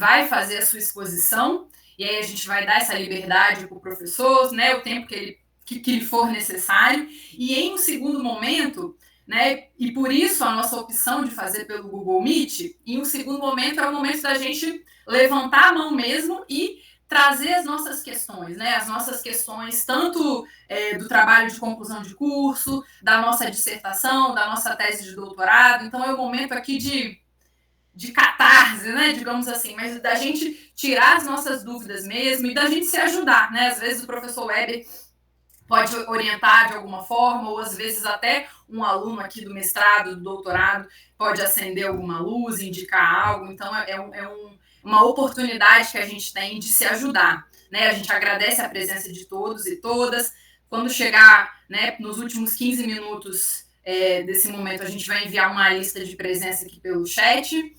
vai fazer a sua exposição, e aí a gente vai dar essa liberdade para o professor, né, o tempo que lhe for necessário, e em um segundo momento, né, e por isso a nossa opção de fazer pelo Google Meet, em um segundo momento é o momento da gente levantar a mão mesmo e trazer as nossas questões, né? As nossas questões, tanto do trabalho de conclusão de curso, da nossa dissertação, da nossa tese de doutorado. Então, é o momento aqui de catarse, né? Digamos assim, mas da gente tirar as nossas dúvidas mesmo e da gente se ajudar, né? Às vezes o professor Weber pode orientar de alguma forma, ou às vezes até um aluno aqui do mestrado, do doutorado, pode acender alguma luz, indicar algo. Então, uma oportunidade que a gente tem de se ajudar, né? A gente agradece a presença de todos e todas. Quando chegar, né, nos últimos 15 minutos desse momento, a gente vai enviar uma lista de presença aqui pelo chat,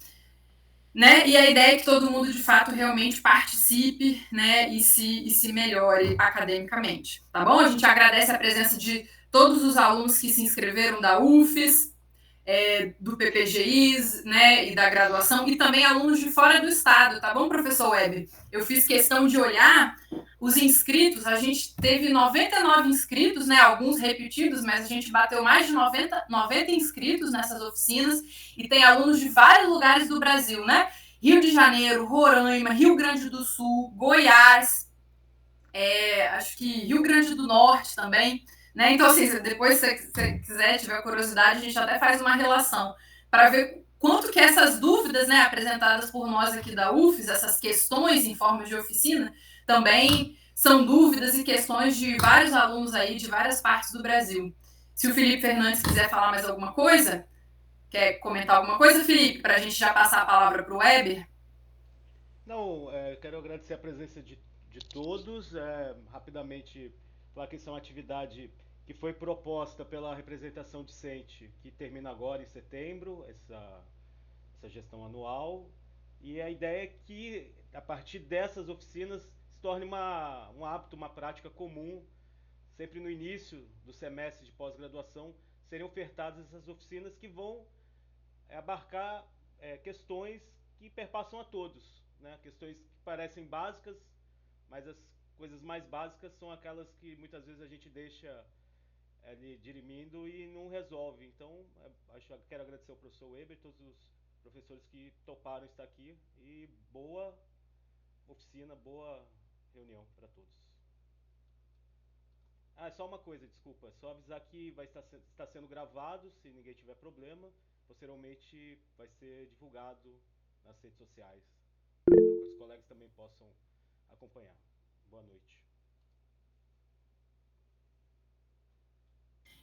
né? E a ideia é que todo mundo, de fato, realmente participe, né, e se melhore academicamente, tá bom? A gente agradece a presença de todos os alunos que se inscreveram da UFES, do PPGI, né, e da graduação, e também alunos de fora do estado, tá bom, professor Weber? Eu fiz questão de olhar os inscritos, a gente teve 99 inscritos, né, alguns repetidos, mas a gente bateu mais de 90 inscritos nessas oficinas, e tem alunos de vários lugares do Brasil, né? Rio de Janeiro, Roraima, Rio Grande do Sul, Goiás, acho que Rio Grande do Norte também, né? Então, assim, depois se você quiser, tiver curiosidade, a gente até faz uma relação para ver quanto que essas dúvidas, né, apresentadas por nós aqui da UFES, essas questões em forma de oficina, também são dúvidas e questões de vários alunos aí de várias partes do Brasil. Se o Felipe Fernandes quiser falar mais alguma coisa, quer comentar alguma coisa, Felipe, para a gente já passar a palavra para o Weber? Não, quero agradecer a presença de todos. Rapidamente, falar que isso é uma atividade que foi proposta pela representação discente, que termina agora em setembro, essa gestão anual. E a ideia é que, a partir dessas oficinas, se torne um hábito, uma prática comum. Sempre no início do semestre de pós-graduação, serem ofertadas essas oficinas que vão abarcar questões que perpassam a todos, né? Questões que parecem básicas, mas as coisas mais básicas são aquelas que muitas vezes a gente deixa ali dirimindo e não resolve. Então, quero agradecer ao professor Weber e todos os professores que toparam estar aqui, e boa oficina, boa reunião para todos. Ah, só uma coisa, desculpa. Só avisar que está sendo gravado, se ninguém tiver problema. Posteriormente vai ser divulgado nas redes sociais, para que os colegas também possam acompanhar. Boa noite.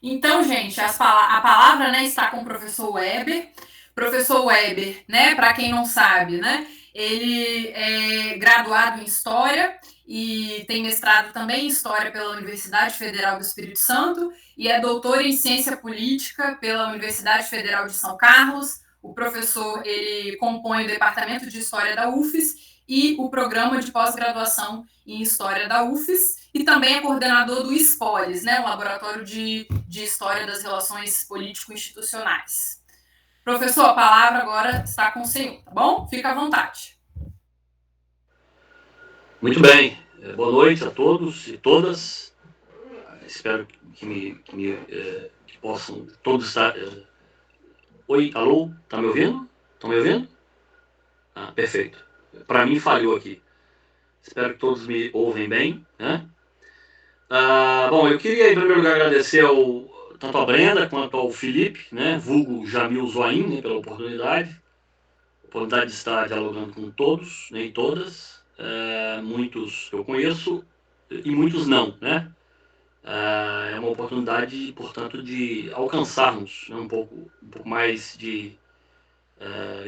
Então, gente, a palavra, né, está com o professor Weber. Professor Weber, né, para quem não sabe, né, ele é graduado em História e tem mestrado também em História pela Universidade Federal do Espírito Santo e é doutor em Ciência Política pela Universidade Federal de São Carlos. O professor, ele compõe o Departamento de História da UFES e o Programa de Pós-Graduação em História da UFES, e também é coordenador do SPOLES, né, o Laboratório de História das Relações Político-Institucionais. Professor, a palavra agora está com o senhor, tá bom? Fica à vontade. Muito bem. Boa noite a todos e todas. Espero que possam todos estar... Oi, alô? Tá me ouvindo? Estão me ouvindo? Ah, perfeito. Para mim falhou aqui. Espero que todos me ouvem bem, né? Bom, eu queria, em primeiro lugar, agradecer tanto a Brenda quanto ao Felipe, né, vulgo Jamil Zoain, né, pela oportunidade de estar dialogando com todos, né, e todas. Muitos eu conheço e muitos não, né? É uma oportunidade, portanto, de alcançarmos, né, um pouco mais de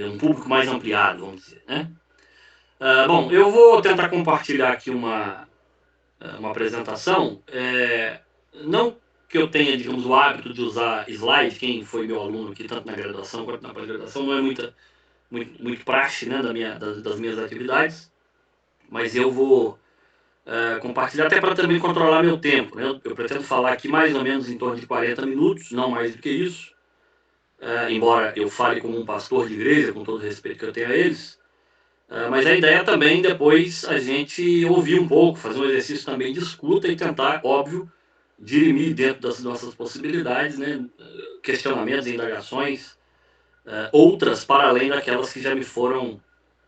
um público mais ampliado, vamos dizer, né? Bom, eu vou tentar compartilhar aqui uma apresentação. Não que eu tenha, digamos, o hábito de usar slide, quem foi meu aluno aqui, tanto na graduação quanto na pós-graduação, não é muito praxe, né, das minhas atividades, mas eu vou compartilhar até para também controlar meu tempo, né? Eu pretendo falar aqui mais ou menos em torno de 40 minutos, não mais do que isso, embora eu fale como um pastor de igreja, com todo o respeito que eu tenho a eles. Mas a ideia também depois a gente ouvir um pouco, fazer um exercício também de escuta e tentar, óbvio, dirimir dentro das nossas possibilidades, né, questionamentos, indagações, outras para além daquelas que já me foram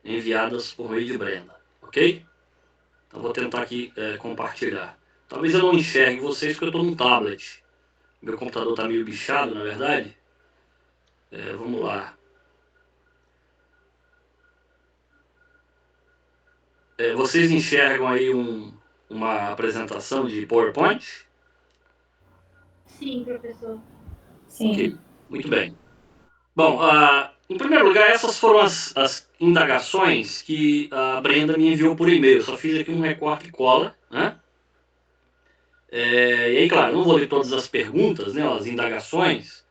enviadas por meio de Brenda, ok? Então vou tentar aqui compartilhar. Talvez eu não enxergue vocês porque eu estou num tablet. Meu computador está meio bichado, na verdade. Vamos lá. Vocês enxergam aí uma apresentação de PowerPoint? Sim, professor. Sim. Ok, muito bem. Bom, em primeiro lugar, essas foram as indagações que a Brenda me enviou por e-mail. Eu só fiz aqui um recorte e cola, né? E aí, claro, não vou ler todas as perguntas, né, as indagações,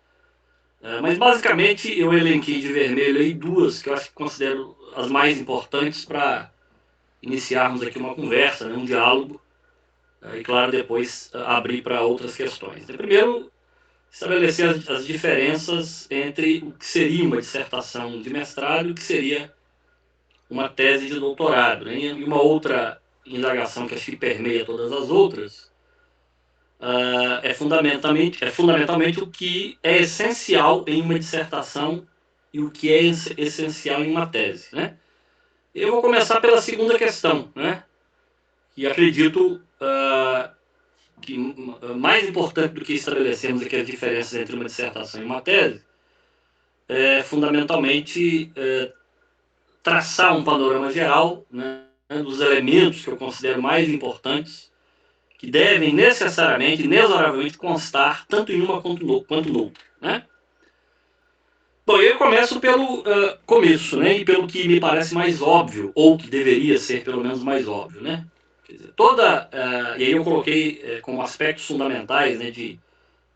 mas basicamente eu elenquei de vermelho aí duas que eu acho que considero as mais importantes para iniciarmos aqui uma conversa, né, um diálogo, e claro, depois abrir para outras questões. Primeiro, estabelecer as diferenças entre o que seria uma dissertação de mestrado e o que seria uma tese de doutorado, né? E uma outra indagação que acho que permeia todas as outras é fundamentalmente o que é essencial em uma dissertação e o que é essencial em uma tese, né? Eu vou começar pela segunda questão, né? E acredito que mais importante do que estabelecermos aqui as diferenças entre uma dissertação e uma tese é fundamentalmente traçar um panorama geral, né, dos elementos que eu considero mais importantes, que devem necessariamente, inexoravelmente constar tanto em uma quanto noutra, né? Bom, eu começo pelo começo, né, e pelo que me parece mais óbvio, ou que deveria ser pelo menos mais óbvio, né? Quer dizer, e aí eu coloquei como aspectos fundamentais, né, de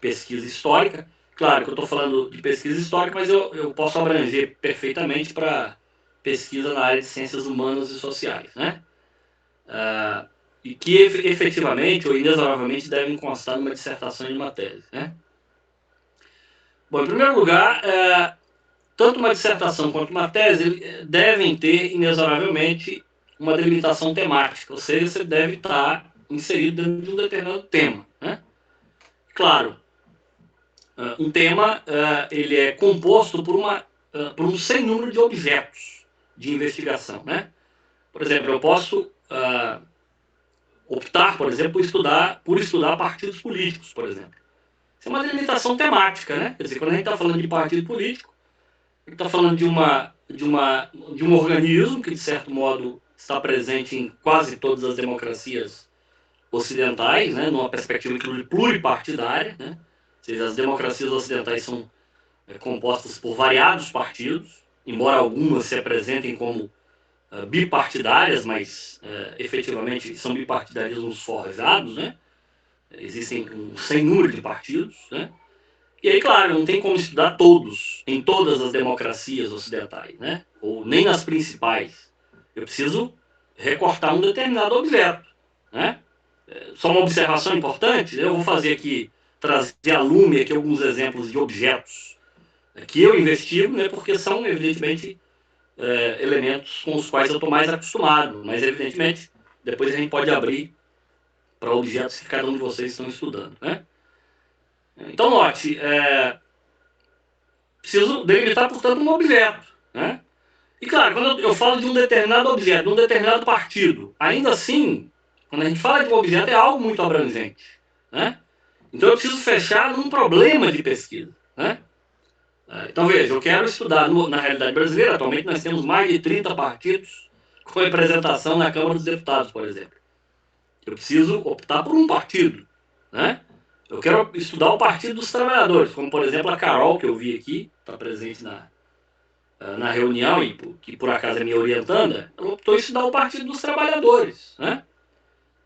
pesquisa histórica. Claro que eu estou falando de pesquisa histórica, mas eu posso abranger perfeitamente para pesquisa na área de ciências humanas e sociais, né? E que efetivamente ou inexoravelmente devem constar numa dissertação e numa tese, né? Bom, em primeiro lugar, tanto uma dissertação quanto uma tese devem ter inexoravelmente uma delimitação temática, ou seja, você deve estar inserido dentro de um determinado tema, né? Claro, um tema ele é composto por um sem número de objetos de investigação, né? Por exemplo, eu posso optar, por exemplo, por estudar partidos políticos, por exemplo. Isso é uma delimitação temática, né? Quer dizer, quando a gente está falando de partido político, a gente está falando de um organismo que, de certo modo, está presente em quase todas as democracias ocidentais, né? Numa perspectiva pluripartidária, né? Ou seja, as democracias ocidentais são compostas por variados partidos, embora algumas se apresentem como bipartidárias, mas efetivamente são bipartidarismos forjados, né? Existem um sem número de partidos, né? E aí, claro, não tem como estudar todos, em todas as democracias ocidentais, né? Ou nem nas principais. Eu preciso recortar um determinado objeto, né? Só uma observação importante, eu vou fazer aqui, trazer a lume aqui alguns exemplos de objetos que eu investigo, né? Porque são, evidentemente, elementos com os quais eu estou mais acostumado, mas, evidentemente, depois a gente pode abrir para objetos que cada um de vocês estão estudando, né? Então, note, preciso delimitar, portanto, um objeto, né? E, claro, quando eu falo de um determinado objeto, de um determinado partido, ainda assim, quando a gente fala de um objeto, é algo muito abrangente, né? Então, eu preciso fechar num problema de pesquisa, né? Então, veja, eu quero estudar, na realidade brasileira, atualmente nós temos mais de 30 partidos com representação na Câmara dos Deputados, por exemplo. Eu preciso optar por um partido, né? Eu quero estudar o Partido dos Trabalhadores, como, por exemplo, a Carol, que eu vi aqui, está presente na reunião e que, por acaso, é minha orientanda, ela optou em estudar o Partido dos Trabalhadores, né?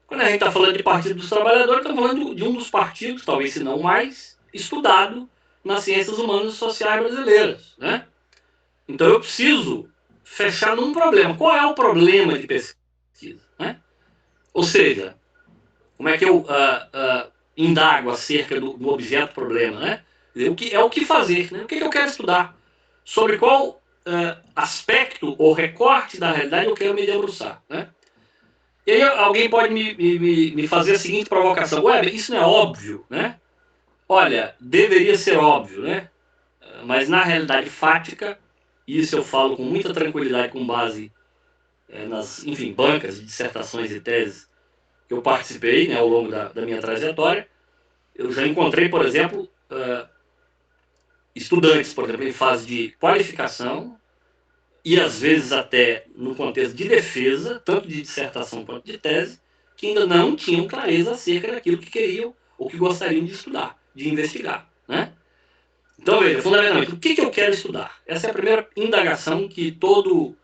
Quando a gente está falando de Partido dos Trabalhadores, estamos falando de um dos partidos, talvez se não mais, estudado nas ciências humanas e sociais brasileiras, né? Então eu preciso fechar num problema. Qual é o problema de pesquisa, né? Ou seja, como é que eu indago acerca do objeto problema, né? O que fazer, né? O que eu quero estudar? Sobre qual aspecto ou recorte da realidade eu quero me debruçar, né? E aí alguém pode me fazer a seguinte provocação: ué, isso não é óbvio, né? Olha, deveria ser óbvio, né? Mas na realidade fática, isso eu falo com muita tranquilidade, com base nas, enfim, bancas de dissertações e teses que eu participei, né, ao longo da minha trajetória. Eu já encontrei, por exemplo, estudantes, por exemplo, em fase de qualificação e às vezes até no contexto de defesa, tanto de dissertação quanto de tese, que ainda não tinham clareza acerca daquilo que queriam ou que gostariam de estudar, de investigar, né? Então, veja, fundamentalmente, o que eu quero estudar? Essa é a primeira indagação que todo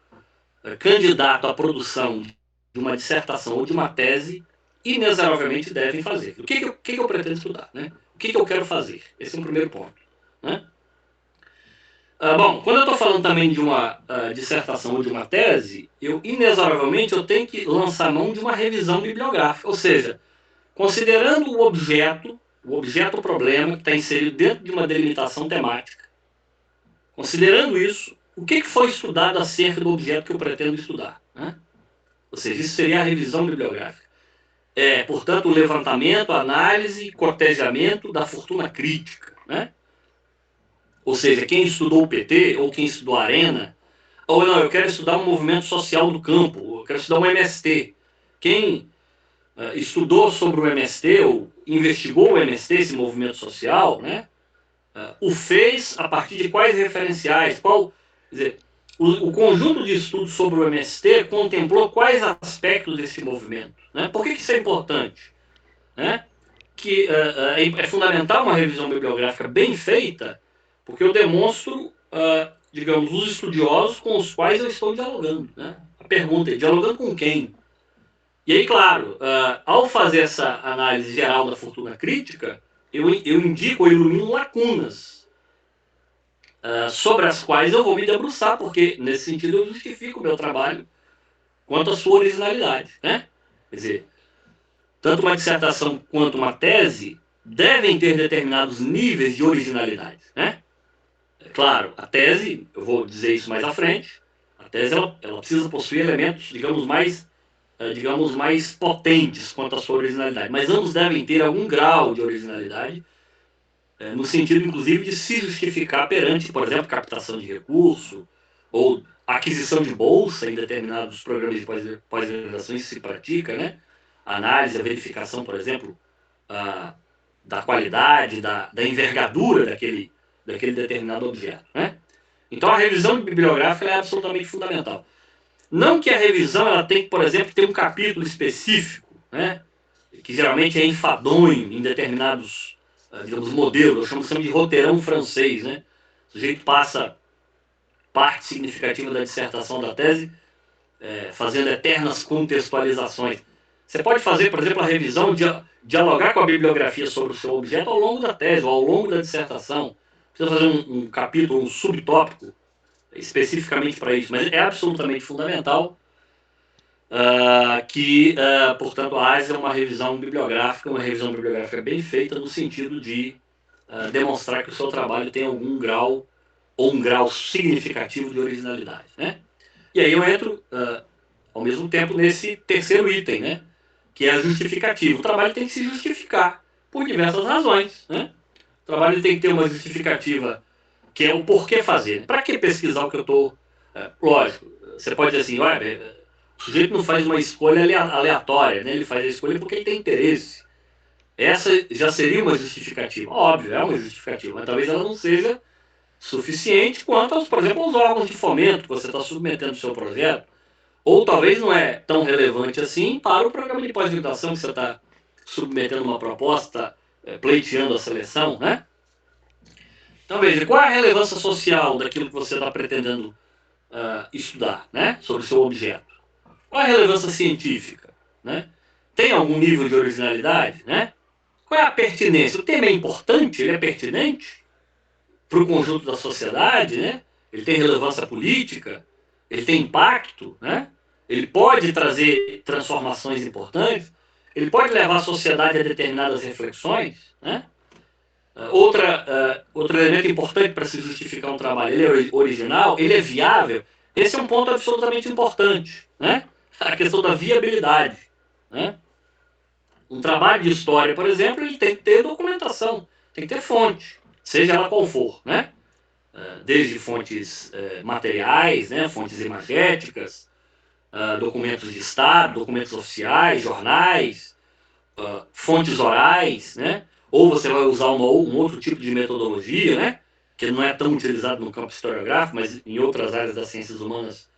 candidato à produção de uma dissertação ou de uma tese inexoravelmente devem fazer. O que eu pretendo estudar, né? O que eu quero fazer? Esse é o primeiro ponto, né? Bom, quando eu estou falando também de uma dissertação ou de uma tese, inexoravelmente eu tenho que lançar mão de uma revisão bibliográfica, ou seja, considerando o objeto problema que está inserido dentro de uma delimitação temática, considerando isso, o que foi estudado acerca do objeto que eu pretendo estudar, né? Ou seja, isso seria a revisão bibliográfica. Portanto, o levantamento, análise, cotejamento da fortuna crítica, né? Ou seja, quem estudou o PT, ou quem estudou a Arena, ou não, eu quero estudar um movimento social do campo, eu quero estudar um MST. Quem estudou sobre o MST, ou investigou o MST, esse movimento social, né? O fez a partir de quais referenciais, quer dizer, o conjunto de estudos sobre o MST contemplou quais aspectos desse movimento, né? Por que isso é importante? Né? Que é fundamental uma revisão bibliográfica bem feita, porque eu demonstro, digamos, os estudiosos com os quais eu estou dialogando, né? A pergunta é, dialogando com quem? E aí, claro, ao fazer essa análise geral da fortuna crítica, eu indico ou ilumino lacunas sobre as quais eu vou me debruçar, porque, nesse sentido, eu justifico o meu trabalho quanto à sua originalidade, né? Quer dizer, tanto uma dissertação quanto uma tese devem ter determinados níveis de originalidade, né? Claro, a tese, eu vou dizer isso mais à frente, a tese ela precisa possuir elementos, digamos mais potentes quanto à sua originalidade, mas ambos devem ter algum grau de originalidade, no sentido, inclusive, de se justificar perante, por exemplo, captação de recurso ou aquisição de bolsa em determinados programas de pós-graduação, isso se pratica, né? A análise, a verificação, por exemplo, da qualidade, da envergadura daquele determinado objeto, né? Então, a revisão bibliográfica é absolutamente fundamental. Não que a revisão ela tem que, por exemplo, ter um capítulo específico, né? Que geralmente é enfadonho em determinados, digamos, modelos, eu chamo de roteirão francês, né? O sujeito passa parte significativa da dissertação da tese fazendo eternas contextualizações. Você pode fazer, por exemplo, a revisão, dialogar com a bibliografia sobre o seu objeto ao longo da tese, ou ao longo da dissertação. Precisa fazer um capítulo, um subtópico, especificamente para isso. Mas é absolutamente fundamental portanto, haja uma revisão bibliográfica bem feita, no sentido de demonstrar que o seu trabalho tem algum grau, ou um grau significativo de originalidade, né? E aí eu entro, ao mesmo tempo, nesse terceiro item, né? Que é a justificativa. O trabalho tem que se justificar por diversas razões, né? O trabalho tem que ter uma justificativa, que é o porquê fazer. Para que pesquisar o que eu estou... lógico, você pode dizer assim, olha, o sujeito não faz uma escolha aleatória, né? Ele faz a escolha porque ele tem interesse. Essa já seria uma justificativa. Óbvio, é uma justificativa, mas talvez ela não seja suficiente quanto, por exemplo, aos órgãos de fomento que você está submetendo ao seu projeto, ou talvez não é tão relevante assim para o programa de pós-graduação que você está submetendo uma proposta, pleiteando a seleção, né? Então veja, qual é a relevância social daquilo que você está pretendendo estudar, né? Sobre o seu objeto? Qual é a relevância científica, né? Tem algum nível de originalidade, né? Qual é a pertinência? O tema é importante, ele é pertinente para o conjunto da sociedade, né? Ele tem relevância política, ele tem impacto, né? Ele pode trazer transformações importantes, ele pode levar a sociedade a determinadas reflexões, né? Outro elemento importante para se justificar um trabalho, ele é original, ele é viável. Esse é um ponto absolutamente importante, né? A questão da viabilidade, né? Um trabalho de história, por exemplo, ele tem que ter documentação, tem que ter fonte, seja ela qual for, né? Desde fontes materiais, né? Fontes imagéticas, documentos de Estado, documentos oficiais, jornais, fontes orais, né? Ou você vai usar um outro tipo de metodologia, né? Que não é tão utilizado no campo historiográfico, mas em outras áreas das ciências humanas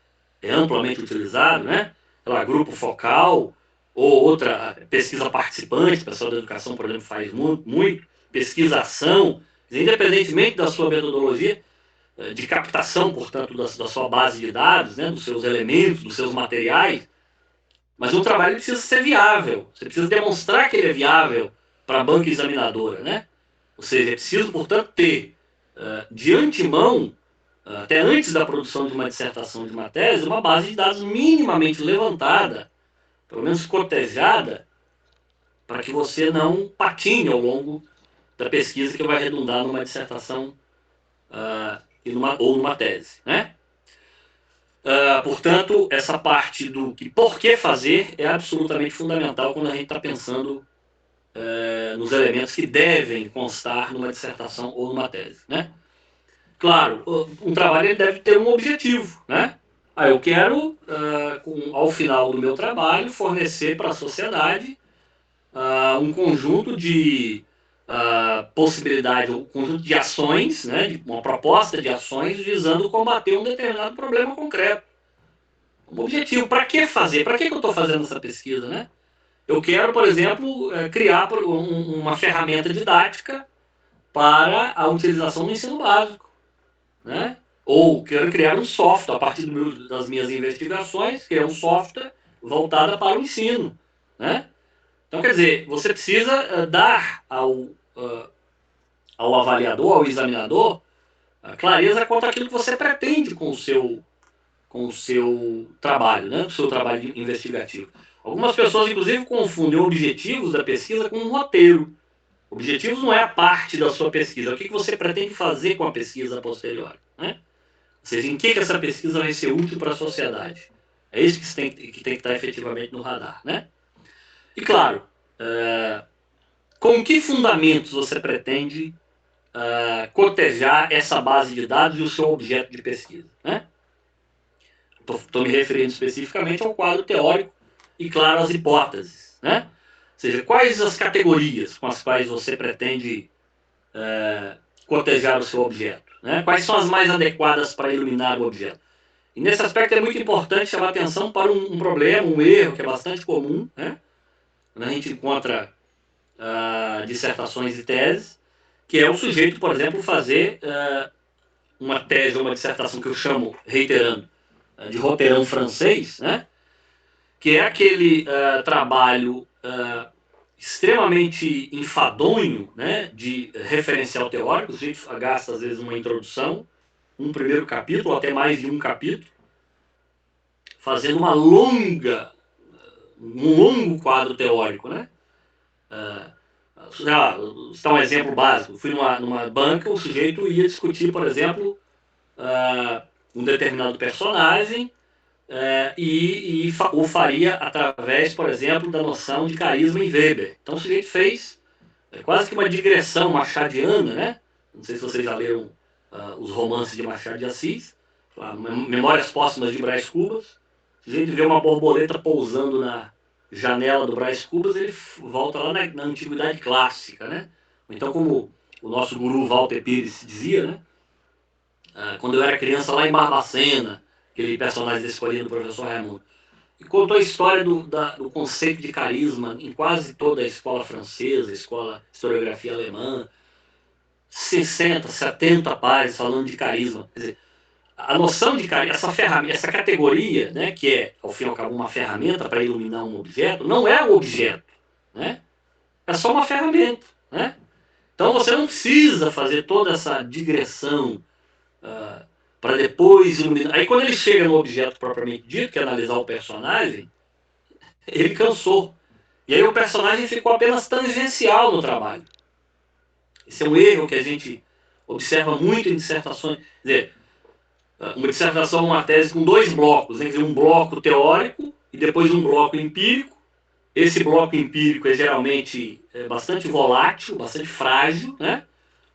é amplamente utilizado, né? Lá, grupo focal, ou outra pesquisa participante, o pessoal da educação, por exemplo, faz muito pesquisação, independentemente da sua metodologia, de captação, portanto, da sua base de dados, né? Dos seus elementos, dos seus materiais, mas o trabalho precisa ser viável. Você precisa demonstrar que ele é viável para a banca examinadora, né? Ou seja, é preciso, portanto, ter de antemão, até antes da produção de uma dissertação, de uma tese, uma base de dados minimamente levantada, pelo menos cotejada, para que você não patine ao longo da pesquisa que vai redundar numa dissertação ou numa tese, né? Portanto, essa parte do por que fazer é absolutamente fundamental quando a gente está pensando nos elementos que devem constar numa dissertação ou numa tese, né? Claro, um trabalho ele deve ter um objetivo, né? Eu quero, ao final do meu trabalho, fornecer para a sociedade um conjunto de possibilidades, um conjunto de ações, né? Uma proposta de ações visando combater um determinado problema concreto. Um objetivo. Para que fazer? Para que eu estou fazendo essa pesquisa, né? Eu quero, por exemplo, criar uma ferramenta didática para a utilização no ensino básico, né? Ou quero criar um software, a partir das minhas investigações, criar um software voltado para o ensino, né? Então, quer dizer, você precisa dar ao avaliador, ao examinador, clareza quanto àquilo que você pretende com o seu trabalho, né? Com o seu trabalho investigativo. Algumas pessoas, inclusive, confundem objetivos da pesquisa com um roteiro. Objetivos não é a parte da sua pesquisa, é o que você pretende fazer com a pesquisa posterior, né? Ou seja, em que essa pesquisa vai ser útil para a sociedade. É isso que tem que estar efetivamente no radar, né? E, claro, com que fundamentos você pretende cotejar essa base de dados e o seu objeto de pesquisa, né? Estou me referindo especificamente ao quadro teórico e, claro, às hipóteses, né? Ou seja, quais as categorias com as quais você pretende cotejar o seu objeto, né? Quais são as mais adequadas para iluminar o objeto. E nesse aspecto é muito importante chamar atenção para um problema, um erro que é bastante comum, né? Quando a gente encontra dissertações e teses, que é o sujeito, por exemplo, fazer uma tese ou uma dissertação que eu chamo, reiterando, de roteirão francês, né? Que é aquele trabalho extremamente enfadonho, né? De referencial teórico. O sujeito gasta, às vezes, uma introdução, um primeiro capítulo, até mais de um capítulo, fazendo um longo quadro teórico, né? Está um exemplo básico. Fui numa banca, o sujeito ia discutir, por exemplo, um determinado personagem e o faria através, por exemplo, da noção de carisma em Weber. Então o sujeito fez quase que uma digressão machadiana, né? Não sei se vocês já leram os romances de Machado de Assis, Memórias Póstumas de Brás Cubas. O sujeito vê uma borboleta pousando na janela do Brás Cubas, ele volta lá na Antiguidade Clássica, né? Então, como o nosso guru Walter Pires dizia, né? Quando eu era criança lá em Barbacena, aquele personagem da escolinha do professor Raimundo, e contou a história do conceito de carisma em quase toda a escola francesa, escola de historiografia alemã, 60, 70 páginas falando de carisma. Quer dizer, a noção de carisma, essa ferramenta, essa categoria, né, que é, ao fim e ao cabo, uma ferramenta para iluminar um objeto, não é o objeto, né? É só uma ferramenta, né? Então você não precisa fazer toda essa digressão para depois iluminar. Aí quando ele chega no objeto propriamente dito, que é analisar o personagem, ele cansou. E aí o personagem ficou apenas tangencial no trabalho. Esse é um erro que a gente observa muito em dissertações. Quer dizer, uma dissertação é uma tese com 2 blocos, né? Quer dizer, um bloco teórico e depois um bloco empírico. Esse bloco empírico é geralmente bastante volátil, bastante frágil, né?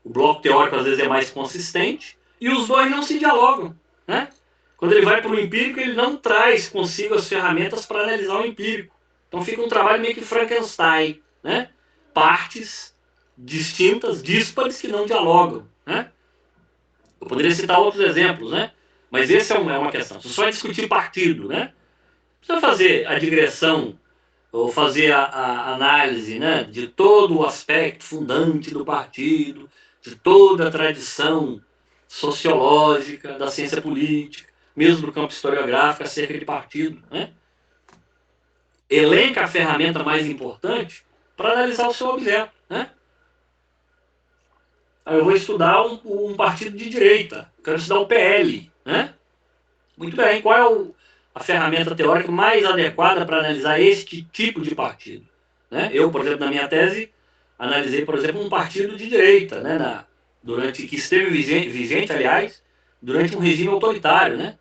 O bloco teórico às vezes é mais consistente e os dois não se dialogam, né? Quando ele vai para o empírico, ele não traz consigo as ferramentas para analisar o empírico. Então fica um trabalho meio que Frankenstein, né? Partes distintas, díspares, que não dialogam, né? Eu poderia citar outros exemplos, né? Mas esse é uma questão. Se só discutir partido, né? Precisa fazer a digressão ou fazer a análise, né, de todo o aspecto fundante do partido, de toda a tradição sociológica da ciência política, mesmo do campo historiográfico acerca de partido, né? Elenca a ferramenta mais importante para analisar o seu objeto, né? Aí eu vou estudar um partido de direita, quero estudar o PL, né? Muito bem, qual é a ferramenta teórica mais adequada para analisar este tipo de partido? Né? Eu, por exemplo, na minha tese, analisei, por exemplo, um partido de direita, né? Que esteve vigente, aliás, durante um regime autoritário, né?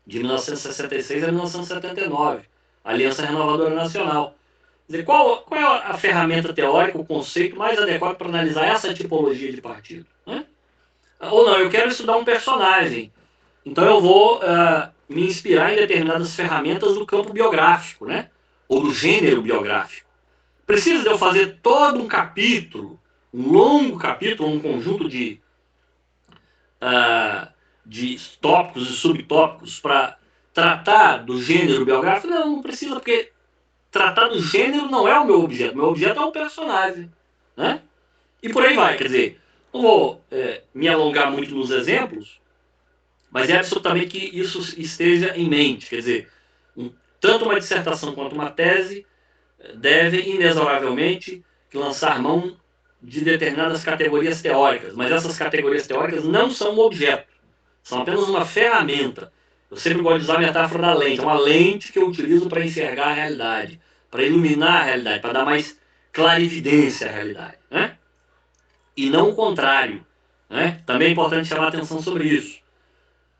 De 1966 a 1979, Aliança Renovadora Nacional. Quer dizer, qual é a ferramenta teórica, o conceito mais adequado para analisar essa tipologia de partido? Né? Ou não, eu quero estudar um personagem. Então eu vou me inspirar em determinadas ferramentas do campo biográfico, né? Ou do gênero biográfico. Precisa de eu fazer todo um capítulo, um longo capítulo, um conjunto de tópicos e subtópicos para tratar do gênero biográfico? Não precisa, porque tratar do gênero não é o meu objeto. Meu objeto é o personagem, né? E por aí vai, quer dizer, não vou me alongar muito nos exemplos, mas é absolutamente que isso esteja em mente. Quer dizer, tanto uma dissertação quanto uma tese devem, inexoravelmente, lançar mão de determinadas categorias teóricas. Mas essas categorias teóricas não são um objeto. São apenas uma ferramenta. Eu sempre gosto de usar a metáfora da lente. É uma lente que eu utilizo para enxergar a realidade, para iluminar a realidade, para dar mais clarividência à realidade, né? E não o contrário, né? Também é importante chamar a atenção sobre isso.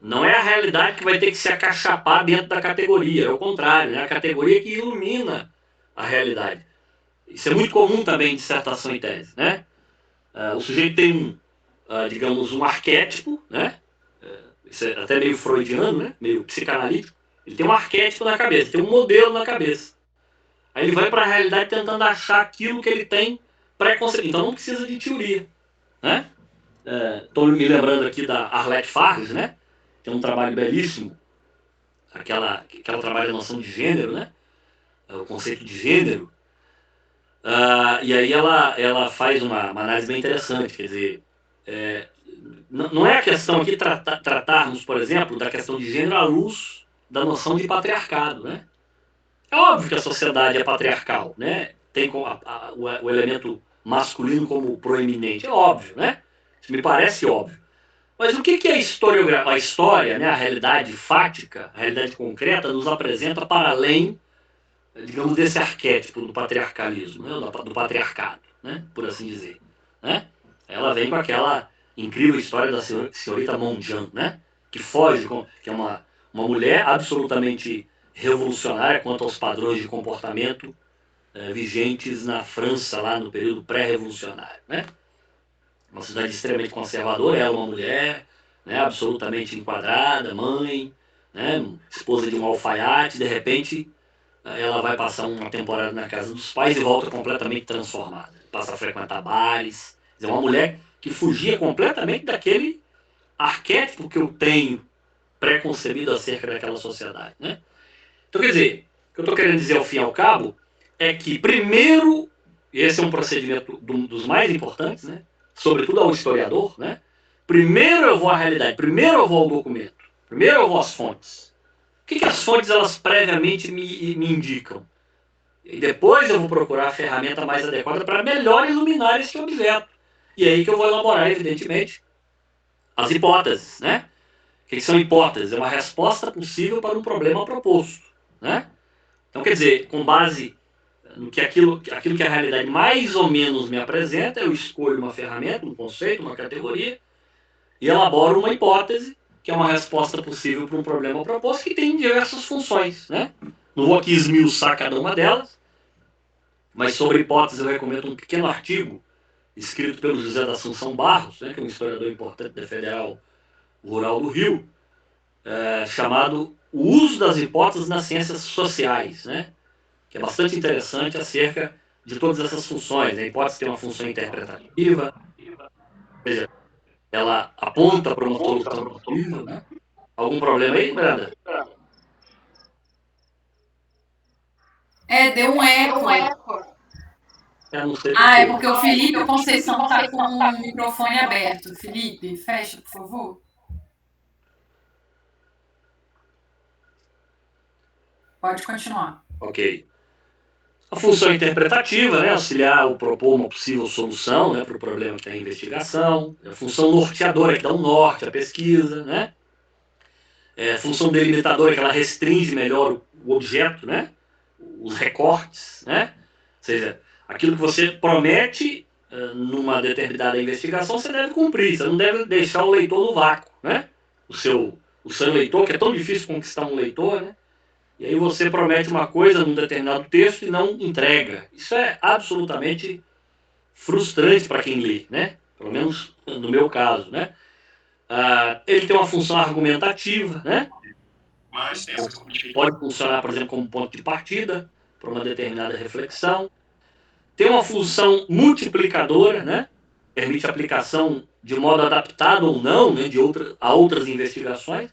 Não é a realidade que vai ter que se acachapar dentro da categoria, é o contrário, é a categoria que ilumina a realidade. Isso é muito comum também em dissertação e tese, né? O sujeito tem, digamos, um arquétipo, né? Isso é até meio freudiano, né? Meio psicanalítico. Ele tem um arquétipo na cabeça, tem um modelo na cabeça. Aí ele vai para a realidade tentando achar aquilo que ele tem pré-concebido. Então não precisa de teoria, né? Estou me lembrando aqui da Arlette Farges, né? Tem um trabalho belíssimo, aquela trabalha a noção de gênero, né? O conceito de gênero. E aí ela faz uma análise bem interessante, quer dizer, não é a questão aqui tratarmos, por exemplo, da questão de gênero à luz da noção de patriarcado, né? É óbvio que a sociedade é patriarcal, né? Tem o elemento masculino como proeminente, é óbvio, né? Isso me parece óbvio. Mas o que é a historiografia? A história, né, a realidade fática, a realidade concreta, nos apresenta para além, digamos, desse arquétipo do patriarcalismo, né, do patriarcado, né, por assim dizer. Né? Ela vem com aquela incrível história da senhorita Monjan, né, que foge, que é uma mulher absolutamente revolucionária quanto aos padrões de comportamento vigentes na França, lá no período pré-revolucionário, né? Uma cidade extremamente conservadora, ela é uma mulher, né, absolutamente enquadrada, mãe, né, esposa de um alfaiate, de repente ela vai passar uma temporada na casa dos pais e volta completamente transformada. Passa a frequentar bares. É uma mulher que fugia completamente daquele arquétipo que eu tenho pré-concebido acerca daquela sociedade, né? Então, quer dizer, o que eu estou querendo dizer ao fim e ao cabo é que, primeiro, esse é um procedimento dos mais importantes, né? Sobretudo ao historiador, né? Primeiro eu vou à realidade, primeiro eu vou ao documento, primeiro eu vou às fontes. O que as fontes elas previamente me indicam? E depois eu vou procurar a ferramenta mais adequada para melhor iluminar esse objeto. E é aí que eu vou elaborar, evidentemente, as hipóteses, né? O que são hipóteses? É uma resposta possível para um problema proposto, né? Então, quer dizer, com base no que aquilo que a realidade mais ou menos me apresenta, eu escolho uma ferramenta, um conceito, uma categoria, e elaboro uma hipótese, que é uma resposta possível para um problema proposto, que tem diversas funções, né? Não vou aqui esmiuçar cada uma delas, mas sobre hipótese eu recomendo um pequeno artigo escrito pelo José da Assunção Barros, né, que é um historiador importante da Federal Rural do Rio, chamado O Uso das Hipóteses nas Ciências Sociais, né, que é bastante interessante acerca de todas essas funções. A hipótese tem uma função interpretativa, ou seja, ela aponta para uma solução possível, né? Algum problema aí, Branda? Deu um eco. Não sei é porque o Felipe Conceição está com o microfone aberto. Felipe, fecha, por favor. Pode continuar. Ok. A função interpretativa, né, auxiliar ou propor uma possível solução, né, para o problema que tem a investigação. A função norteadora, que dá um norte à pesquisa, né? A função delimitadora, que ela restringe melhor o objeto, né? Os recortes, né? Ou seja, aquilo que você promete numa determinada investigação, você deve cumprir, você não deve deixar o leitor no vácuo, né? O seu leitor, que é tão difícil conquistar um leitor, né? E aí você promete uma coisa num determinado texto e não entrega. Isso é absolutamente frustrante para quem lê, né? Pelo menos no meu caso, né? Ele tem uma função argumentativa, né? Pode funcionar, por exemplo, como ponto de partida para uma determinada reflexão. Tem uma função multiplicadora, né? Permite aplicação de modo adaptado ou não, né? A outras investigações.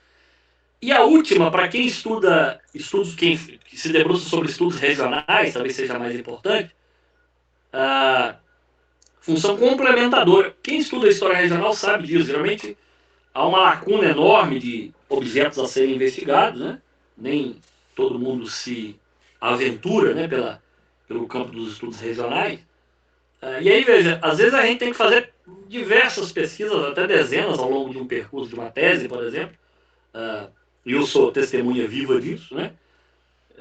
E a última, para quem estuda quem se debruça sobre estudos regionais, talvez seja mais importante, a função complementadora. Quem estuda a história regional sabe disso. Geralmente há uma lacuna enorme de objetos a serem investigados, né? Nem todo mundo se aventura, né, pelo campo dos estudos regionais. E aí, veja, às vezes a gente tem que fazer diversas pesquisas, até dezenas ao longo de um percurso de uma tese, por exemplo. E eu sou testemunha viva disso, né?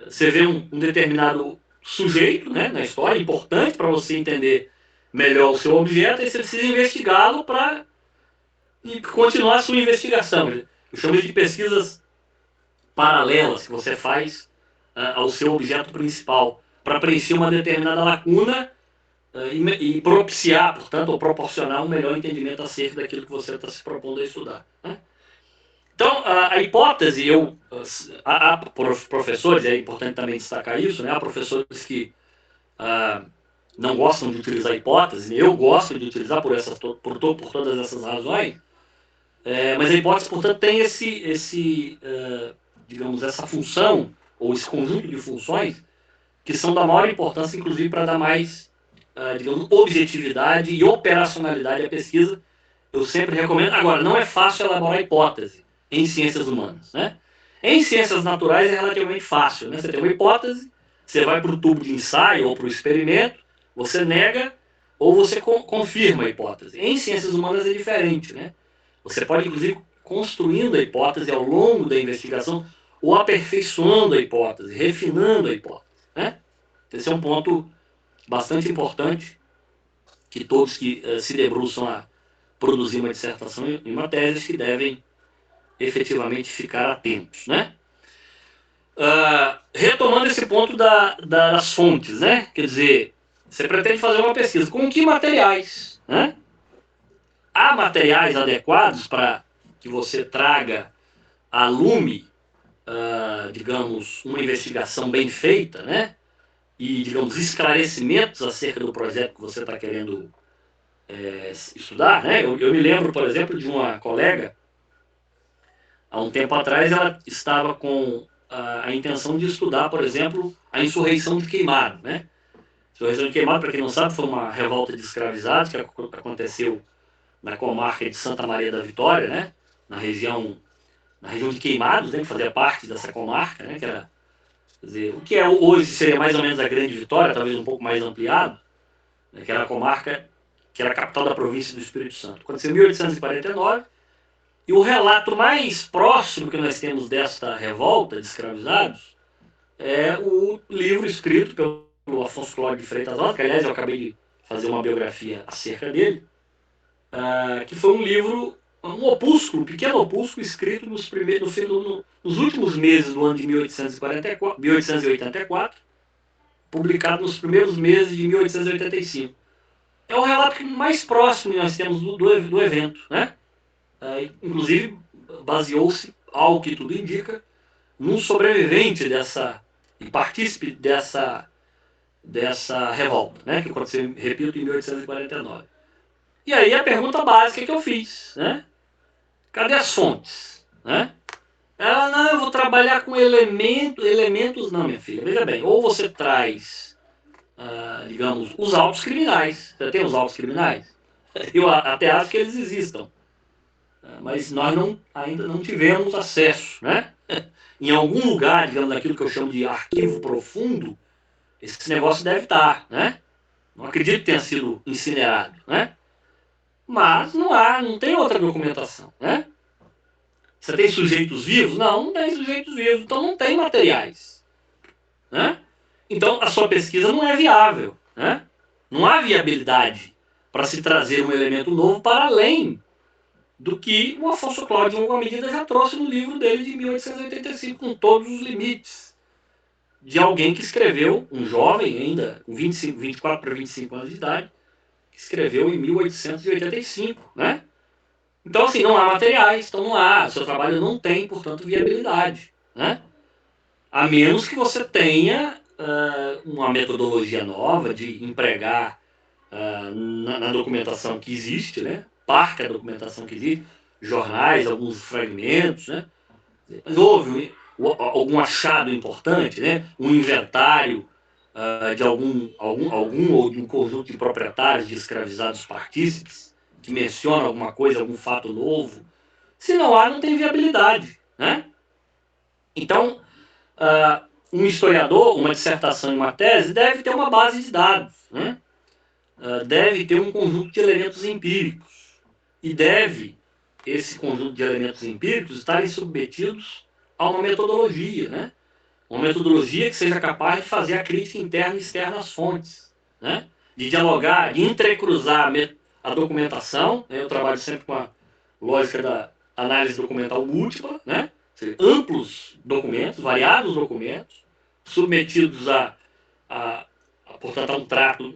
Você vê um determinado sujeito, né, na história, importante para você entender melhor o seu objeto, e você precisa investigá-lo para continuar a sua investigação. Eu chamo isso de pesquisas paralelas que você faz ao seu objeto principal, para preencher uma determinada lacuna e propiciar, portanto, ou proporcionar um melhor entendimento acerca daquilo que você está se propondo a estudar, né? Então, a hipótese, há professores, é importante também destacar isso, né? Há professores que não gostam de utilizar a hipótese, eu gosto de utilizar por todas essas razões, mas a hipótese, portanto, tem digamos, essa função, ou esse conjunto de funções, que são da maior importância, inclusive, para dar mais, digamos, objetividade e operacionalidade à pesquisa. Eu sempre recomendo. Agora, não é fácil elaborar hipótese em ciências humanas, né? Em ciências naturais é relativamente fácil, né? Você tem uma hipótese, você vai para o tubo de ensaio ou para o experimento, você nega ou você confirma a hipótese. Em ciências humanas é diferente, né? Você pode, inclusive, construindo a hipótese ao longo da investigação ou aperfeiçoando a hipótese, refinando a hipótese, né? Esse é um ponto bastante importante que todos que se debruçam a produzir uma dissertação e uma tese que devem efetivamente ficar atentos, né? Retomando esse ponto das fontes, né? Quer dizer, você pretende fazer uma pesquisa. Com que materiais, né? Há materiais adequados para que você traga a lume, digamos, uma investigação bem feita, né? E, digamos, esclarecimentos acerca do projeto que você está querendo estudar, né? Eu me lembro, por exemplo, de uma colega, há um tempo atrás, ela estava com a intenção de estudar, por exemplo, a insurreição de Queimado, né? A insurreição de Queimado, para quem não sabe, foi uma revolta de escravizados que aconteceu na comarca de Santa Maria da Vitória, né? Na região de Queimados, né? Que fazia parte dessa comarca, né? Que era, quer dizer, o que hoje seria mais ou menos a Grande Vitória, talvez um pouco mais ampliado, né? Que era a comarca que era a capital da província do Espírito Santo. Aconteceu em 1849, e o relato mais próximo que nós temos desta revolta de escravizados é o livro escrito pelo Afonso Cláudio de Freitas Rosa, que aliás eu acabei de fazer uma biografia acerca dele, que foi um livro, um opúsculo, um pequeno opúsculo escrito nos últimos meses do ano de 1884, publicado nos primeiros meses de 1885. É o relato mais próximo que nós temos do evento, né? Inclusive, baseou-se, ao que tudo indica, num sobrevivente e partícipe dessa revolta, né? Que aconteceu, repito, em 1849. E aí a pergunta básica que eu fiz, né? Cadê as fontes? Né? Ela, não, eu vou trabalhar com elementos, não, minha filha, veja bem, ou você traz, digamos, os autos criminais. Você tem os autos criminais? Eu até acho que eles existam, mas nós ainda não tivemos acesso, né? Em algum lugar, digamos, naquilo que eu chamo de arquivo profundo, esse negócio deve estar, né? Não acredito que tenha sido incinerado, né? Mas não tem outra documentação, né? Você tem sujeitos vivos? Não tem sujeitos vivos, então não tem materiais, né? Então a sua pesquisa não é viável, né? Não há viabilidade para se trazer um elemento novo para além do que o Afonso Cláudio, em alguma medida, já trouxe no livro dele de 1885, com todos os limites de alguém que escreveu, um jovem ainda, com 24 para 25 anos de idade, que escreveu em 1885, né? Então, assim, não há materiais, então não há, o seu trabalho não tem, portanto, viabilidade, né? A menos que você tenha uma metodologia nova de empregar na documentação que existe, né? Parte da documentação que existe, jornais, alguns fragmentos, né? Mas houve algum achado importante, né? Um inventário de algum ou de um conjunto de proprietários de escravizados partícipes que menciona alguma coisa, algum fato novo. Se não há, não tem viabilidade, né? Então, um historiador, uma dissertação e uma tese deve ter uma base de dados, né? Deve ter um conjunto de elementos empíricos e deve esse conjunto de elementos empíricos estarem submetidos a uma metodologia, né? Uma metodologia que seja capaz de fazer a crítica interna e externa às fontes, né? De dialogar, de entrecruzar a documentação, né? Eu trabalho sempre com a lógica da análise documental múltipla, né? Ou seja, amplos documentos, variados documentos, submetidos portanto, a um trato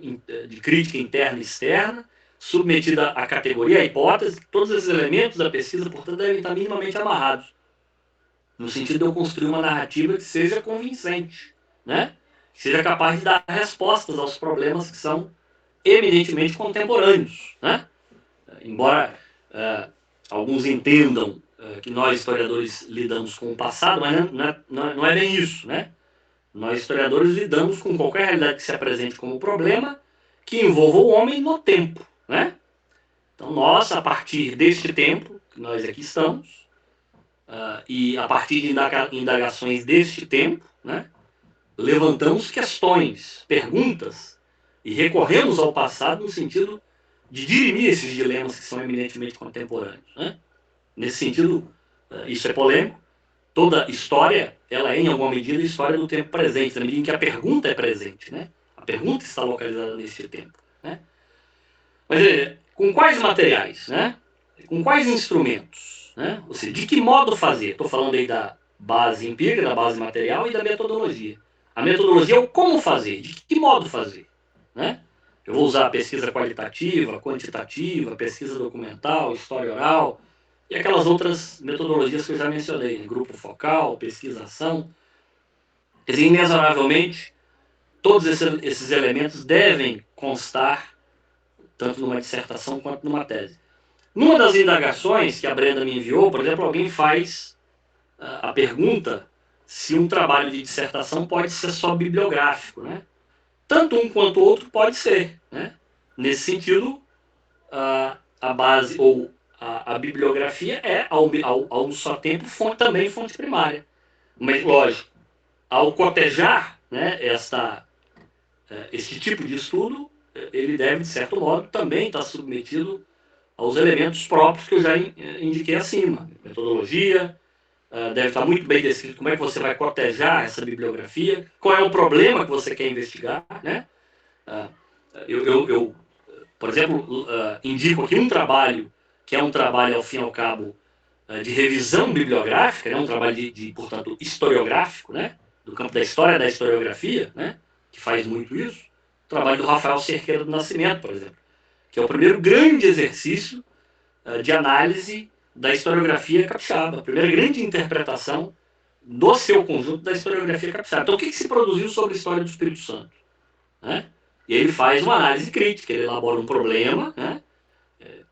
de crítica interna e externa, submetida à categoria, à hipótese. Todos esses elementos da pesquisa, portanto, devem estar minimamente amarrados, no sentido de eu construir uma narrativa que seja convincente, né? Que seja capaz de dar respostas aos problemas que são eminentemente contemporâneos, né? Embora alguns entendam que nós, historiadores, lidamos com o passado, mas não é bem isso, né? Nós, historiadores, lidamos com qualquer realidade que se apresente como problema que envolva o homem no tempo, né? Então, nós, a partir deste tempo, que nós aqui estamos, e a partir de indagações deste tempo, né, levantamos questões, perguntas, e recorremos ao passado no sentido de dirimir esses dilemas que são eminentemente contemporâneos, né? Nesse sentido, isso é polêmico. Toda história, ela é, em alguma medida, a história do tempo presente, na medida em que a pergunta é presente, né? A pergunta está localizada nesse tempo, né? Mas com quais materiais, né? Com quais instrumentos, né? Ou seja, de que modo fazer? Estou falando aí da base empírica, da base material e da metodologia. A metodologia é o como fazer, de que modo fazer, né? Eu vou usar pesquisa qualitativa, quantitativa, pesquisa documental, história oral e aquelas outras metodologias que eu já mencionei, né? Grupo focal, pesquisação. Quer dizer, inexoravelmente, todos esses elementos devem constar tanto numa dissertação quanto numa tese. Numa das indagações que a Brenda me enviou, por exemplo, alguém faz a pergunta se um trabalho de dissertação pode ser só bibliográfico, né? Tanto um quanto o outro pode ser, né? Nesse sentido, a base ou a bibliografia é, ao só tempo, também fonte primária. Mas, lógico, ao cotejar, né, esse tipo de estudo, ele deve, de certo modo, também estar submetido aos elementos próprios que eu já indiquei acima. Metodologia, deve estar muito bem descrito como é que você vai cotejar essa bibliografia, qual é o problema que você quer investigar, né? Eu por exemplo, indico aqui um trabalho que é um trabalho, ao fim e ao cabo, de revisão bibliográfica, né? Um trabalho portanto, historiográfico, né? Do campo da história, da historiografia, né? Que faz muito isso. O trabalho do Rafael Cerqueira do Nascimento, por exemplo, que é o primeiro grande exercício de análise da historiografia capixaba, a primeira grande interpretação do seu conjunto da historiografia capixaba. Então, o que se produziu sobre a história do Espírito Santo? Né? E ele faz uma análise crítica, ele elabora um problema, né?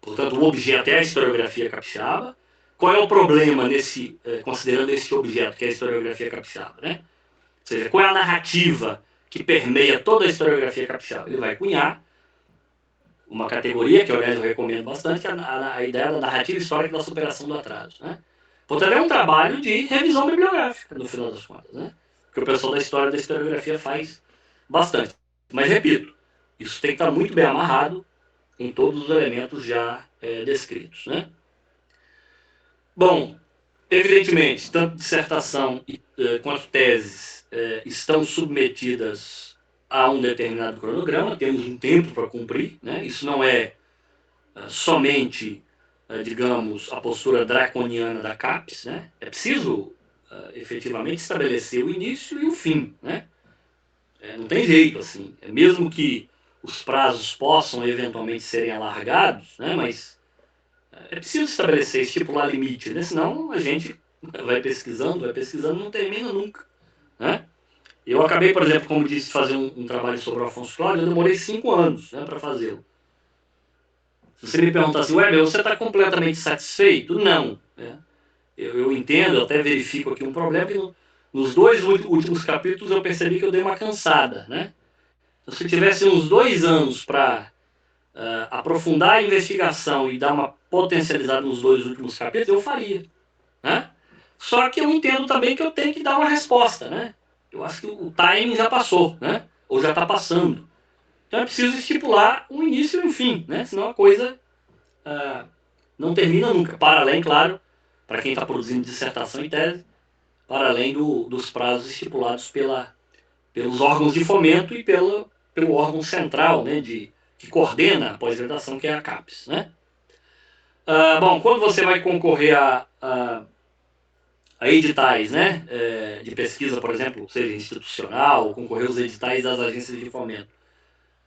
Portanto, o objeto é a historiografia capixaba. Qual é o problema considerando esse objeto, que é a historiografia capixaba? Né? Ou seja, qual é a narrativa que permeia toda a historiografia capixaba? Ele vai cunhar uma categoria, que aliás eu recomendo bastante, que é a ideia da narrativa histórica da superação do atraso. Né? Portanto, é um trabalho de revisão bibliográfica, no final das contas, né? Que o pessoal da história da historiografia faz bastante. Mas, repito, isso tem que estar muito bem amarrado em todos os elementos já descritos. Né? Bom, evidentemente, tanto dissertação quanto teses estão submetidas a um determinado cronograma, temos um tempo para cumprir, né? Isso não é somente, digamos, a postura draconiana da CAPES, né? É preciso, efetivamente, estabelecer o início e o fim, né? Não tem jeito, assim. Mesmo que os prazos possam, eventualmente, serem alargados, né? Mas é preciso estabelecer, estipular limites, né? Senão a gente vai pesquisando, não termina nunca, né? Eu acabei, por exemplo, como disse, fazer um trabalho sobre o Afonso Cláudio, eu demorei 5 anos, né, para fazê-lo. Se você me perguntar assim, meu, você está completamente satisfeito? Não. Né? Eu entendo, eu até verifico aqui um problema, que nos 2 últimos capítulos eu percebi que eu dei uma cansada. Né? Então, se eu tivesse uns 2 anos para aprofundar a investigação e dar uma potencializada nos 2 últimos capítulos, eu faria. Né? Só que eu entendo também que eu tenho que dar uma resposta, né? Eu acho que o timing já passou, né? Ou já está passando. Então é preciso estipular um início e um fim, né? Senão a coisa não termina nunca. Para além, claro, para quem está produzindo dissertação e tese, para além dos prazos estipulados pelos órgãos de fomento e pelo órgão central, né? Que coordena a pós-graduação, que é a CAPES, né? Bom, quando você vai concorrer a editais, né, de pesquisa, por exemplo, seja institucional, concorrer aos editais das agências de fomento.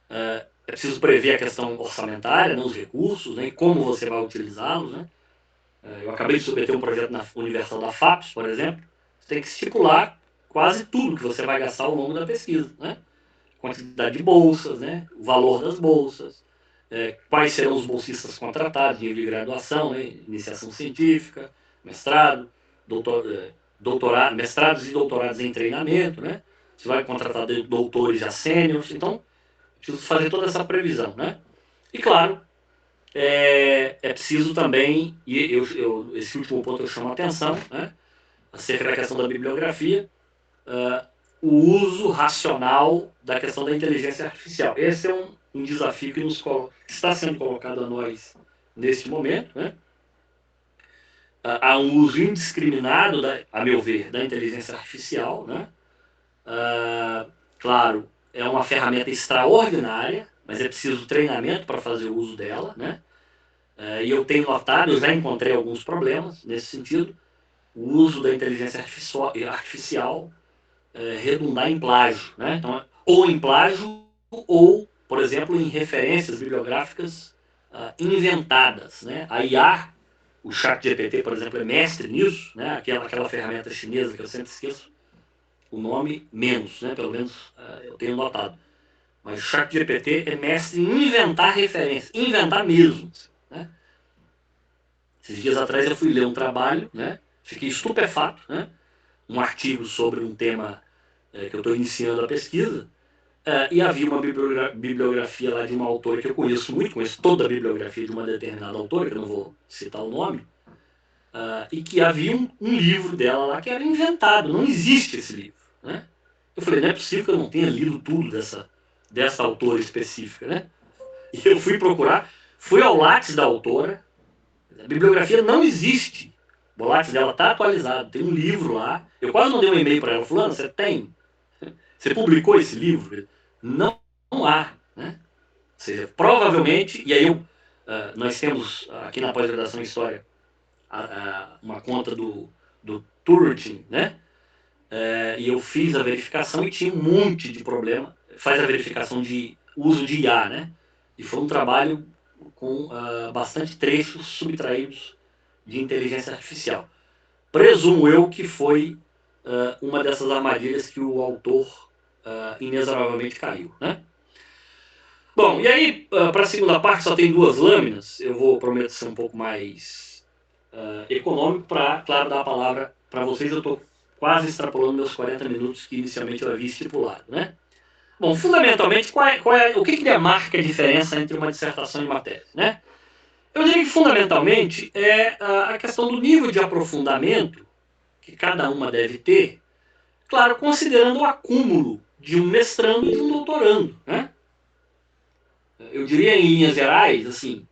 É preciso prever a questão orçamentária, né, os recursos, né, e como você vai utilizá-los. Né. Eu acabei de submeter um projeto na Universal da FAPES, por exemplo. Você tem que estipular quase tudo que você vai gastar ao longo da pesquisa. Né. Quantidade de bolsas, né, o valor das bolsas, quais serão os bolsistas contratados, nível de graduação, né, iniciação científica, mestrado, doutorado, mestrados e doutorados em treinamento, né? Você vai contratar doutores já sêniores, então preciso fazer toda essa previsão, né? E claro, é preciso também, e esse último ponto eu chamo a atenção, né? Acerca da questão da bibliografia, o uso racional da questão da inteligência artificial. Esse é um desafio que está sendo colocado a nós neste momento, né? Há um uso indiscriminado, a meu ver, da inteligência artificial. Né? Claro, é uma ferramenta extraordinária, mas é preciso treinamento para fazer o uso dela. Né? E eu tenho notado, eu já encontrei alguns problemas nesse sentido, o uso da inteligência artificial redundar em plágio. Né? Então, ou em plágio, ou, por exemplo, em referências bibliográficas inventadas. Né? A IA, o ChatGPT, por exemplo, é mestre nisso, né? Aquela ferramenta chinesa que eu sempre esqueço o nome menos, né? Pelo menos eu tenho notado. Mas o ChatGPT é mestre em inventar referências, inventar mesmo. Né? Esses dias atrás eu fui ler um trabalho, né? Fiquei estupefato, né? Um artigo sobre um tema que eu estou iniciando a pesquisa, e havia uma bibliografia lá de uma autora que eu conheço muito, conheço toda a bibliografia de uma determinada autora, que eu não vou citar o nome, e que havia um livro dela lá que era inventado, não existe esse livro. Né? Eu falei, não é possível que eu não tenha lido tudo dessa autora específica. Né? E eu fui procurar, fui ao Lattes da autora, a bibliografia não existe O Lattes dela está atualizado, tem um livro lá. Eu quase mandei um e-mail para ela, fulano, você tem? Você publicou esse livro? Não, não há, né? Ou seja, provavelmente, e aí nós temos aqui na pós-graduação em História uma conta do Turretin, né? E eu fiz a verificação e tinha um monte de problema. Faz a verificação de uso de IA, né? E foi um trabalho com bastante trechos subtraídos de inteligência artificial. Presumo eu que foi uma dessas armadilhas que o autor inexoravelmente caiu, né? Bom, e aí, para a segunda parte, só tem 2 lâminas. Eu prometo ser um pouco mais econômico para, claro, dar a palavra para vocês. Eu estou quase extrapolando meus 40 minutos que inicialmente eu havia estipulado, né? Bom, fundamentalmente, o que marca a diferença entre uma dissertação e uma tese, né? Eu diria que, fundamentalmente, é a questão do nível de aprofundamento que cada uma deve ter, claro, considerando o acúmulo de um mestrando e de um doutorando, né? Eu diria, em linhas gerais, assim,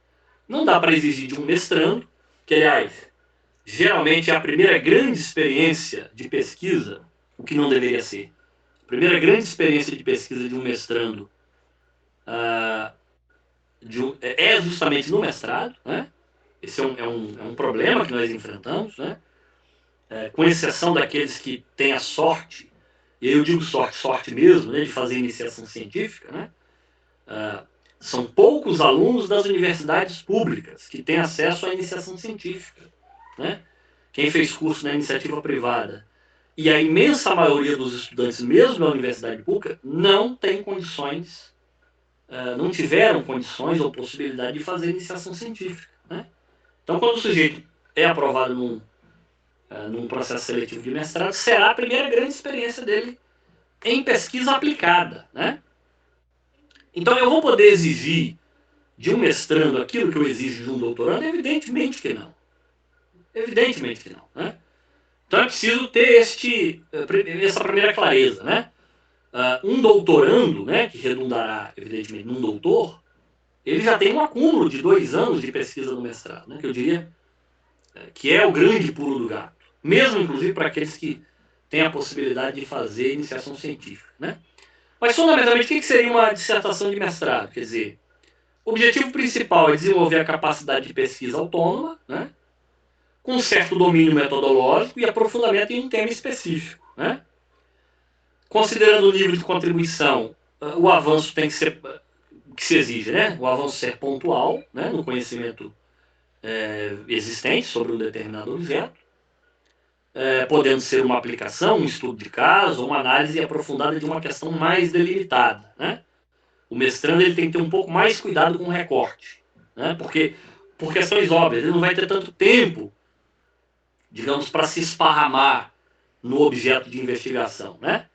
não dá para exigir de um mestrando, que, aliás, geralmente é a primeira grande experiência de pesquisa, o que não deveria ser. A primeira grande experiência de pesquisa de um mestrando é justamente no mestrado, né? Esse é um problema que nós enfrentamos, né? Com exceção daqueles que têm a sorte, e eu digo sorte mesmo, né, de fazer iniciação científica, né? São poucos alunos das universidades públicas que têm acesso à iniciação científica, né? Quem fez curso na iniciativa privada e a imensa maioria dos estudantes, mesmo na universidade pública, não tem condições, não tiveram condições ou possibilidade de fazer iniciação científica, né? Então, quando o sujeito é aprovado num processo seletivo de mestrado, será a primeira grande experiência dele em pesquisa aplicada, né? Então, eu vou poder exigir de um mestrando aquilo que eu exijo de um doutorando? Evidentemente que não. Evidentemente que não, né? Então, é preciso ter essa primeira clareza, né? Um doutorando, né, que redundará, evidentemente, num doutor, ele já tem um acúmulo de 2 anos de pesquisa no mestrado, né? Que eu diria que é o grande pulo do gato. Mesmo, inclusive, para aqueles que têm a possibilidade de fazer iniciação científica, né? Mas, fundamentalmente, o que seria uma dissertação de mestrado? Quer dizer, o objetivo principal é desenvolver a capacidade de pesquisa autônoma, né? Com certo domínio metodológico e aprofundamento em um tema específico, né? Considerando o nível de contribuição, o avanço tem que ser, o que se exige, né? O avanço ser pontual, né? No conhecimento existente sobre um determinado objeto, podendo ser uma aplicação, um estudo de caso, uma análise aprofundada de uma questão mais delimitada, né? O mestrando ele tem que ter um pouco mais cuidado com o recorte, né? Porque, por questões óbvias, ele não vai ter tanto tempo, digamos, para se esparramar no objeto de investigação, né?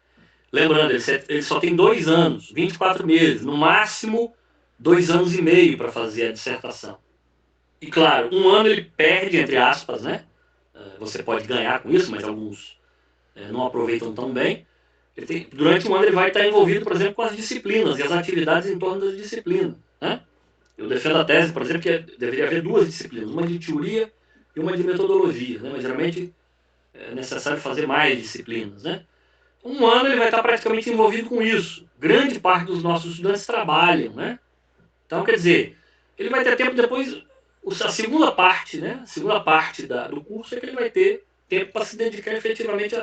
Lembrando, ele só tem 2 anos, 24 meses, no máximo 2 anos e meio para fazer a dissertação. E claro, 1 ano ele perde, entre aspas, né? Você pode ganhar com isso, mas alguns não aproveitam tão bem. Durante 1 ano ele vai estar envolvido, por exemplo, com as disciplinas e as atividades em torno das disciplinas, né? Eu defendo a tese, por exemplo, que deveria haver 2 disciplinas, uma de teoria e uma de metodologia, né? Mas geralmente é necessário fazer mais disciplinas, né? 1 ano ele vai estar praticamente envolvido com isso. Grande parte dos nossos estudantes trabalham, né? Então, quer dizer, ele vai ter tempo depois, a segunda parte, né? A segunda parte do curso é que ele vai ter tempo para se dedicar efetivamente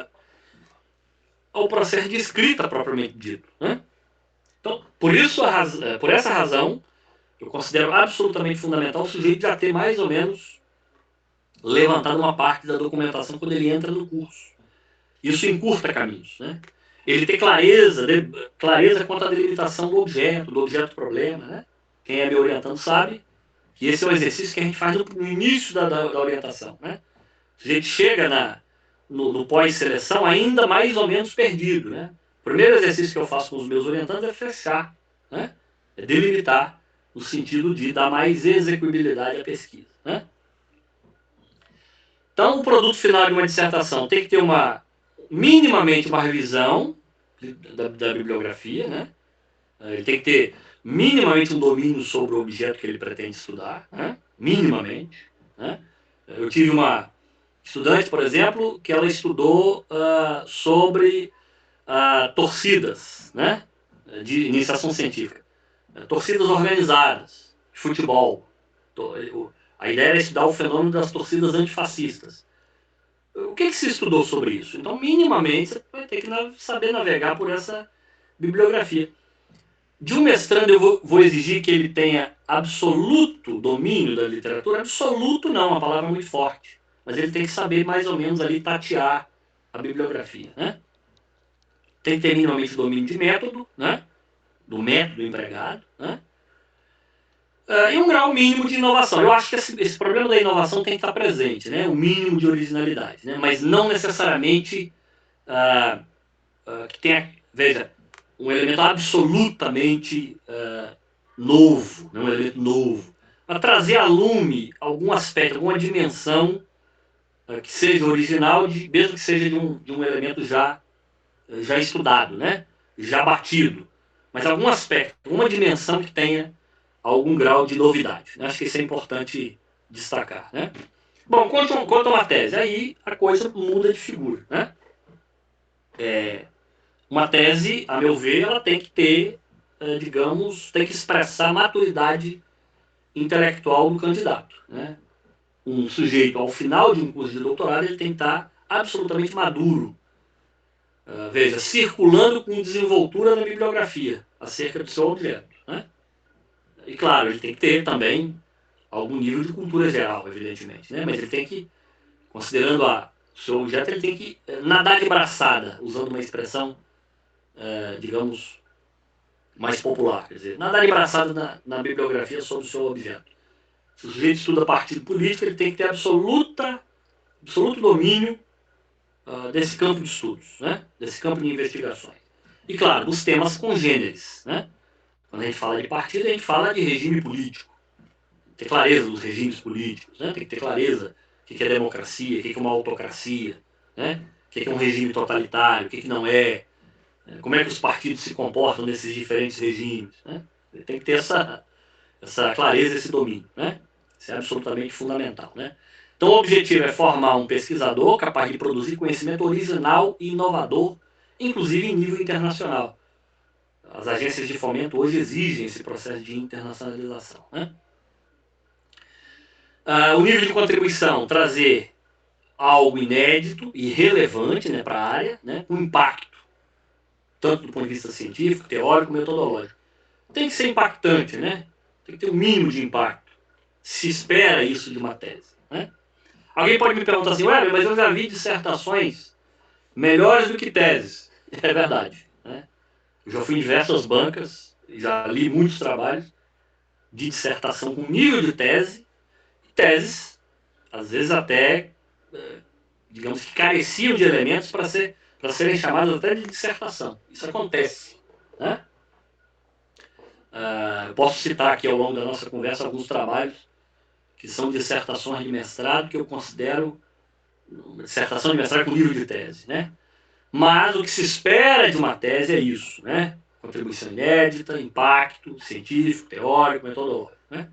ao processo de escrita propriamente dito, né? Então, por essa razão, eu considero absolutamente fundamental o sujeito já ter mais ou menos levantado uma parte da documentação quando ele entra no curso. Isso encurta caminhos, né? Ele ter clareza quanto à delimitação do objeto-problema, né? Quem é me orientando sabe que esse é um exercício que a gente faz no início da orientação, né? O sujeito chega no pós-seleção ainda mais ou menos perdido, né? O primeiro exercício que eu faço com os meus orientandos é fechar, né? É delimitar, no sentido de dar mais execuibilidade à pesquisa, né? Então, o produto final de uma dissertação tem que ter minimamente uma revisão da bibliografia, né? Ele tem que ter minimamente um domínio sobre o objeto que ele pretende estudar, né? Minimamente, né? Eu tive uma Estudante, por exemplo, que ela estudou sobre torcidas, né, de iniciação científica, torcidas organizadas, de futebol. A ideia era estudar o fenômeno das torcidas antifascistas. O que se estudou sobre isso? Então, minimamente, você vai ter que saber navegar por essa bibliografia. De um mestrando, eu vou exigir que ele tenha absoluto domínio da literatura. Absoluto não, uma palavra muito forte. Mas ele tem que saber mais ou menos ali tatear a bibliografia, né? Tem que ter minimamente domínio de método, né? Do método empregado, né? E um grau mínimo de inovação. Eu acho que esse problema da inovação tem que estar presente, né? Um mínimo de originalidade, né? Mas não necessariamente que tenha, veja, um elemento absolutamente novo, né? Um elemento novo, para trazer a lume algum aspecto, alguma dimensão que seja original, mesmo que seja de um elemento já estudado, né? Já batido, mas algum aspecto, uma dimensão que tenha algum grau de novidade. Né? Acho que isso é importante destacar. Né? Bom, quanto a uma tese, aí a coisa muda de figura. Né? Uma tese, a meu ver, ela tem que ter, digamos, tem que expressar a maturidade intelectual do candidato. Né? Um sujeito, ao final de um curso de doutorado, ele tem que estar absolutamente maduro. Veja, circulando com desenvoltura na bibliografia acerca do seu objeto. Né? E claro, ele tem que ter também algum nível de cultura geral, evidentemente. Né? Mas ele tem que, considerando o seu objeto, ele tem que nadar de braçada, usando uma expressão, digamos, mais popular. Quer dizer, nadar de braçada na bibliografia sobre o seu objeto. Se o sujeito estuda partido político, ele tem que ter absoluto domínio desse campo de estudos, né? Desse campo de investigações. E, claro, dos temas congêneres. Né? Quando a gente fala de partido, a gente fala de regime político. Tem que ter clareza dos regimes políticos, né? Tem que ter clareza o que é democracia, o que é uma autocracia, né? O que é um regime totalitário, o que não é, como é que os partidos se comportam nesses diferentes regimes. Né? Tem que ter essa clareza, esse domínio. Né? Isso é absolutamente fundamental. Né? Então, o objetivo é formar um pesquisador capaz de produzir conhecimento original e inovador, inclusive em nível internacional. As agências de fomento hoje exigem esse processo de internacionalização. Né? O nível de contribuição, trazer algo inédito e relevante, né, para a área, né, com impacto, tanto do ponto de vista científico, teórico, metodológico. Tem que ser impactante, né? Tem que ter um mínimo de impacto. Se espera isso de uma tese. Né? Alguém pode me perguntar assim, ué, mas eu já vi dissertações melhores do que teses. É verdade. Né? Eu já fui em diversas bancas, já li muitos trabalhos de dissertação com nível de tese, teses, às vezes até, digamos que careciam de elementos para serem chamadas até de dissertação. Isso acontece. Né? Posso citar aqui ao longo da nossa conversa alguns trabalhos que são dissertações de mestrado que eu considero dissertação de mestrado com nível de tese. Né? Mas o que se espera de uma tese é isso, né? Contribuição inédita, impacto científico, teórico, metodológico. Né?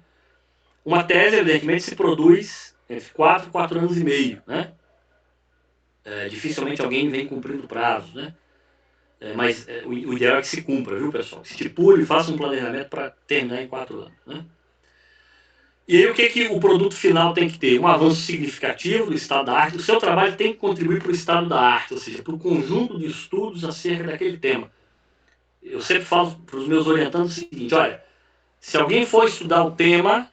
Uma tese, evidentemente, se produz entre 4 e 4 anos e meio. Né? Dificilmente alguém vem cumprindo prazo. Né? Mas o ideal é que se cumpra, viu, pessoal? Estipule e faça um planejamento para terminar em 4 anos. Né? E aí o que o produto final tem que ter? Um avanço significativo do estado da arte. O seu trabalho tem que contribuir para o estado da arte, ou seja, para o conjunto de estudos acerca daquele tema. Eu sempre falo para os meus orientandos o seguinte, olha, se alguém for estudar o tema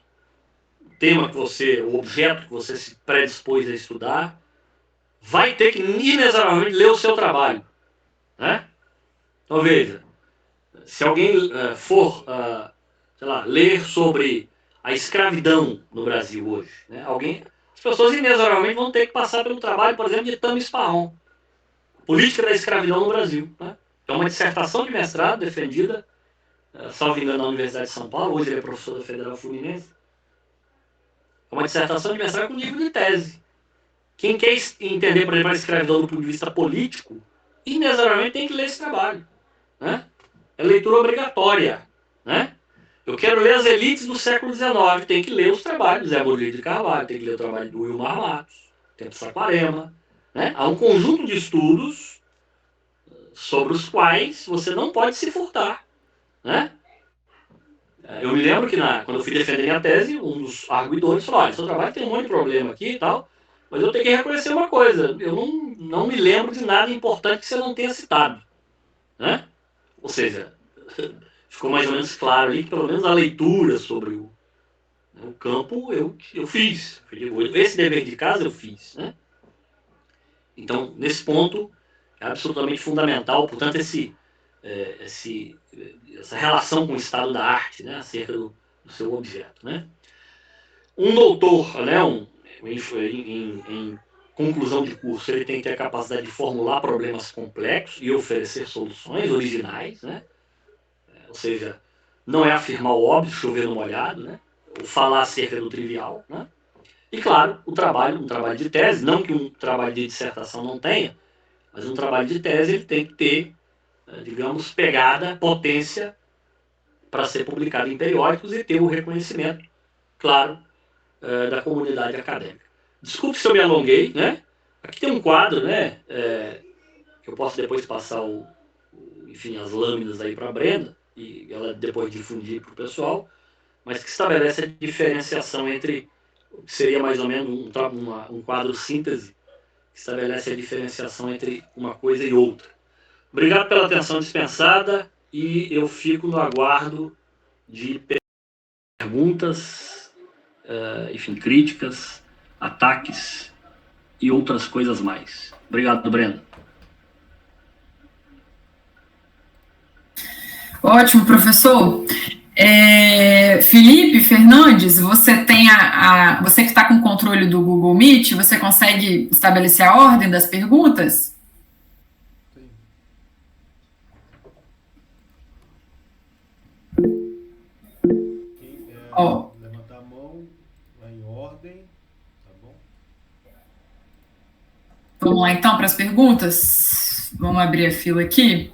o objeto que você se predispôs a estudar, vai ter que inexoravelmente ler o seu trabalho. Né? Então veja, se alguém for, sei lá, ler sobre a escravidão no Brasil hoje, né? As pessoas inexoravelmente vão ter que passar pelo trabalho, por exemplo, de Tamis Parron, Política da Escravidão no Brasil. Né? É uma dissertação de mestrado defendida, salvo engano, na Universidade de São Paulo, hoje ele é professor da Federal Fluminense. É uma dissertação de mestrado com nível de tese. Quem quer entender, por exemplo, a escravidão do ponto de vista político, inexoravelmente tem que ler esse trabalho. Né? É leitura obrigatória. Né? Eu quero ler as elites do século XIX, tem que ler os trabalhos do Zé Murilo de Carvalho, tem que ler o trabalho do Wilmar Matos, tem Saquarema, né? Há um conjunto de estudos sobre os quais você não pode se furtar, né? Eu me lembro que quando eu fui defender minha tese, um dos arguidores falou, olha, seu trabalho tem um monte de problema aqui e tal, mas eu tenho que reconhecer uma coisa, eu não me lembro de nada importante que você não tenha citado, né? Ou seja, ficou mais ou menos claro ali que pelo menos a leitura sobre o campo eu fiz. Esse dever de casa eu fiz, né? Então, nesse ponto, é absolutamente fundamental, portanto, essa relação com o estado da arte, né, acerca do seu objeto, né? Um doutor, né, em conclusão de curso, ele tem que ter a capacidade de formular problemas complexos e oferecer soluções originais, né? Ou seja, não é afirmar o óbvio, chover no molhado, né? Ou falar acerca do trivial, né? E, claro, um trabalho de tese, não que um trabalho de dissertação não tenha, mas um trabalho de tese ele tem que ter, digamos, pegada, potência para ser publicado em periódicos e ter o reconhecimento, claro, da comunidade acadêmica. Desculpe se eu me alonguei, né? Aqui tem um quadro, né? Que eu posso depois passar as lâminas aí para a Brenda, e ela depois difundir para o pessoal, mas que estabelece a diferenciação entre o que seria mais ou menos um quadro síntese, que estabelece a diferenciação entre uma coisa e outra. Obrigado pela atenção dispensada e eu fico no aguardo de perguntas, críticas, ataques e outras coisas mais. Obrigado, Brenda. Ótimo, professor. Felipe Fernandes, você tem você que está com o controle do Google Meet, você consegue estabelecer a ordem das perguntas? Sim. Levantar a mão, vai em ordem, tá bom? Vamos lá então para as perguntas? Vamos abrir a fila aqui.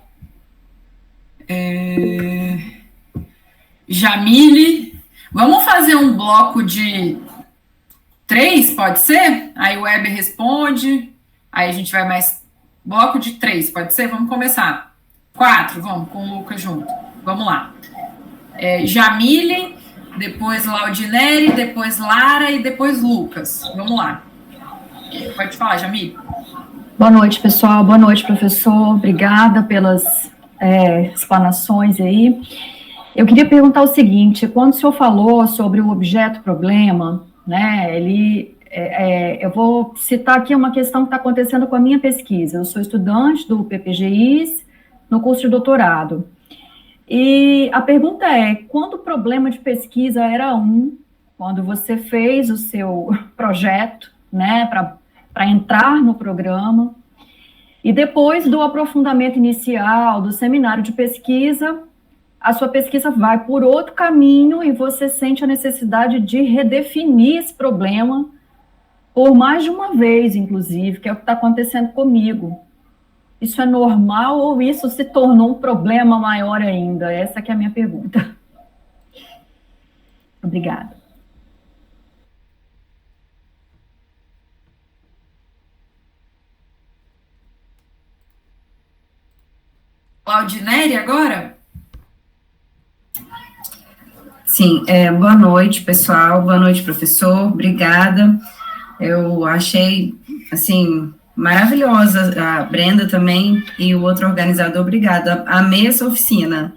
Jamile, vamos fazer um bloco de 3, pode ser? Aí o Weber responde, aí a gente vai mais... Bloco de 3, pode ser? Vamos começar. 4, vamos, com o Lucas junto. Vamos lá. Jamile, depois Laudineri, depois Lara e depois Lucas. Vamos lá. Pode falar, Jamile. Boa noite, pessoal. Boa noite, professor. Obrigada pelas explanações aí. Eu queria perguntar o seguinte, quando o senhor falou sobre o objeto problema, né, eu vou citar aqui uma questão que está acontecendo com a minha pesquisa. Eu sou estudante do PPGI no curso de doutorado. E a pergunta é, quando o problema de pesquisa era quando você fez o seu projeto, né, para entrar no programa, e depois do aprofundamento inicial, do seminário de pesquisa, a sua pesquisa vai por outro caminho e você sente a necessidade de redefinir esse problema por mais de uma vez, inclusive, que é o que está acontecendo comigo. Isso é normal ou isso se tornou um problema maior ainda? Essa que é a minha pergunta. Obrigada. Laudineri, agora? Sim, boa noite, pessoal, boa noite, professor, obrigada. Eu achei, assim, maravilhosa a Brenda também e o outro organizador, obrigada. Amei essa oficina,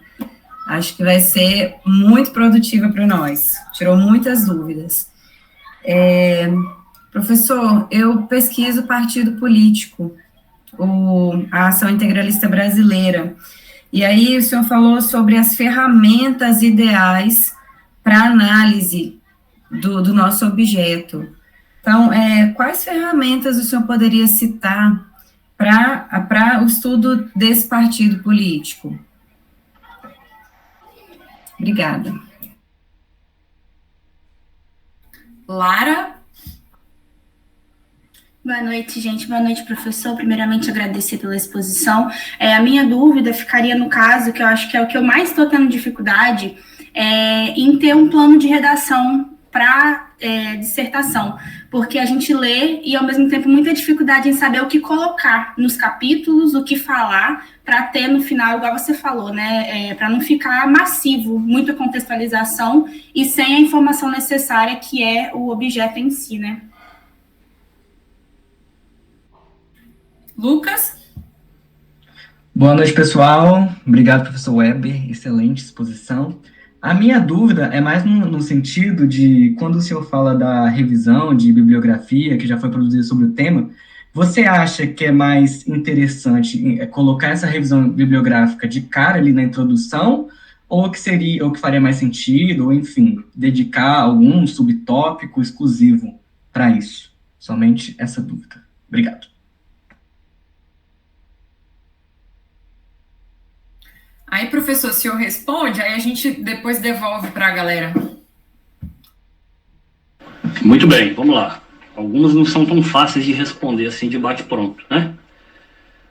acho que vai ser muito produtiva para nós, tirou muitas dúvidas. Professor, eu pesquiso partido político, a Ação Integralista Brasileira, e aí o senhor falou sobre as ferramentas ideais para análise do nosso objeto. Então, quais ferramentas o senhor poderia citar para o estudo desse partido político? Obrigada. Lara? Boa noite, gente. Boa noite, professor. Primeiramente, agradecer pela exposição. A minha dúvida ficaria no caso, que eu acho que é o que eu mais estou tendo dificuldade, em ter um plano de redação para dissertação, porque a gente lê e, ao mesmo tempo, muita dificuldade em saber o que colocar nos capítulos, o que falar, para ter no final, igual você falou, né, para não ficar massivo, muita contextualização e sem a informação necessária que é o objeto em si, né? Lucas? Boa noite, pessoal. Obrigado, professor Weber. Excelente exposição. A minha dúvida é mais no sentido de, quando o senhor fala da revisão de bibliografia que já foi produzida sobre o tema, você acha que é mais interessante colocar essa revisão bibliográfica de cara ali na introdução, ou que faria mais sentido, ou enfim, dedicar algum subtópico exclusivo para isso? Somente essa dúvida. Obrigado. Aí, professor, o senhor responde, aí a gente depois devolve para a galera. Muito bem, vamos lá. Algumas não são tão fáceis de responder assim de bate-pronto, né?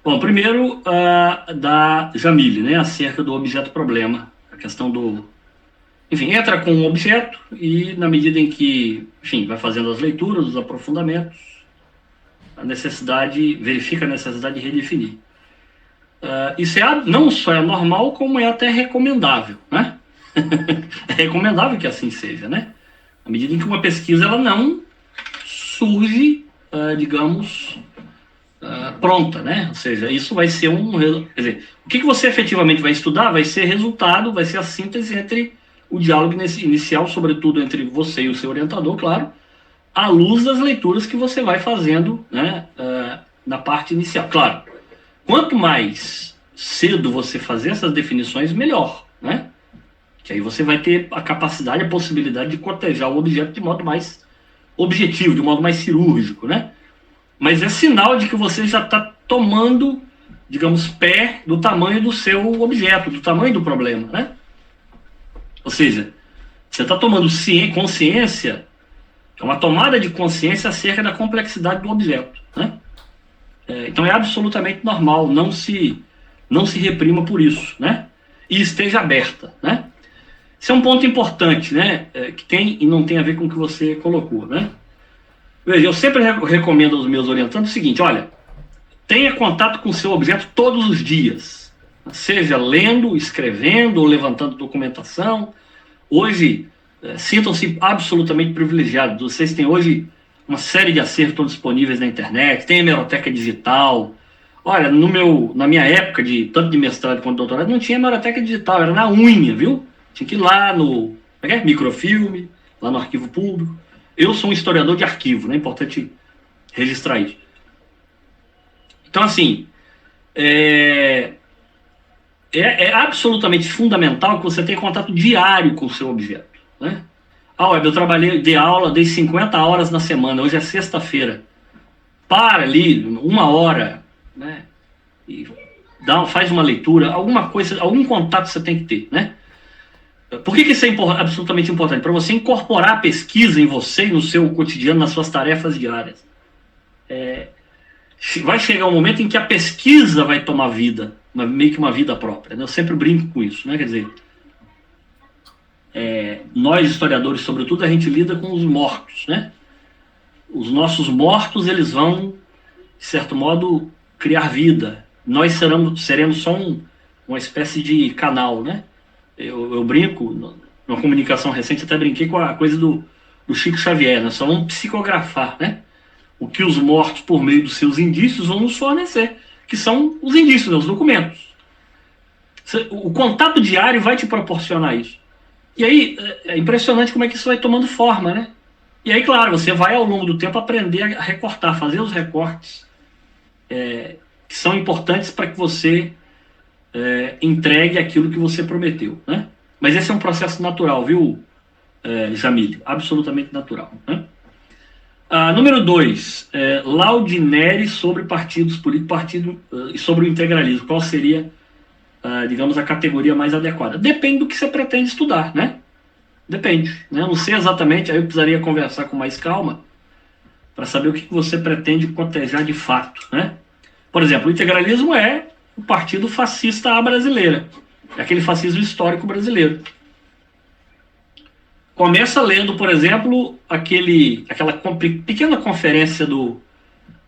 Bom, primeiro, da Jamile, né, acerca do objeto-problema, a questão do... Enfim, entra com um objeto e, na medida em que, enfim, vai fazendo as leituras, os aprofundamentos, verifica a necessidade de redefinir. Isso não só é normal, como é até recomendável, né? É recomendável que assim seja, né? À medida em que uma pesquisa ela não surge, digamos, pronta, né? Ou seja, isso vai ser quer dizer, o que você efetivamente vai estudar vai ser resultado, vai ser a síntese entre o diálogo inicial, sobretudo entre você e o seu orientador, claro, à luz das leituras que você vai fazendo, né, na parte inicial. Claro, quanto mais cedo você fazer essas definições, melhor, né? Que aí você vai ter a capacidade, a possibilidade de cotejar o objeto de modo mais objetivo, de modo mais cirúrgico, né? Mas é sinal de que você já está tomando, digamos, pé do tamanho do seu objeto, do tamanho do problema, né? Ou seja, você está tomando consciência, é uma tomada de consciência acerca da complexidade do objeto, né? Então é absolutamente normal, não se reprima por isso, né? E esteja aberta, né? Esse é um ponto importante, né? Que tem e não tem a ver com o que você colocou, né? Veja, eu sempre recomendo aos meus orientandos o seguinte: olha, tenha contato com o seu objeto todos os dias, seja lendo, escrevendo ou levantando documentação. Hoje, sintam-se absolutamente privilegiados. Vocês têm hoje uma série de acertos disponíveis na internet, tem hemeroteca digital. Olha, na minha época, tanto de mestrado quanto de doutorado, não tinha hemeroteca digital, era na unha, viu? Tinha que ir lá no microfilme, lá no arquivo público. Eu sou um historiador de arquivo, né? É importante registrar isso. Então, assim, é absolutamente fundamental que você tenha contato diário com o seu objeto, né? Eu dei aula, dei 50 horas na semana, hoje é sexta-feira. Para ali, 1 hora, né? E faz uma leitura, alguma coisa, algum contato você tem que ter, né? Por que isso é absolutamente importante? Para você incorporar a pesquisa em você e no seu cotidiano, nas suas tarefas diárias. Vai chegar um momento em que a pesquisa vai tomar vida, meio que uma vida própria, né? Eu sempre brinco com isso, né? Quer dizer, nós historiadores, sobretudo, a gente lida com os mortos, né? Os nossos mortos, eles vão, de certo modo, criar vida. Nós seremos só uma espécie de canal, né? Eu brinco, numa comunicação recente, até brinquei com a coisa do Chico Xavier, nós só vamos psicografar, né? O que os mortos, por meio dos seus indícios, vão nos fornecer, que são os indícios, né? Os documentos. O contato diário vai te proporcionar isso. E aí, é impressionante como é que isso vai tomando forma, né? E aí, claro, você vai, ao longo do tempo, aprender a recortar, fazer os recortes que são importantes para que você entregue aquilo que você prometeu, né? Mas esse é um processo natural, viu, Jamile? Absolutamente natural, né? Número 2, Laudineri sobre partidos políticos, e sobre o integralismo. Qual seria, digamos, a categoria mais adequada? Depende do que você pretende estudar, né? Depende, né? Eu não sei exatamente, aí eu precisaria conversar com mais calma para saber o que você pretende cotejar de fato, né? Por exemplo, o integralismo é o partido fascista à brasileira, é aquele fascismo histórico brasileiro. começa lendo, por exemplo, aquela pequena conferência do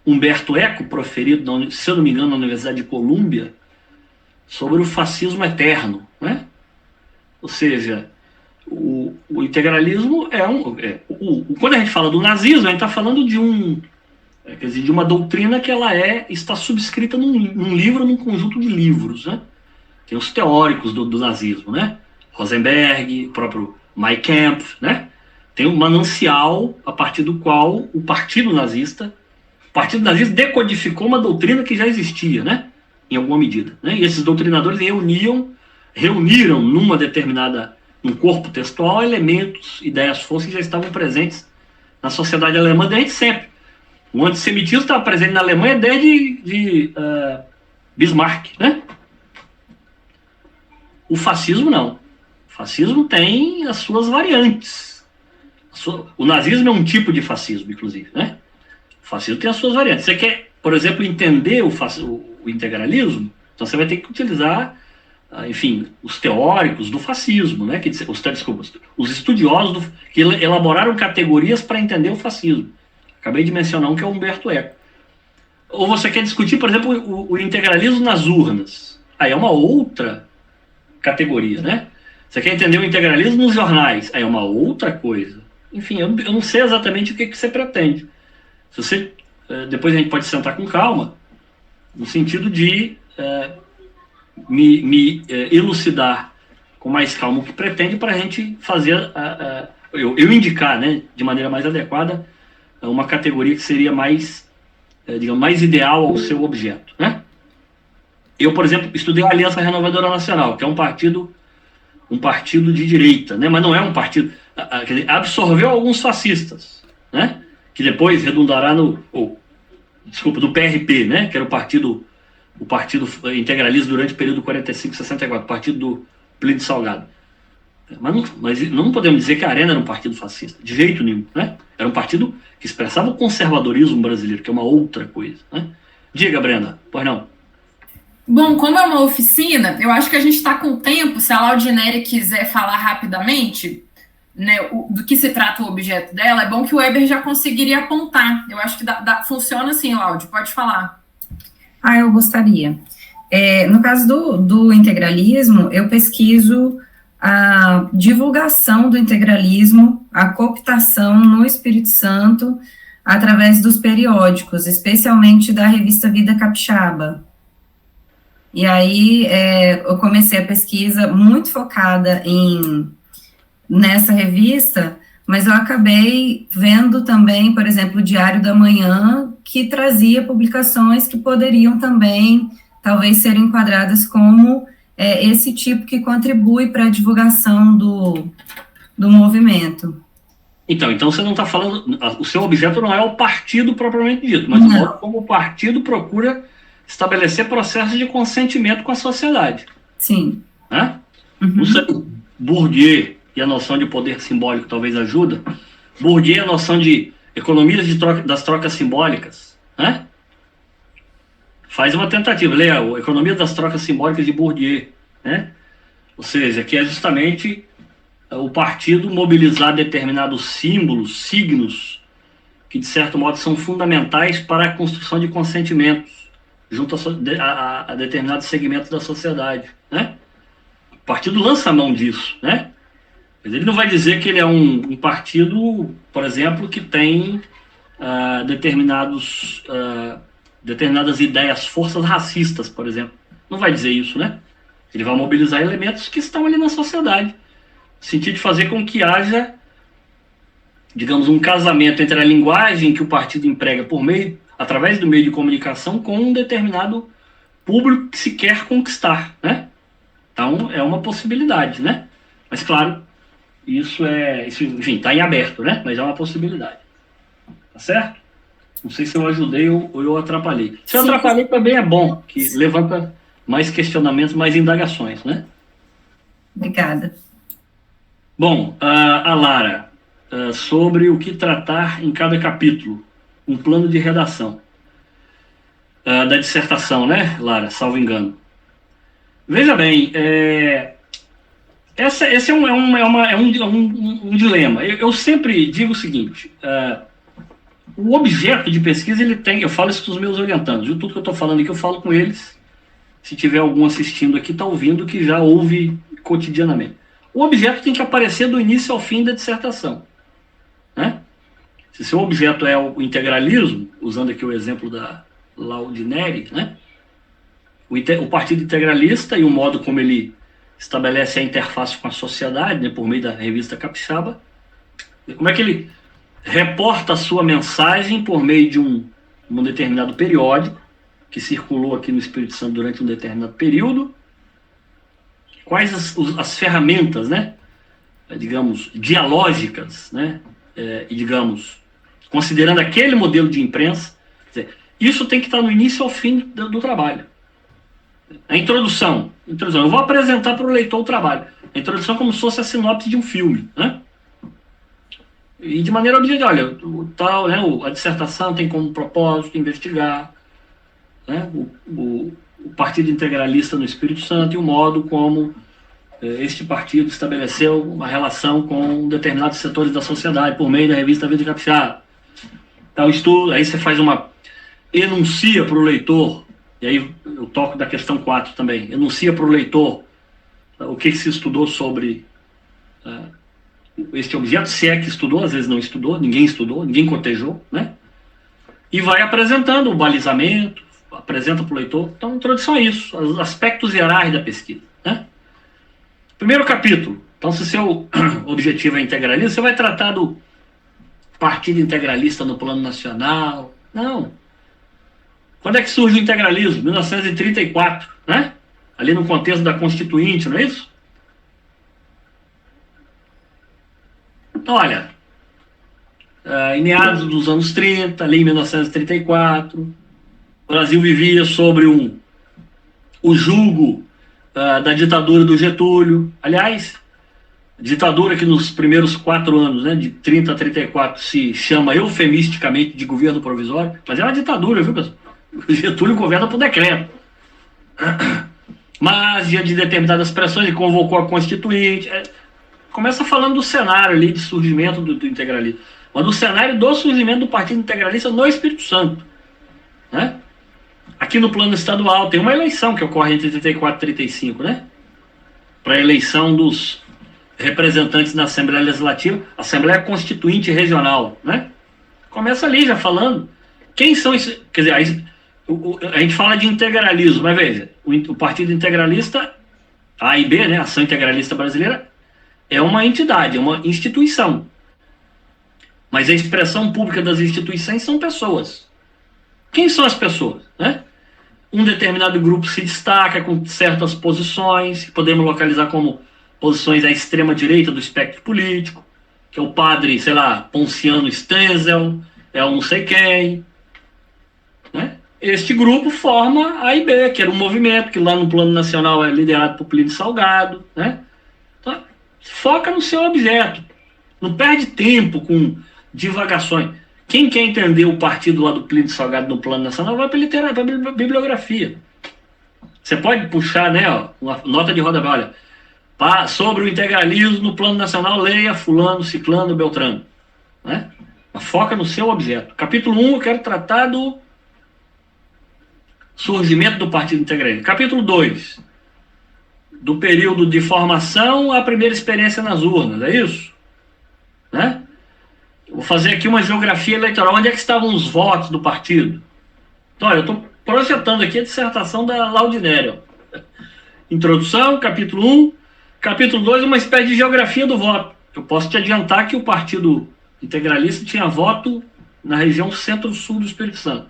Humberto Eco, proferido, se eu não me engano, na Universidade de Colômbia, sobre o fascismo eterno, né? Ou seja, o integralismo quando a gente fala do nazismo, a gente está falando de de uma doutrina que está subscrita num livro, num conjunto de livros, né? Tem os teóricos do nazismo, né? Rosenberg, o próprio Mein Kampf, né? Tem um manancial a partir do qual o Partido Nazista decodificou uma doutrina que já existia, né? Em alguma medida, né? E esses doutrinadores reuniram num corpo textual elementos, ideias forças que já estavam presentes na sociedade alemã desde sempre. O antissemitismo estava presente na Alemanha desde Bismarck, né? O fascismo não. O fascismo tem as suas variantes. O nazismo é um tipo de fascismo, inclusive, né? O fascismo tem as suas variantes. Você quer, por exemplo, entender o integralismo? Então você vai ter que utilizar, enfim, os teóricos do fascismo, né? Os estudiosos que elaboraram categorias para entender o fascismo. Acabei de mencionar um que é o Humberto Eco. Ou você quer discutir, por exemplo, o integralismo nas urnas. Aí é uma outra categoria, né? Você quer entender o integralismo nos jornais? Aí é uma outra coisa. Enfim, eu não sei exatamente o que você pretende. Se você, depois a gente pode sentar com calma, no sentido de me elucidar com mais calma o que pretende para a gente fazer, eu indicar, né, de maneira mais adequada, uma categoria que seria mais, digamos, mais ideal ao seu objeto, né? Eu, por exemplo, estudei a Aliança Renovadora Nacional, que é um partido de direita, né? Mas não é um partido, quer dizer, absorveu alguns fascistas, né? Que depois redundará do PRP, né? Que era o partido integralista durante o período 45-64, partido do Plínio Salgado. Mas não podemos dizer que a Arena era um partido fascista, de jeito nenhum, né? Era um partido que expressava o conservadorismo brasileiro, que é uma outra coisa, né? Diga, Brenda, pois não? Bom, como é uma oficina, eu acho que a gente está com tempo. Se a Laudinere quiser falar rapidamente, né, do que se trata o objeto dela, é bom que o Weber já conseguiria apontar. Eu acho que funciona assim, Laude, pode falar. Eu gostaria. No caso do integralismo, eu pesquiso a divulgação do integralismo, a cooptação no Espírito Santo, através dos periódicos, especialmente da revista Vida Capixaba. E aí, eu comecei a pesquisa muito focada nessa revista, mas eu acabei vendo também, por exemplo, o Diário da Manhã, que trazia publicações que poderiam também, talvez, ser enquadradas como esse tipo que contribui para a divulgação do movimento. Então você não está falando, o seu objeto não é o partido propriamente dito, mas o modo como o partido procura estabelecer processos de consentimento com a sociedade. Sim. Né? Não sei, Bourdieu e a noção de poder simbólico talvez ajuda. Bourdieu, a noção de economias das trocas simbólicas, né? Faz uma tentativa, lê a Economia das Trocas Simbólicas de Bourdieu, né? Ou seja, que é justamente o partido mobilizar determinados símbolos, signos, que de certo modo são fundamentais para a construção de consentimentos junto a determinados segmentos da sociedade, né? O partido lança a mão disso, né? Mas ele não vai dizer que ele é um partido, por exemplo, que tem determinadas ideias, forças racistas, por exemplo. Não vai dizer isso, né? Ele vai mobilizar elementos que estão ali na sociedade, no sentido de fazer com que haja, digamos, um casamento entre a linguagem que o partido emprega através do meio de comunicação com um determinado público que se quer conquistar, né? Então, é uma possibilidade, né? Mas, claro, isso enfim, está em aberto, né? Mas é uma possibilidade. Tá certo? Não sei se eu ajudei ou eu atrapalhei. Se eu atrapalhei, também é bom, que levanta mais questionamentos, mais indagações, né? Obrigada. Bom, a Lara, sobre o que tratar em cada capítulo, um plano de redação da dissertação, né, Lara? Salvo engano. Veja bem, Esse é um dilema. Eu sempre digo o seguinte, o objeto de pesquisa, ele tem, eu falo isso para os meus orientandos, de tudo que eu estou falando aqui, eu falo com eles, se tiver algum assistindo aqui, está ouvindo, que já ouve cotidianamente. O objeto tem que aparecer do início ao fim da dissertação, né? Se seu objeto é o integralismo, usando aqui o exemplo da Laudinelli, né? O Partido Integralista e o modo como ele estabelece a interface com a sociedade, né, por meio da revista Capixaba, como é que ele reporta a sua mensagem por meio de um determinado periódico que circulou aqui no Espírito Santo durante um determinado período, quais as ferramentas, né, digamos, dialógicas, né, e digamos, considerando aquele modelo de imprensa, quer dizer, isso tem que estar no início ao fim do trabalho. A introdução, eu vou apresentar para o leitor o trabalho. A introdução é como se fosse a sinopse de um filme, né? E de maneira objetiva, olha, a dissertação tem como propósito investigar, né, o Partido Integralista no Espírito Santo e o modo como este partido estabeleceu uma relação com determinados setores da sociedade por meio da revista Vida Capixaba. Tal estudo, aí você faz enuncia para o leitor. E aí eu toco da questão 4 também. Enuncia para o leitor o que se estudou sobre este objeto, se é que estudou, às vezes não estudou, ninguém cotejou, né? E vai apresentando o balizamento, apresenta para o leitor. Então, a introdução é isso, os aspectos gerais da pesquisa, né? Primeiro capítulo. Então, se seu objetivo é integralista, você vai tratar do Partido Integralista no plano nacional. Não. Quando é que surge o integralismo? 1934, né? Ali no contexto da Constituinte, não é isso? Olha, em meados dos anos 30, ali em 1934, o Brasil vivia sobre o jugo da ditadura do Getúlio. Aliás, ditadura que nos primeiros 4 anos, né, de 30 a 34, se chama eufemisticamente de governo provisório, mas é uma ditadura, viu, pessoal? O Getúlio governa por decreto. Mas, diante de determinadas pressões, ele convocou a Constituinte. Começa falando do cenário ali de surgimento do integralismo. Mas do cenário do surgimento do Partido Integralista no Espírito Santo, né? Aqui no plano estadual tem uma eleição que ocorre entre 34 e 35, né? Para a eleição dos representantes na Assembleia Legislativa, Assembleia Constituinte Regional, né? Começa ali já falando quem são esses. Quer dizer, a gente fala de integralismo, mas veja, o Partido Integralista, a AIB, né, Ação Integralista Brasileira, é uma entidade, é uma instituição. Mas a expressão pública das instituições são pessoas. Quem são as pessoas, né? Um determinado grupo se destaca com certas posições, que podemos localizar como posições à extrema-direita do espectro político, que é o padre, sei lá, Ponciano Stenzel, é o não sei quem, né? Este grupo forma a AIB, que era um movimento que lá no plano nacional é liderado por Plínio Salgado, né? Então, foca no seu objeto, não perde tempo com divagações. Quem quer entender o partido lá do Plínio Salgado no plano nacional vai para literatura, para bibliografia. Você pode puxar, né, uma nota de rodapé, olha, sobre o integralismo no plano nacional, leia fulano, ciclano, beltrano, né? Mas foca no seu objeto. Capítulo 1, eu quero tratar do surgimento do Partido Integralista. Capítulo 2, do período de formação à primeira experiência nas urnas, é isso? Né? Vou fazer aqui uma geografia eleitoral. Onde é que estavam os votos do partido? Então, olha, eu estou projetando aqui a dissertação da Laudinelli. Introdução, capítulo 1. Capítulo 2, uma espécie de geografia do voto. Eu posso te adiantar que o Partido Integralista tinha voto na região centro-sul do Espírito Santo,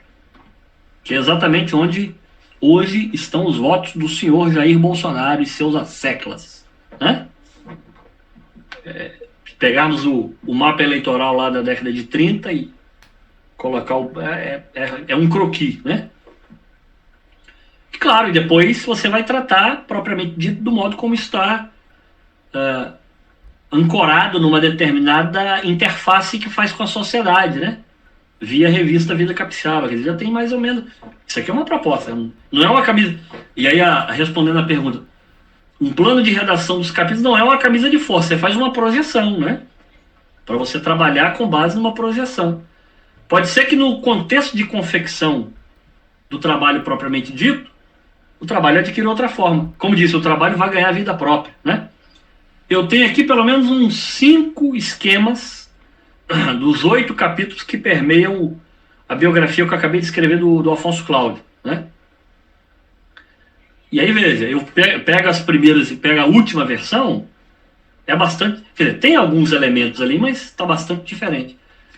que é exatamente onde hoje estão os votos do senhor Jair Bolsonaro e seus asseclas, né? Pegarmos o mapa eleitoral lá da década de 30 e colocar é um croquis, né? E, claro, e depois você vai tratar, propriamente dito, do modo como está ancorado numa determinada interface que faz com a sociedade, né? Via a revista Vida Capixaba, que já tem mais ou menos. Isso aqui é uma proposta, não é uma camisa. E aí, respondendo a pergunta, um plano de redação dos capítulos não é uma camisa de força, você faz uma projeção, né? Para você trabalhar com base numa projeção. Pode ser que no contexto de confecção do trabalho propriamente dito, o trabalho adquire outra forma. Como disse, o trabalho vai ganhar vida própria, né? Eu tenho aqui pelo menos uns 5 esquemas dos 8 capítulos que permeiam a biografia que eu acabei de escrever do Afonso Cláudio, né? E aí, veja, eu pego as primeiras e pego a última versão, é bastante... Quer dizer, tem alguns elementos ali, mas está bastante diferente.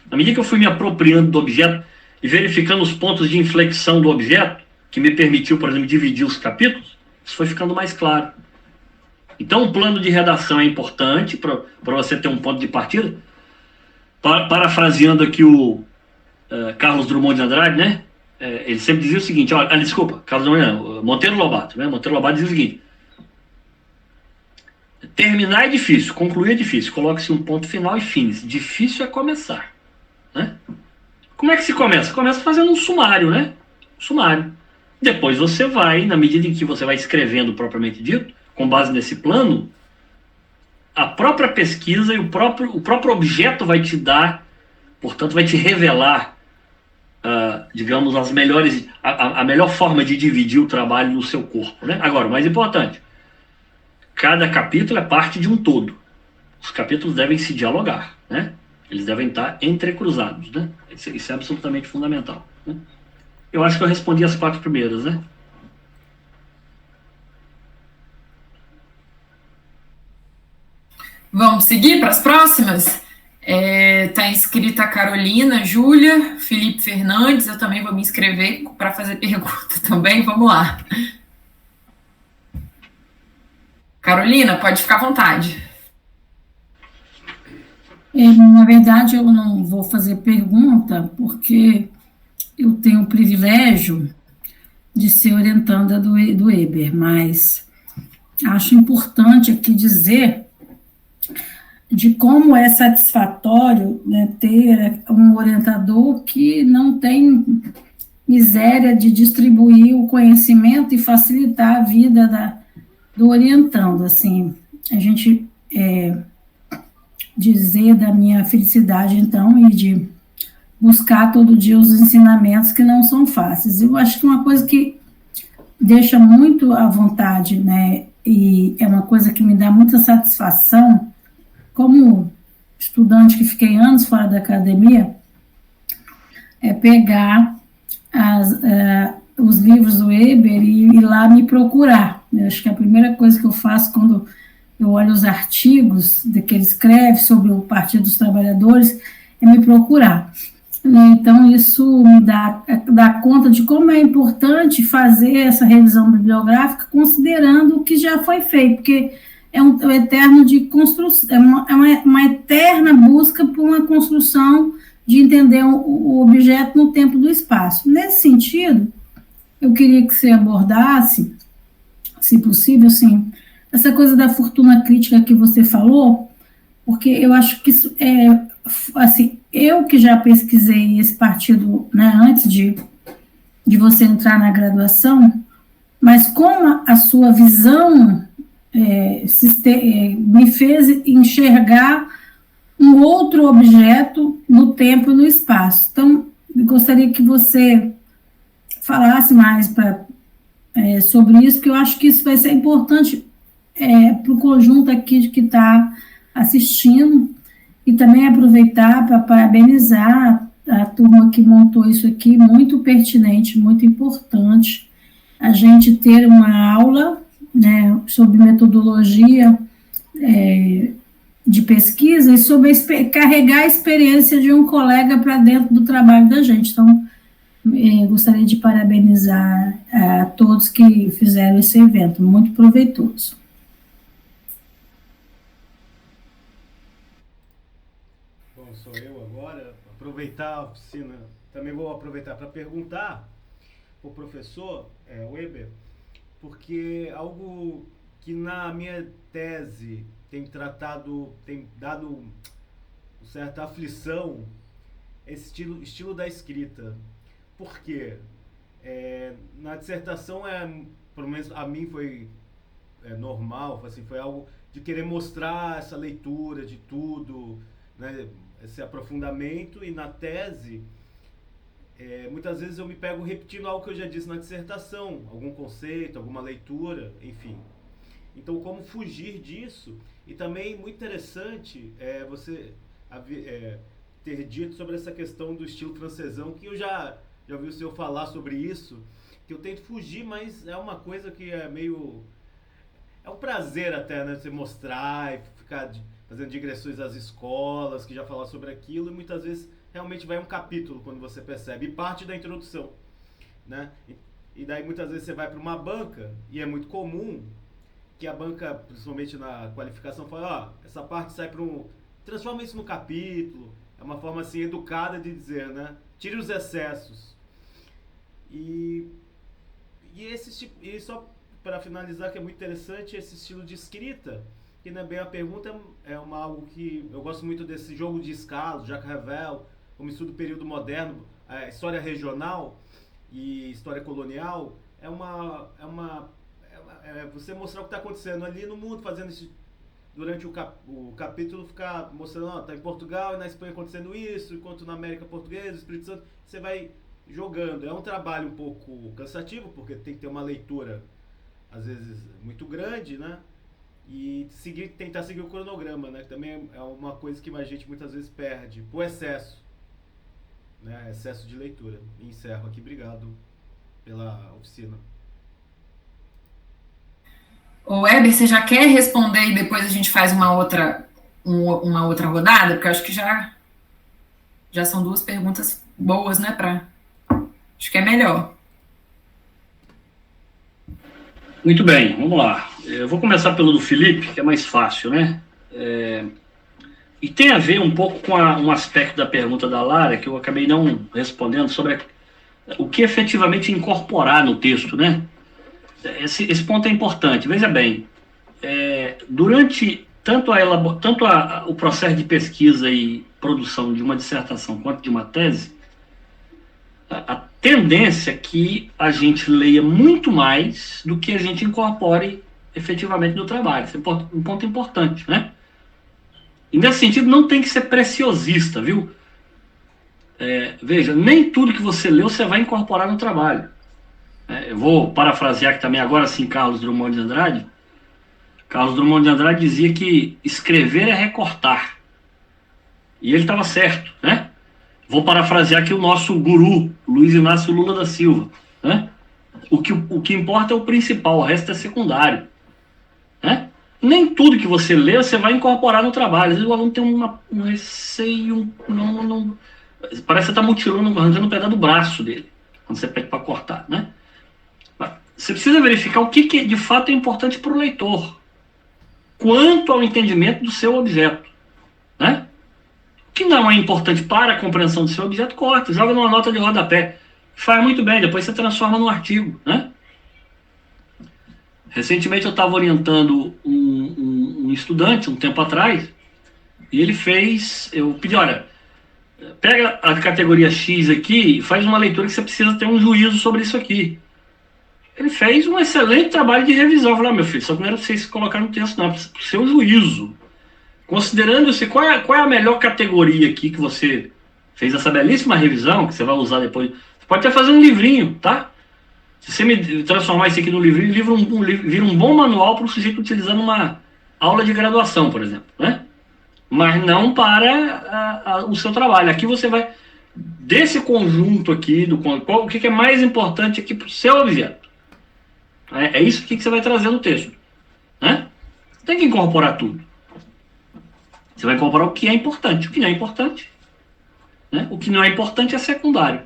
Na medida que eu fui me apropriando do objeto e verificando os pontos de inflexão do objeto, que me permitiu, por exemplo, dividir os capítulos, isso foi ficando mais claro. Então, o plano de redação é importante para você ter um ponto de partida. Parafraseando aqui o Carlos Drummond de Andrade, né? Ele sempre dizia o seguinte, Monteiro Lobato, né? Monteiro Lobato dizia o seguinte: terminar é difícil, concluir é difícil, coloque-se um ponto final e fim-se. Difícil é começar, né? Como é que se começa? Começa fazendo um sumário, né? Sumário. Depois você vai, na medida em que você vai escrevendo propriamente dito, com base nesse plano, a própria pesquisa e o próprio objeto vai te dar, portanto, vai te revelar, digamos, a melhor forma de dividir o trabalho no seu corpo, né? Agora, o mais importante, cada capítulo é parte de um todo. Os capítulos devem se dialogar, né? Eles devem estar entrecruzados, né? Isso é absolutamente fundamental, né? Eu acho que eu respondi as 4 primeiras, né? Vamos seguir para as próximas? Está inscrita a Carolina, Júlia, Felipe Fernandes, eu também vou me inscrever para fazer pergunta também, vamos lá. Carolina, pode ficar à vontade. Na verdade, eu não vou fazer pergunta, porque eu tenho o privilégio de ser orientanda do Weber, mas acho importante aqui dizer de como é satisfatório, né, ter um orientador que não tem miséria de distribuir o conhecimento e facilitar a vida do orientando. Assim, a gente dizer da minha felicidade, então, e de buscar todo dia os ensinamentos que não são fáceis. Eu acho que uma coisa que deixa muito à vontade, né, e é uma coisa que me dá muita satisfação, como estudante que fiquei anos fora da academia, é pegar os livros do Weber e ir lá me procurar. Eu acho que a primeira coisa que eu faço quando eu olho os artigos que ele escreve sobre o Partido dos Trabalhadores é me procurar. Então, isso me dá conta de como é importante fazer essa revisão bibliográfica considerando o que já foi feito, porque é um eterno de construção, é uma eterna busca por uma construção de entender o objeto no tempo do espaço. Nesse sentido, eu queria que você abordasse, se possível, assim, essa coisa da fortuna crítica que você falou, porque eu acho que isso assim, eu que já pesquisei esse partido, né, antes de você entrar na graduação, mas como a sua visão me fez enxergar um outro objeto no tempo e no espaço. Então, eu gostaria que você falasse mais sobre isso, porque eu acho que isso vai ser importante para o conjunto aqui que está assistindo, e também aproveitar para parabenizar a turma que montou isso aqui, muito pertinente, muito importante, a gente ter uma aula, né, sobre metodologia de pesquisa e sobre carregar a experiência de um colega para dentro do trabalho da gente. Então, gostaria de parabenizar a todos que fizeram esse evento, muito proveitoso. Bom, sou eu agora, aproveitar a oficina, também vou aproveitar para perguntar para o professor Weber, porque algo que na minha tese tem dado certa aflição, esse estilo da escrita. Por quê? Na dissertação, pelo menos a mim foi normal, assim, foi algo de querer mostrar essa leitura de tudo, né, esse aprofundamento, e na tese, muitas vezes eu me pego repetindo algo que eu já disse na dissertação, algum conceito, alguma leitura, enfim. Então, como fugir disso? E também, muito interessante, você ter dito sobre essa questão do estilo francesão, que eu já ouvi o senhor falar sobre isso, que eu tento fugir, mas é uma coisa que é meio... É um prazer até, né? Você mostrar e ficar fazendo digressões às escolas, que já falaram sobre aquilo, e muitas vezes realmente vai um capítulo quando você percebe, e parte da introdução, né? E daí muitas vezes você vai para uma banca, e é muito comum que a banca, principalmente na qualificação, fala, essa parte sai para transforma isso no capítulo. É uma forma assim educada de dizer, né? Tire os excessos. E só para finalizar, que é muito interessante, esse estilo de escrita, que não é bem a pergunta, algo que eu gosto muito desse jogo de escalas, Jacques Ravel, como estudo do período moderno, a história regional e história colonial, você mostrar o que está acontecendo ali no mundo, fazendo isso durante o capítulo, ficar mostrando, está em Portugal e na Espanha acontecendo isso, enquanto na América Portuguesa, Espírito Santo, você vai jogando. É um trabalho um pouco cansativo, porque tem que ter uma leitura, às vezes, muito grande, né? E tentar seguir o cronograma, né? Que também é uma coisa que a gente muitas vezes perde, por excesso, né? Excesso de leitura. E encerro aqui. Obrigado pela oficina. Ô, Weber, você já quer responder e depois a gente faz uma outra rodada? Porque eu acho que já são duas perguntas boas, né? Acho que é melhor. Muito bem, vamos lá. Eu vou começar pelo do Felipe, que é mais fácil, né? E tem a ver um pouco com um aspecto da pergunta da Lara, que eu acabei não respondendo, sobre o que efetivamente incorporar no texto, né? Esse ponto é importante. Veja bem, durante tanto o processo de pesquisa e produção de uma dissertação quanto de uma tese, a tendência é que a gente leia muito mais do que a gente incorpore efetivamente no trabalho. Esse é um ponto importante, né? E nesse sentido não tem que ser preciosista, viu? Veja, nem tudo que você leu você vai incorporar no trabalho. Eu vou parafrasear aqui também agora sim Carlos Drummond de Andrade. Carlos Drummond de Andrade dizia que escrever é recortar. E ele estava certo, né? Vou parafrasear aqui o nosso guru, Luiz Inácio Lula da Silva, né? O que importa é o principal, o resto é secundário, né? Nem tudo que você lê você vai incorporar no trabalho. Às vezes o aluno tem um receio, parece que você está mutilando, arrancando um pedaço do braço dele, quando você pede para cortar, né? Você precisa verificar o que de fato é importante para o leitor, quanto ao entendimento do seu objeto, né? O que não é importante para a compreensão do seu objeto, corta, joga numa nota de rodapé. Faz muito bem, depois você transforma num artigo, né? Recentemente eu estava orientando um estudante, um tempo atrás, e ele eu pedi, olha, pega a categoria X aqui e faz uma leitura que você precisa ter um juízo sobre isso aqui. Ele fez um excelente trabalho de revisão. Eu falei, meu filho, só que não era para vocês colocar no texto, não, é para o seu juízo. Considerando-se qual é a melhor categoria aqui que você fez essa belíssima revisão, que você vai usar depois. Você pode até fazer um livrinho, tá? Se você me transformar isso aqui no livrinho, vira um bom manual para o sujeito utilizar numa aula de graduação, por exemplo, né? Mas não para o seu trabalho. Aqui você vai, desse conjunto aqui, o que é mais importante aqui para o seu objeto. É isso que você vai trazer no texto, né? Tem que incorporar tudo. Você vai incorporar o que é importante. O que não é importante, né? O que não é importante é secundário.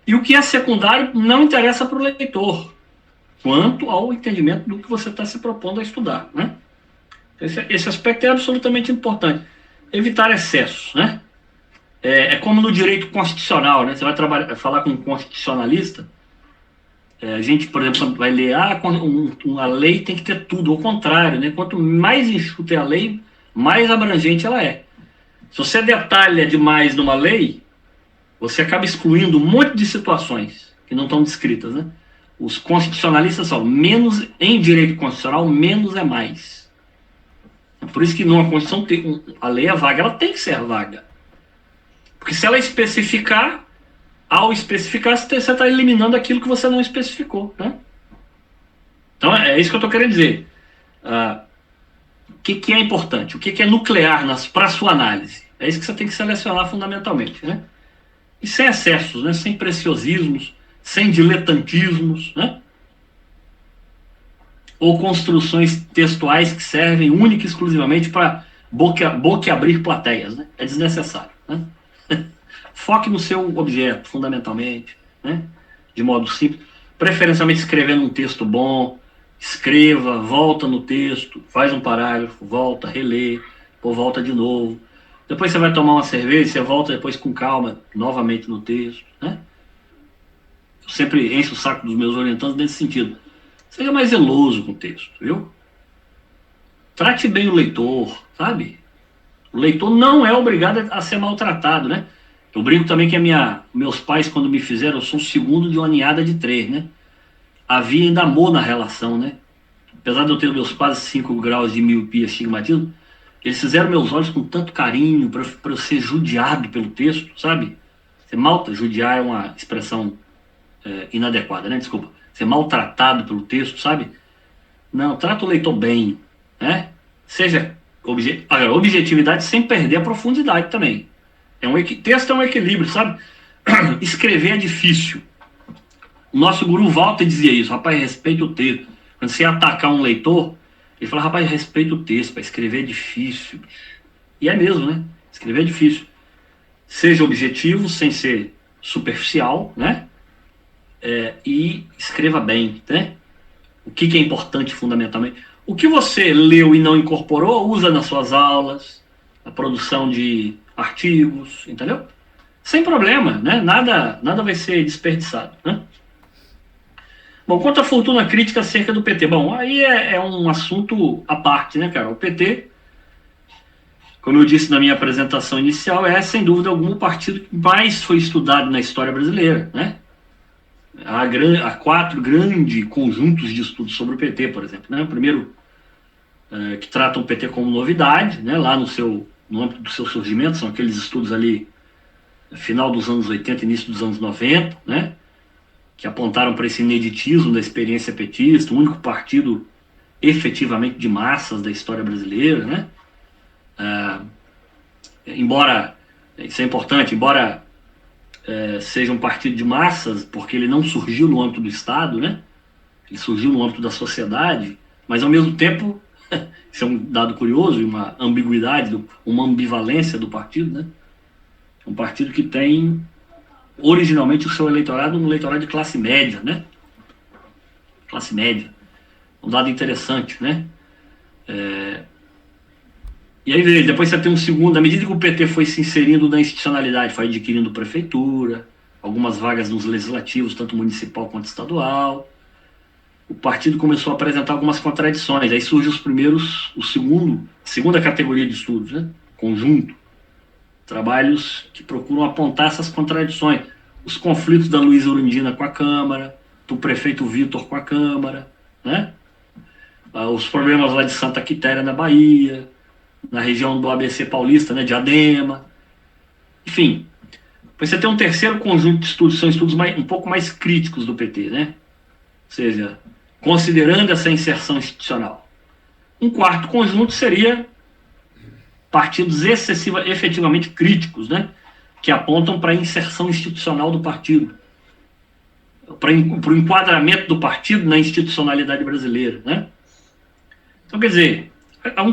E o que é secundário não interessa para o leitor, quanto ao entendimento do que você está se propondo a estudar, né? Esse aspecto é absolutamente importante. Evitar excessos, né? É como no direito constitucional, né? Você vai falar com um constitucionalista, a gente, por exemplo, vai ler, a lei tem que ter tudo, ao contrário, né? Quanto mais enxuta é a lei, mais abrangente ela é. Se você detalha demais numa lei, você acaba excluindo um monte de situações que não estão descritas, né? Os constitucionalistas falam, menos em direito constitucional, menos é mais. É por isso que numa Constituição, a lei é vaga, ela tem que ser vaga. Porque se ela especificar, ao especificar, você está eliminando aquilo que você não especificou, né? Então, é isso que eu estou querendo dizer. O que é importante? O que é nuclear para a sua análise? É isso que você tem que selecionar fundamentalmente, né? E sem excessos, né? Sem preciosismos, sem diletantismos, né? Ou construções textuais que servem única e exclusivamente para boquiabrir plateias, né? É desnecessário, né? Foque no seu objeto, fundamentalmente, né? De modo simples. Preferencialmente escrevendo um texto bom, escreva, volta no texto, faz um parágrafo, volta, relê, ou volta de novo. Depois você vai tomar uma cerveja, você volta depois com calma, novamente no texto, né? Eu sempre encho o saco dos meus orientandos nesse sentido. Seja mais zeloso com o texto, viu? Trate bem o leitor, sabe? O leitor não é obrigado a ser maltratado, né? Eu brinco também que meus pais, quando me fizeram, eu sou o segundo de uma ninhada de 3, né? Havia ainda amor na relação, né? Apesar de eu ter meus quase 5 graus de miopia e astigmatismo, eles fizeram meus olhos com tanto carinho para eu ser judiado pelo texto, sabe? Judiar é uma expressão inadequada, né? Desculpa. Ser maltratado pelo texto, sabe? Não, trata o leitor bem, né? Seja objetividade sem perder a profundidade também. Texto é um equilíbrio, sabe? Escrever é difícil. O nosso guru Walter dizia isso, rapaz, respeita o texto. Quando você ia atacar um leitor, ele fala, rapaz, respeita o texto, para escrever é difícil. E é mesmo, né? Escrever é difícil. Seja objetivo, sem ser superficial, né? E escreva bem, né? O que é importante fundamentalmente? O que você leu e não incorporou, usa nas suas aulas, na produção de artigos, entendeu? Sem problema, né? Nada vai ser desperdiçado, né? Bom, quanto à fortuna crítica acerca do PT, bom, aí é um assunto à parte, né, cara? O PT, como eu disse na minha apresentação inicial, é, sem dúvida alguma, o partido que mais foi estudado na história brasileira, né? Há 4 grandes conjuntos de estudos sobre o PT, por exemplo, né? O primeiro, que tratam o PT como novidade, né? Lá no âmbito do seu surgimento, são aqueles estudos ali, final dos anos 80, início dos anos 90, né? Que apontaram para esse ineditismo da experiência petista, o único partido efetivamente de massas da história brasileira, né? Embora, isso é importante, seja um partido de massas, porque ele não surgiu no âmbito do Estado, né? Ele surgiu no âmbito da sociedade, mas ao mesmo tempo, isso é um dado curioso, uma ambiguidade, uma ambivalência do partido, né? É um partido que tem originalmente o seu eleitorado um eleitorado de classe média, né? Classe média. Um dado interessante, né? E aí depois você tem um segundo, à medida que o PT foi se inserindo na institucionalidade, foi adquirindo prefeitura, algumas vagas nos legislativos, tanto municipal quanto estadual, o partido começou a apresentar algumas contradições. Aí surge segunda categoria de estudos, né? Conjunto. Trabalhos que procuram apontar essas contradições. Os conflitos da Luísa Urundina com a Câmara, do prefeito Vitor com a Câmara, né? Os problemas lá de Santa Quitéria, na Bahia, na região do ABC Paulista, né, Diadema. Enfim, depois você tem um terceiro conjunto de estudos, são estudos um pouco mais críticos do PT, né? Ou seja, considerando essa inserção institucional. Um quarto conjunto seria partidos efetivamente críticos, né? Que apontam para a inserção institucional do partido, para o enquadramento do partido na institucionalidade brasileira, né? Então, quer dizer, há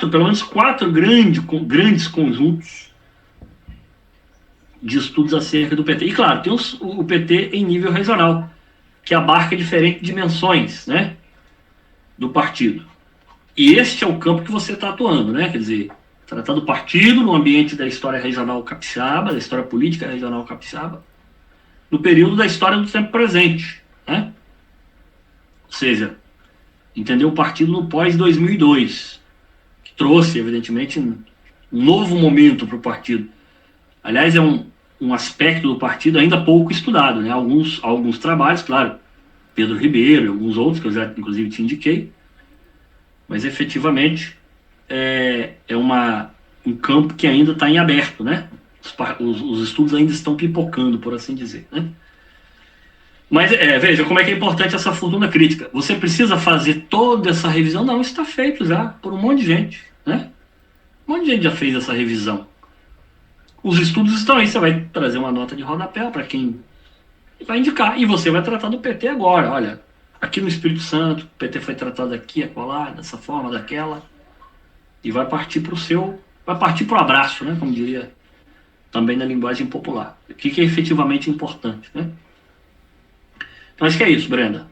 pelo menos quatro grandes conjuntos de estudos acerca do PT. E, claro, tem o PT em nível regional, que abarca diferentes dimensões, né, do partido. E este é o campo que você está atuando, né? Quer dizer, tratar do partido no ambiente da história regional capixaba, da história política regional capixaba, no período da história do tempo presente, né? Ou seja, entender o partido no pós-2002, que trouxe, evidentemente, um novo momento para o partido. Aliás, um aspecto do partido ainda pouco estudado, né? Alguns trabalhos, claro, Pedro Ribeiro e alguns outros, que eu já, inclusive, te indiquei, mas, efetivamente, é um campo que ainda está em aberto, né? Os estudos ainda estão pipocando, por assim dizer, né? Mas, veja, como é que é importante essa fortuna crítica. Você precisa fazer toda essa revisão? Não, isso está feito já por um monte de gente, né? Um monte de gente já fez essa revisão. Os estudos estão aí, você vai trazer uma nota de rodapé para quem vai indicar, e você vai tratar do PT agora. Olha, aqui no Espírito Santo, o PT foi tratado aqui, acolá, dessa forma, daquela, e vai partir para o abraço, né? Como diria também na linguagem popular. O que é efetivamente importante, né? Então, acho que é isso, Brenda.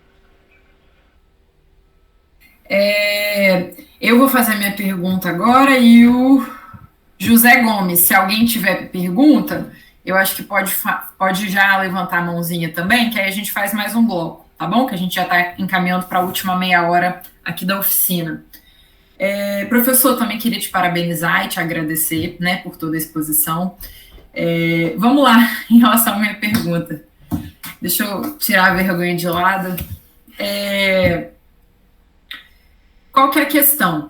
Eu vou fazer a minha pergunta agora e o José Gomes, se alguém tiver pergunta, eu acho que pode já levantar a mãozinha também, que aí a gente faz mais um bloco, tá bom? Que a gente já está encaminhando para a última meia hora aqui da oficina. Professor, também queria te parabenizar e te agradecer, né, por toda a exposição. Vamos lá, em relação à minha pergunta. Deixa eu tirar a vergonha de lado. Qual que é a questão?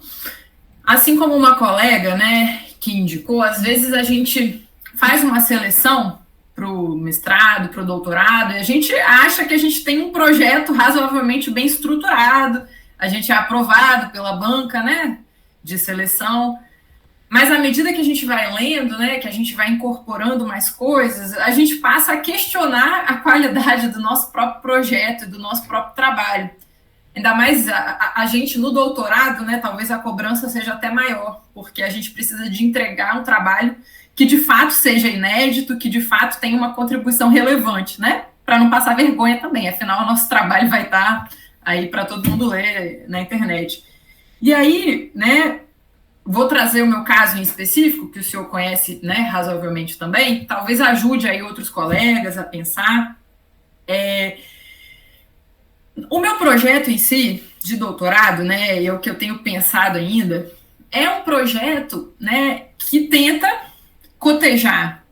Assim como uma colega, né, que indicou, às vezes a gente faz uma seleção para o mestrado, para o doutorado, e a gente acha que a gente tem um projeto razoavelmente bem estruturado, a gente é aprovado pela banca, né, de seleção, mas à medida que a gente vai lendo, né, que a gente vai incorporando mais coisas, a gente passa a questionar a qualidade do nosso próprio projeto e do nosso próprio trabalho. Ainda mais a gente no doutorado, né, talvez a cobrança seja até maior, porque a gente precisa de entregar um trabalho que de fato seja inédito, que de fato tenha uma contribuição relevante, né, para não passar vergonha também, afinal o nosso trabalho vai estar aí para todo mundo ler na internet. E aí, né, vou trazer o meu caso em específico, que o senhor conhece, né, razoavelmente também, talvez ajude aí outros colegas a pensar. O meu projeto em si, de doutorado, né, e é o que eu tenho pensado ainda, é um projeto, né, que tenta cotejar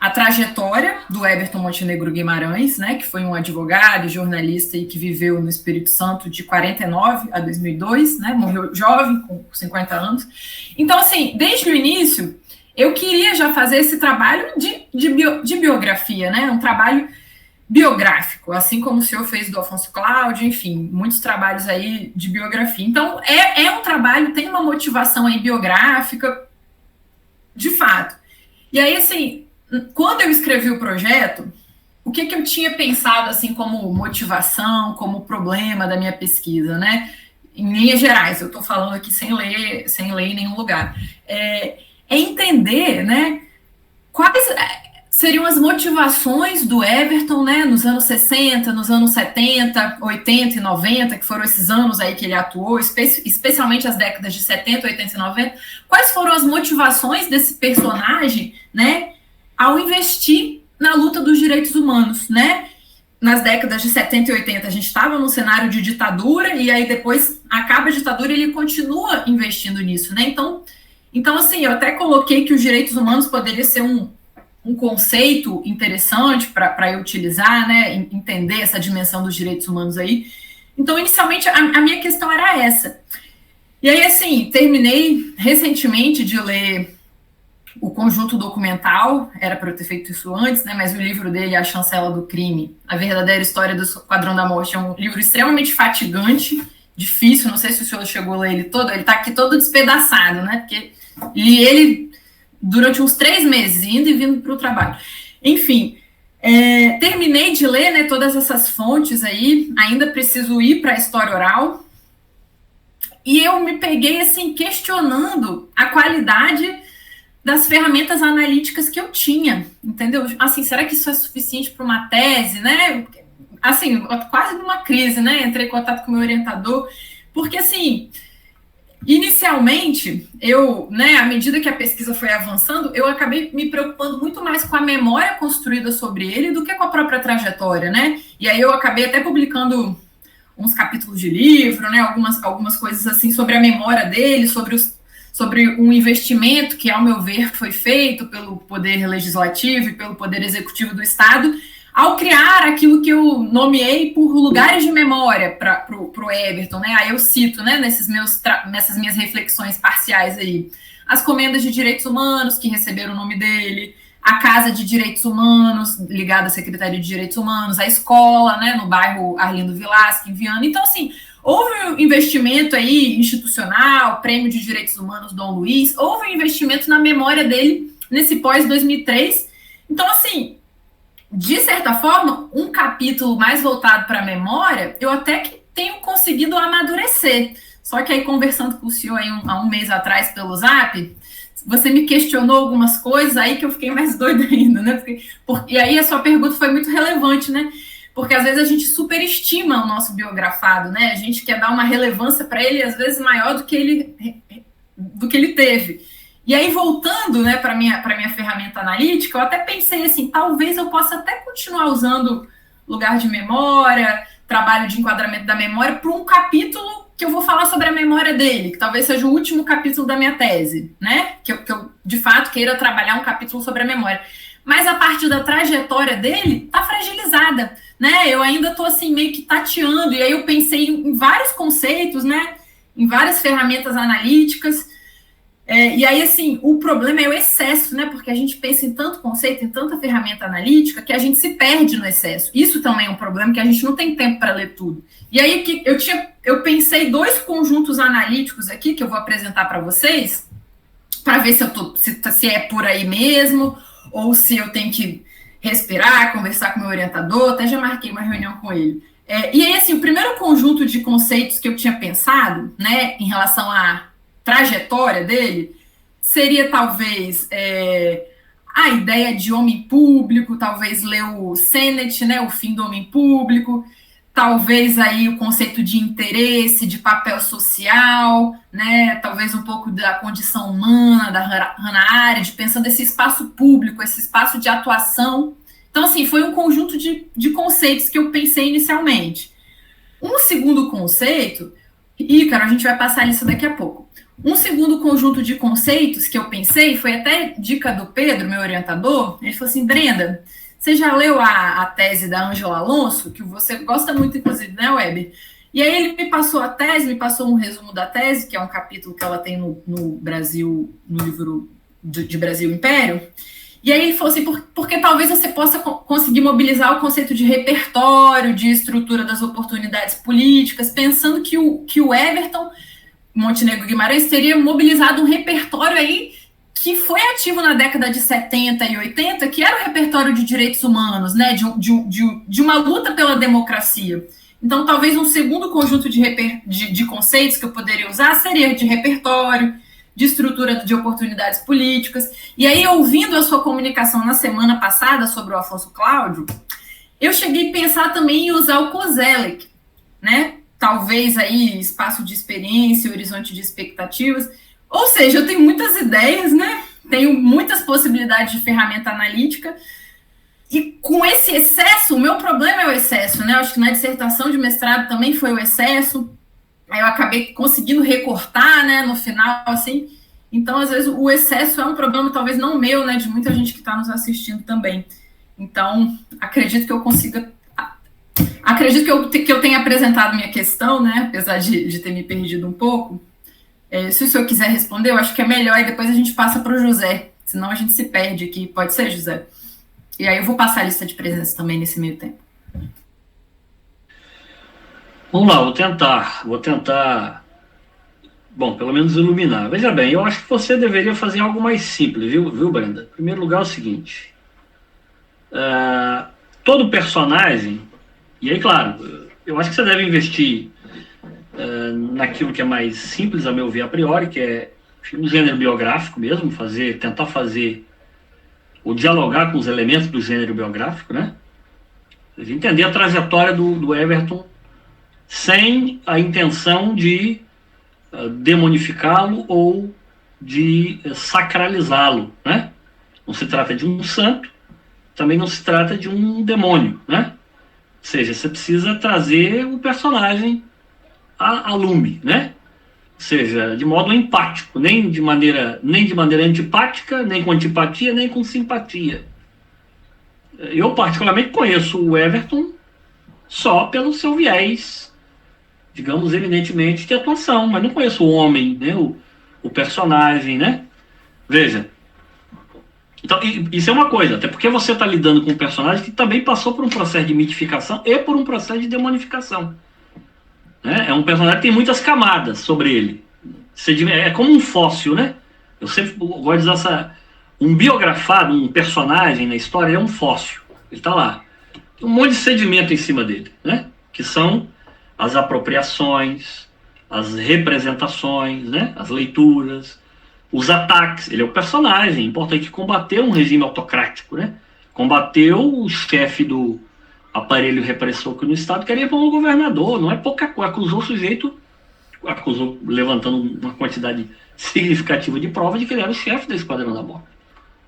a trajetória do Everton Montenegro Guimarães, né, que foi um advogado e jornalista e que viveu no Espírito Santo de 49 a 2002, né, morreu jovem, com 50 anos. Então, assim, desde o início, eu queria já fazer esse trabalho de biografia, né, um trabalho biográfico, assim como o senhor fez do Afonso Cláudio, enfim, muitos trabalhos aí de biografia. Então, é um trabalho, tem uma motivação aí biográfica, de fato. E aí, assim, quando eu escrevi o projeto, o que eu tinha pensado, assim, como motivação, como problema da minha pesquisa, né? Em linhas gerais, eu estou falando aqui sem ler em nenhum lugar. É entender, né, quais seriam as motivações do Everton, né, nos anos 60, nos anos 70, 80 e 90, que foram esses anos aí que ele atuou, especialmente as décadas de 70, 80 e 90, quais foram as motivações desse personagem, né, ao investir na luta dos direitos humanos, né? Nas décadas de 70 e 80, a gente estava num cenário de ditadura, e aí depois acaba a ditadura e ele continua investindo nisso, né? Então assim, eu até coloquei que os direitos humanos poderia ser um conceito interessante para eu utilizar, né, entender essa dimensão dos direitos humanos aí. Então, inicialmente, a minha questão era essa. E aí, assim, terminei recentemente de ler o conjunto documental, era para eu ter feito isso antes, né, mas o livro dele, A Chancela do Crime, A Verdadeira História do Esquadrão da Morte, é um livro extremamente fatigante, difícil, não sei se o senhor chegou a ler ele todo, ele está aqui todo despedaçado, né, porque li ele durante uns 3 meses, indo e vindo para o trabalho. Enfim, terminei de ler, né, todas essas fontes aí, ainda preciso ir para a história oral, e eu me peguei, assim, questionando a qualidade das ferramentas analíticas que eu tinha, entendeu? Assim, será que isso é suficiente para uma tese, né? Assim, quase numa crise, né? Entrei em contato com o meu orientador, porque, assim, inicialmente, eu, né, à medida que a pesquisa foi avançando, eu acabei me preocupando muito mais com a memória construída sobre ele do que com a própria trajetória, né? E aí eu acabei até publicando uns capítulos de livro, né? Algumas coisas assim sobre a memória dele, sobre sobre um investimento que, ao meu ver, foi feito pelo Poder Legislativo e pelo Poder Executivo do Estado, ao criar aquilo que eu nomeei por lugares de memória para o Everton, né? Aí eu cito, né, nessas minhas reflexões parciais aí, as comendas de direitos humanos que receberam o nome dele, a Casa de Direitos Humanos, ligada à Secretaria de Direitos Humanos, a escola, né, no bairro Arlindo Vilasque, em Viana. Então, assim, houve um investimento aí institucional, Prêmio de Direitos Humanos Dom Luiz, houve um investimento na memória dele nesse pós-2003. Então, assim, de certa forma, um capítulo mais voltado para a memória, eu até que tenho conseguido amadurecer. Só que aí, conversando com o senhor aí há um mês atrás pelo Zap, você me questionou algumas coisas aí que eu fiquei mais doida ainda, né? E aí a sua pergunta foi muito relevante, né? Porque às vezes a gente superestima o nosso biografado, né? A gente quer dar uma relevância para ele, às vezes, maior do que ele teve. E aí, voltando, né, para minha ferramenta analítica, eu até pensei assim, talvez eu possa até continuar usando lugar de memória, trabalho de enquadramento da memória, para um capítulo que eu vou falar sobre a memória dele, que talvez seja o último capítulo da minha tese, né? Que eu de fato, queira trabalhar um capítulo sobre a memória. Mas a partir da trajetória dele, tá fragilizada, né? Eu ainda tô assim, meio que tateando, e aí eu pensei em vários conceitos, né? Em várias ferramentas analíticas. E aí, assim, o problema é o excesso, né? Porque a gente pensa em tanto conceito, em tanta ferramenta analítica, que a gente se perde no excesso. Isso também é um problema, que a gente não tem tempo para ler tudo. E aí, eu pensei 2 conjuntos analíticos aqui, que eu vou apresentar para vocês, para ver se é por aí mesmo, ou se eu tenho que respirar, conversar com o meu orientador, até já marquei uma reunião com ele. E aí, assim, o primeiro conjunto de conceitos que eu tinha pensado, né, em relação à trajetória dele, seria talvez a ideia de homem público, talvez ler o Sennett, né, o fim do homem público, talvez aí o conceito de interesse, de papel social, né, talvez um pouco da condição humana, da Hannah Arendt, pensando esse espaço público, esse espaço de atuação. Então, assim, foi um conjunto de conceitos que eu pensei inicialmente. Um segundo conceito, Ícaro, a gente vai passar nisso daqui a pouco. Um segundo conjunto de conceitos que eu pensei, foi até dica do Pedro, meu orientador, ele falou assim, Brenda, você já leu a tese da Ângela Alonso, que você gosta muito, inclusive, né, Weber? E aí ele me passou a tese, me passou um resumo da tese, que é um capítulo que ela tem no Brasil, no livro de Brasil Império. E aí ele falou assim, porque talvez você possa conseguir mobilizar o conceito de repertório, de estrutura das oportunidades políticas, pensando que o Everton Montenegro Guimarães teria mobilizado um repertório aí que foi ativo na década de 70 e 80, que era o repertório de direitos humanos, né, de uma luta pela democracia. Então, talvez um segundo conjunto de conceitos que eu poderia usar seria de repertório, de estrutura de oportunidades políticas. E aí, ouvindo a sua comunicação na semana passada sobre o Afonso Cláudio, eu cheguei a pensar também em usar o Koselleck, né, talvez aí espaço de experiência, horizonte de expectativas. Ou seja, eu tenho muitas ideias, né? Tenho muitas possibilidades de ferramenta analítica. E com esse excesso, o meu problema é o excesso, né? Eu acho que na dissertação de mestrado também foi o excesso. Aí eu acabei conseguindo recortar, né? No final, assim. Então, às vezes, o excesso é um problema, talvez não meu, né? De muita gente que está nos assistindo também. Então, acredito que eu consiga... Acredito que eu tenha apresentado minha questão, né? Apesar de ter me perdido um pouco. Se o senhor quiser responder, eu acho que é melhor, e depois a gente passa para o José, senão a gente se perde aqui. Pode ser, José? E aí eu vou passar a lista de presença também nesse meio tempo. Vamos lá, vou tentar, bom, pelo menos iluminar. Veja bem, eu acho que você deveria fazer algo mais simples, viu, Brenda? Em primeiro lugar, é o seguinte, todo personagem, e aí, claro, eu acho que você deve investir naquilo que é mais simples, a meu ver, a priori, que é um gênero biográfico mesmo, tentar fazer ou dialogar com os elementos do gênero biográfico, né? Entender a trajetória do Everton sem a intenção de demonificá-lo ou de sacralizá-lo, né? Não se trata de um santo, também não se trata de um demônio, né? Ou seja, você precisa trazer o personagem a lume, né? seja, de modo empático, nem de maneira antipática, nem com antipatia, nem com simpatia. Eu particularmente conheço o Everton só pelo seu viés, digamos, eminentemente de atuação, mas não conheço o homem, né, o personagem, né? Veja, então, isso é uma coisa, até porque você está lidando com um personagem que também passou por um processo de mitificação e por um processo de demonificação. Né? É um personagem que tem muitas camadas sobre ele. É como um fóssil, né? Eu sempre gosto de usar um biografado, um personagem na história é um fóssil. Ele está lá. Tem um monte de sedimento em cima dele, né? Que são as apropriações, as representações, né? As leituras, os ataques. Ele é o personagem importante que combateu um regime autocrático, né? Combateu o chefe do aparelho repressor que no Estado queria pôr um governador. Não é pouca coisa. Acusou o sujeito, levantando uma quantidade significativa de prova de que ele era o chefe da Esquadrão da Morte,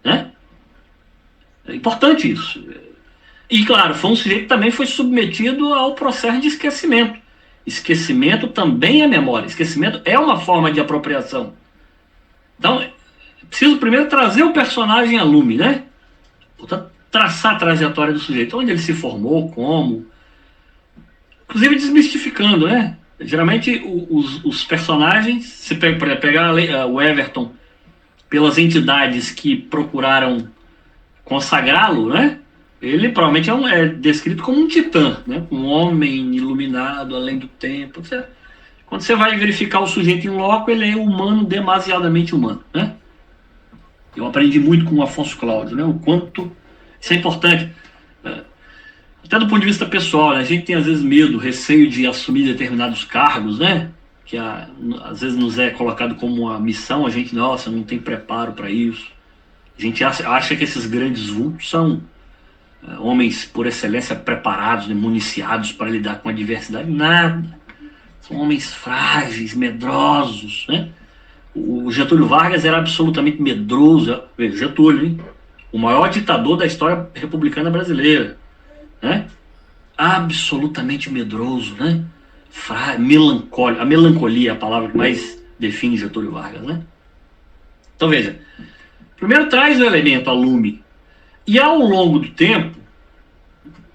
né? É importante isso. E, claro, foi um sujeito que também foi submetido ao processo de esquecimento. Esquecimento também é memória. Esquecimento é uma forma de apropriação. Então, preciso primeiro trazer o personagem a lume, né? Portanto, traçar a trajetória do sujeito. Onde ele se formou, como. Inclusive desmistificando, né? Geralmente, os personagens, se pegar o Everton pelas entidades que procuraram consagrá-lo, né? Ele provavelmente é descrito como um titã, né? Um homem iluminado além do tempo. Quando você vai verificar o sujeito em loco, ele é humano, demasiadamente humano, né? Eu aprendi muito com o Afonso Cláudio, né? O quanto isso é importante, até do ponto de vista pessoal, né? A gente tem às vezes medo, receio de assumir determinados cargos, né? Que às vezes nos é colocado como uma missão, a gente, nossa, não tem preparo para isso. A gente acha que esses grandes vultos são homens por excelência preparados, né, municiados para lidar com a diversidade. Nada. São homens frágeis, medrosos, né? O Getúlio Vargas era absolutamente medroso. Getúlio, hein? O maior ditador da história republicana brasileira, né? Absolutamente medroso, né? Melancólico. A melancolia é a palavra que mais define Getúlio Vargas, né? Então veja, primeiro traz o elemento a lume, e ao longo do tempo,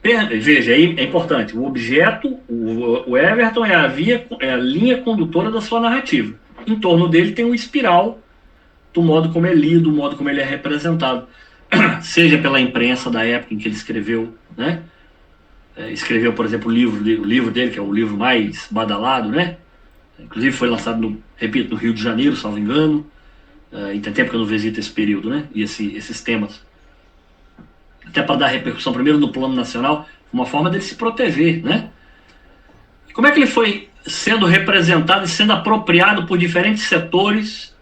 veja, aí é importante, o objeto, o Everton é a linha condutora da sua narrativa. Em torno dele tem uma espiral do modo como é lido, do modo como ele é representado, seja pela imprensa da época em que ele escreveu, né? Escreveu, por exemplo, o livro dele, que é o livro mais badalado, né? Inclusive foi lançado, no Rio de Janeiro, salvo engano. E tem tempo que eu não visito esse período, né? E esses temas. Até para dar repercussão, primeiro no plano nacional, uma forma dele se proteger, né? Como é que ele foi sendo representado e sendo apropriado por diferentes setores,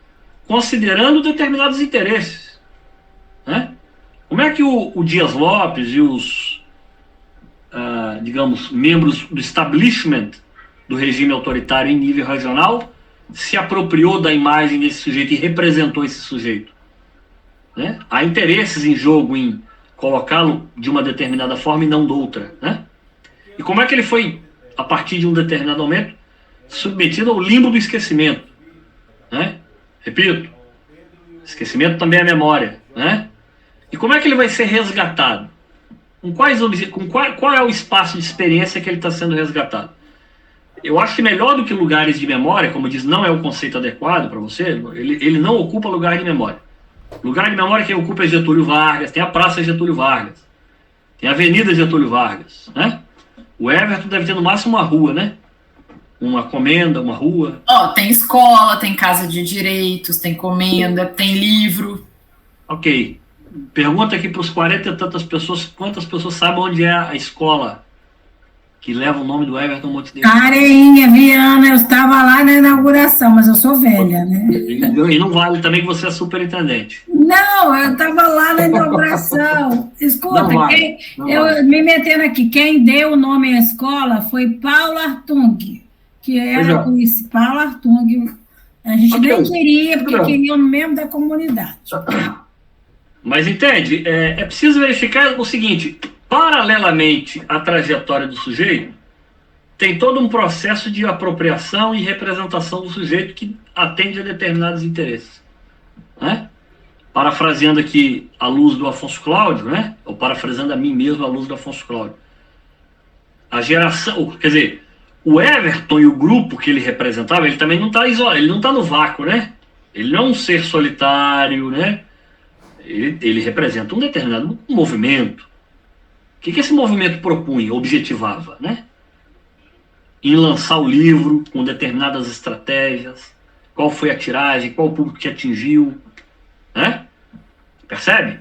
considerando determinados interesses, né? Como é que o Dias Lopes e os, digamos, membros do establishment do regime autoritário em nível regional se apropriou da imagem desse sujeito e representou esse sujeito, né? Há interesses em jogo em colocá-lo de uma determinada forma e não de outra, né? E como é que ele foi, a partir de um determinado momento, submetido ao limbo do esquecimento, né? Repito, esquecimento também é memória, né? E como é que ele vai ser resgatado? Qual é o espaço de experiência que ele está sendo resgatado? Eu acho que melhor do que lugares de memória, como diz, não é o conceito adequado para você, ele não ocupa lugar de memória. Lugar de memória quem ocupa é Getúlio Vargas, tem a Praça Getúlio Vargas, tem a Avenida Getúlio Vargas, né? O Everton deve ter no máximo uma rua, né? Uma comenda, uma rua. Tem escola, tem casa de direitos, tem comenda, tem livro. Ok. Pergunta aqui para os 40 e tantas pessoas, quantas pessoas sabem onde é a escola que leva o nome do Everton Montenegro? Areinha, Viana, eu estava lá na inauguração, mas eu sou velha, né? E não vale também que você é superintendente. Não, eu estava lá na inauguração. Escuta, me metendo aqui, quem deu o nome à escola foi Paulo Artung, que era isso, Paulo Artung. A gente nem queria, porque queria o membro da comunidade. Mas entende, é preciso verificar o seguinte: paralelamente à trajetória do sujeito, tem todo um processo de apropriação e representação do sujeito que atende a determinados interesses, né? Parafraseando aqui a luz do Afonso Cláudio, né? Ou parafraseando a mim mesmo a luz do Afonso Cláudio. A geração, quer dizer, o Everton e o grupo que ele representava, ele também não está isolado, ele não está no vácuo, né? Ele não é um ser solitário, né? Ele representa um determinado movimento. O que esse movimento propunha, objetivava, né? Em lançar o livro com determinadas estratégias, qual foi a tiragem, qual o público que atingiu, né? Percebe?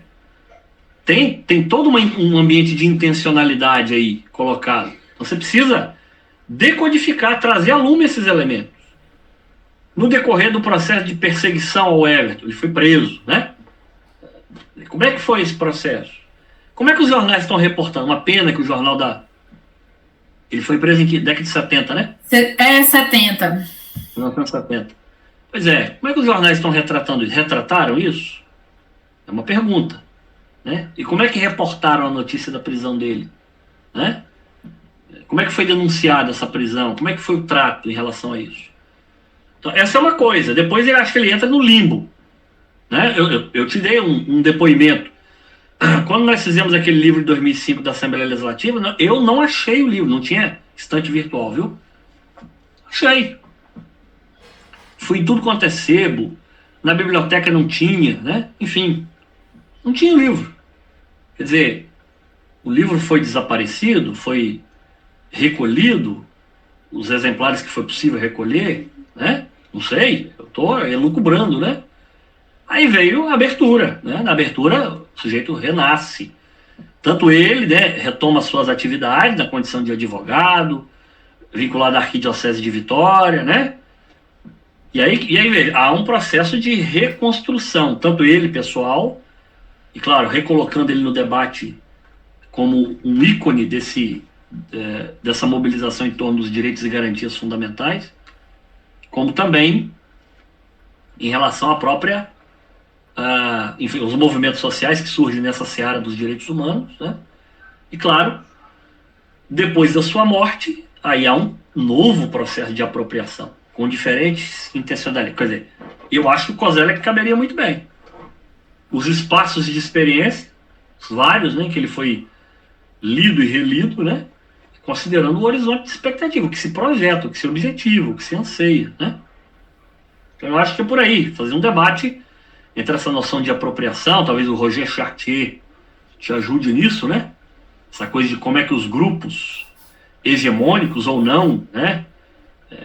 Tem todo um ambiente de intencionalidade aí colocado. Então você precisa decodificar, trazer à lume esses elementos. No decorrer do processo de perseguição ao Everton, ele foi preso, né? Como é que foi esse processo? Como é que os jornais estão reportando? Uma pena que o jornal da... Ele foi preso em que década de 70, né? 70. 1970. Pois é, como é que os jornais estão retratando isso? Retrataram isso? É uma pergunta, né? E como é que reportaram a notícia da prisão dele? Né? Como é que foi denunciada essa prisão? Como é que foi o trato em relação a isso? Então, essa é uma coisa. Depois eu acho que ele entra no limbo, né? Eu te dei um depoimento. Quando nós fizemos aquele livro de 2005 da Assembleia Legislativa, eu não achei o livro, não tinha estante virtual, viu? Achei. Fui em tudo quanto é sebo, na biblioteca não tinha, né? Enfim, não tinha o livro. Quer dizer, o livro foi desaparecido, foi recolhido, os exemplares que foi possível recolher, né? Não sei, eu estou elucubrando, né? Aí veio a abertura, né? Na abertura, o sujeito renasce. Tanto ele, né, retoma suas atividades na condição de advogado, vinculado à Arquidiocese de Vitória, né? E aí veja, há um processo de reconstrução, tanto ele, pessoal, e claro, recolocando ele no debate como um ícone dessa mobilização em torno dos direitos e garantias fundamentais, como também em relação à própria, enfim, os movimentos sociais que surgem nessa seara dos direitos humanos, né? E claro, depois da sua morte, aí há um novo processo de apropriação, com diferentes intencionalidades. Quer dizer, eu acho que o Koselleck caberia muito bem. Os espaços de experiência, vários, né, que ele foi lido e relido, né, considerando o horizonte de expectativa, o que se projeta, o que se objetiva, o que se anseia, né? Então eu acho que é por aí, fazer um debate entre essa noção de apropriação, talvez o Roger Chartier te ajude nisso, né? Essa coisa de como é que os grupos hegemônicos ou não, né,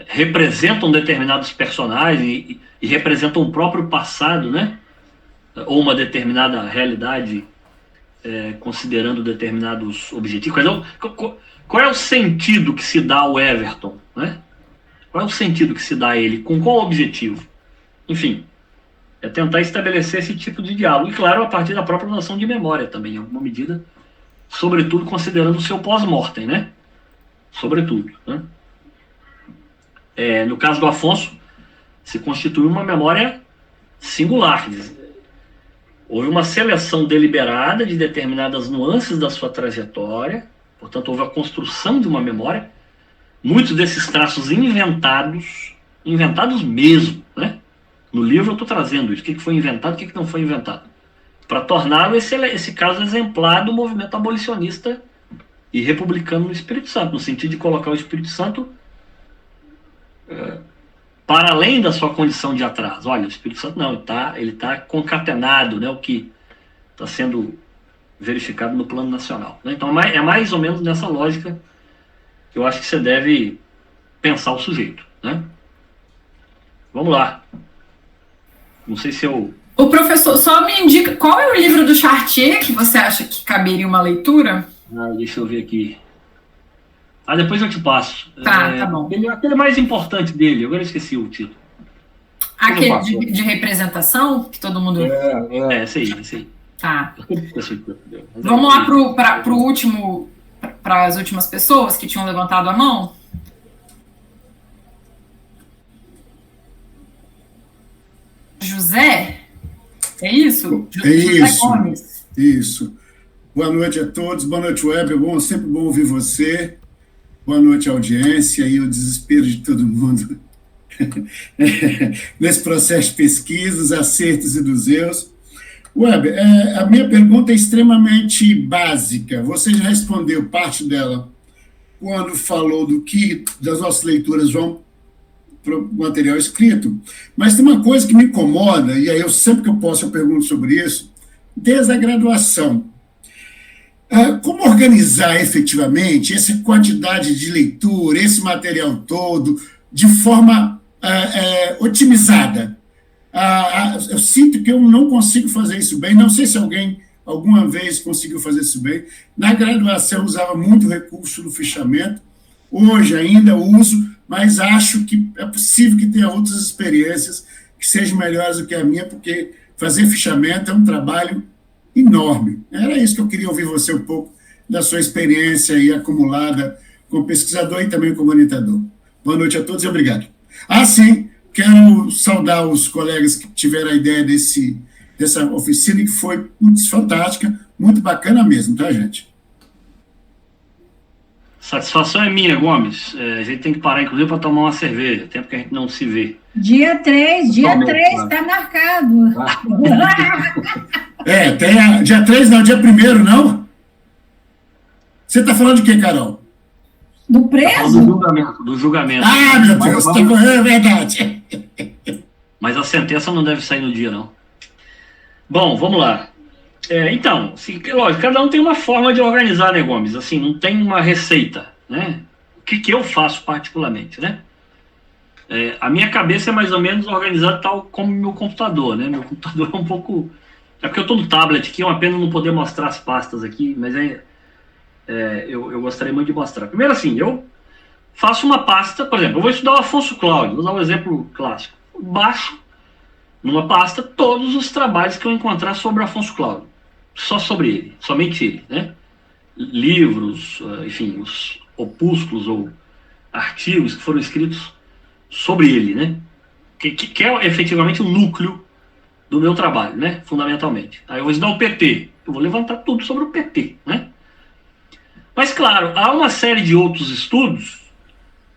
representam determinados personagens e representam o próprio passado, né? Ou uma determinada realidade, considerando determinados objetivos. Qual é o sentido que se dá ao Everton, né? Qual é o sentido que se dá a ele? Com qual objetivo? Enfim, é tentar estabelecer esse tipo de diálogo. E, claro, a partir da própria noção de memória também, em alguma medida, sobretudo considerando o seu pós-mortem, né? Sobretudo, né? No caso do Afonso, se constituiu uma memória singular. Houve uma seleção deliberada de determinadas nuances da sua trajetória, portanto, houve a construção de uma memória, muitos desses traços inventados mesmo, né? No livro eu estou trazendo isso, o que foi inventado, o que não foi inventado, para torná-lo esse caso exemplar do movimento abolicionista e republicano no Espírito Santo, no sentido de colocar o Espírito Santo para além da sua condição de atraso. Olha, o Espírito Santo não, ele tá concatenado, né, o que está sendo verificado no plano nacional, né? Então é mais ou menos nessa lógica que eu acho que você deve pensar o sujeito, né? Vamos lá. Não sei se eu... O professor, só me indica, qual é o livro do Chartier que você acha que caberia uma leitura? Deixa eu ver aqui. Depois eu te passo. Tá bom. Aquele mais importante dele, agora eu esqueci o título. Aquele de representação, que todo mundo... Esse aí. Tá. Vamos lá para o último, para as últimas pessoas que tinham levantado a mão? José? É isso? José Gomes. Isso. Boa noite a todos, boa noite, Web. Sempre bom ouvir você. Boa noite, audiência, e o desespero de todo mundo nesse processo de pesquisa, os acertos e dos erros. Weber, a minha pergunta é extremamente básica. Você já respondeu parte dela quando falou das nossas leituras vão para o material escrito, mas tem uma coisa que me incomoda, e aí sempre que eu posso eu pergunto sobre isso, desde a graduação. Como organizar efetivamente essa quantidade de leitura, esse material todo, de forma otimizada? Eu sinto que eu não consigo fazer isso bem, não sei se alguém alguma vez conseguiu fazer isso bem. Na graduação eu usava muito recurso do fichamento, hoje ainda uso, mas acho que é possível que tenha outras experiências que sejam melhores do que a minha, porque fazer fichamento é um trabalho enorme. Era isso que eu queria ouvir você um pouco da sua experiência aí acumulada como pesquisador e também como orientador. Boa noite a todos e obrigado. Sim, quero saudar os colegas que tiveram a ideia dessa oficina, que foi muito fantástica, muito bacana mesmo, tá, gente? Satisfação é minha, Gomes. A gente tem que parar, inclusive, para tomar uma cerveja, tempo que a gente não se vê. Dia 3, está marcado. Dia 3 não, dia 1º, não? Você está falando de quê, Carol? Do preso? Do julgamento. Meu Deus, é verdade. Mas a sentença não deve sair no dia, não. Bom, vamos lá. Então, lógico, cada um tem uma forma de organizar, né, Gomes? Assim, não tem uma receita, né? O que eu faço particularmente, né? A minha cabeça é mais ou menos organizada tal como meu computador, né? Meu computador é um pouco... É porque eu estou no tablet aqui, é uma pena não poder mostrar as pastas aqui, mas eu gostaria muito de mostrar. Primeiro, assim, eu faço uma pasta, por exemplo, eu vou estudar o Afonso Cláudio, vou dar um exemplo clássico. Eu baixo numa pasta todos os trabalhos que eu encontrar sobre o Afonso Cláudio. Só sobre ele, somente ele, né? Livros, enfim, os opúsculos ou artigos que foram escritos sobre ele, né? Que é efetivamente o núcleo do meu trabalho, né? Fundamentalmente. Aí eu vou estudar o PT, eu vou levantar tudo sobre o PT, né? Mas, claro, há uma série de outros estudos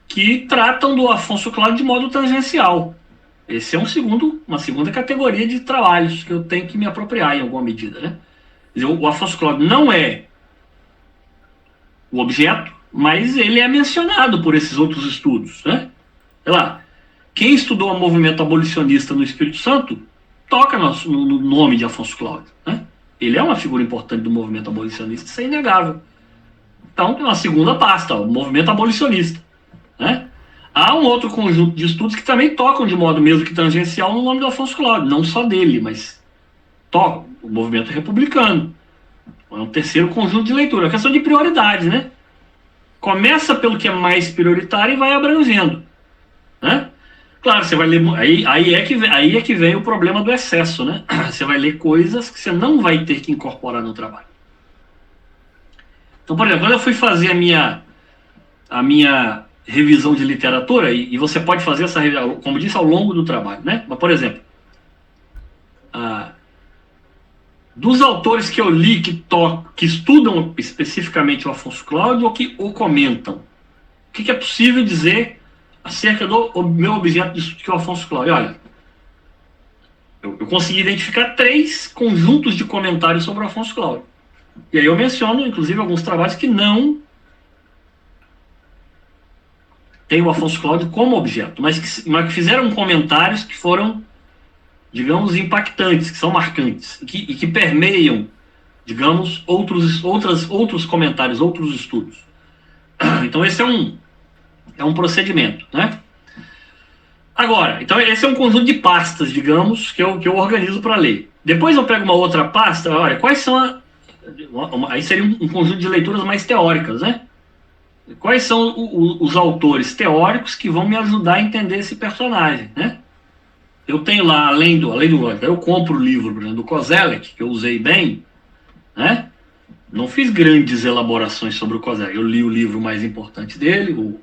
que tratam do Afonso Cláudio de modo tangencial. Esse é uma segunda categoria de trabalhos que eu tenho que me apropriar em alguma medida, né? Quer dizer, o Afonso Cláudio não é o objeto, mas ele é mencionado por esses outros estudos, né? Sei lá, quem estudou o movimento abolicionista no Espírito Santo toca no nome de Afonso Cláudio, né? Ele é uma figura importante do movimento abolicionista, isso é inegável. Então, tem uma segunda pasta, o movimento abolicionista, né? Há um outro conjunto de estudos que também tocam de modo mesmo que tangencial no nome do Afonso Cláudio, não só dele, mas tocam o movimento republicano. É um terceiro conjunto de leitura, a questão de prioridade, né? Começa pelo que é mais prioritário e vai abrangendo, né? Claro, você vai ler, aí é que vem o problema do excesso, né? Você vai ler coisas que você não vai ter que incorporar no trabalho. Então, por exemplo, quando eu fui fazer a minha revisão de literatura, e você pode fazer essa revisão, como disse, ao longo do trabalho, né? Mas, por exemplo, dos autores que eu li que estudam especificamente o Afonso Cláudio ou que o comentam, o que é possível dizer acerca do meu objeto de estudo, que é o Afonso Cláudio? Olha, eu consegui identificar 3 conjuntos de comentários sobre o Afonso Cláudio. E aí eu menciono, inclusive, alguns trabalhos que não tem o Afonso Cláudio como objeto, mas que fizeram comentários que foram, digamos, impactantes, que são marcantes, e que permeiam, digamos, outros comentários, outros estudos. Então esse é um procedimento, né? Agora, então esse é um conjunto de pastas, digamos, que eu organizo para ler. Depois eu pego uma outra pasta, olha, quais são aí seria um conjunto de leituras mais teóricas, né? Quais são os autores teóricos que vão me ajudar a entender esse personagem, né? Eu tenho lá, além do eu compro o livro, por exemplo, do Koselleck, que eu usei bem, né? Não fiz grandes elaborações sobre o Koselleck. Eu li o livro mais importante dele,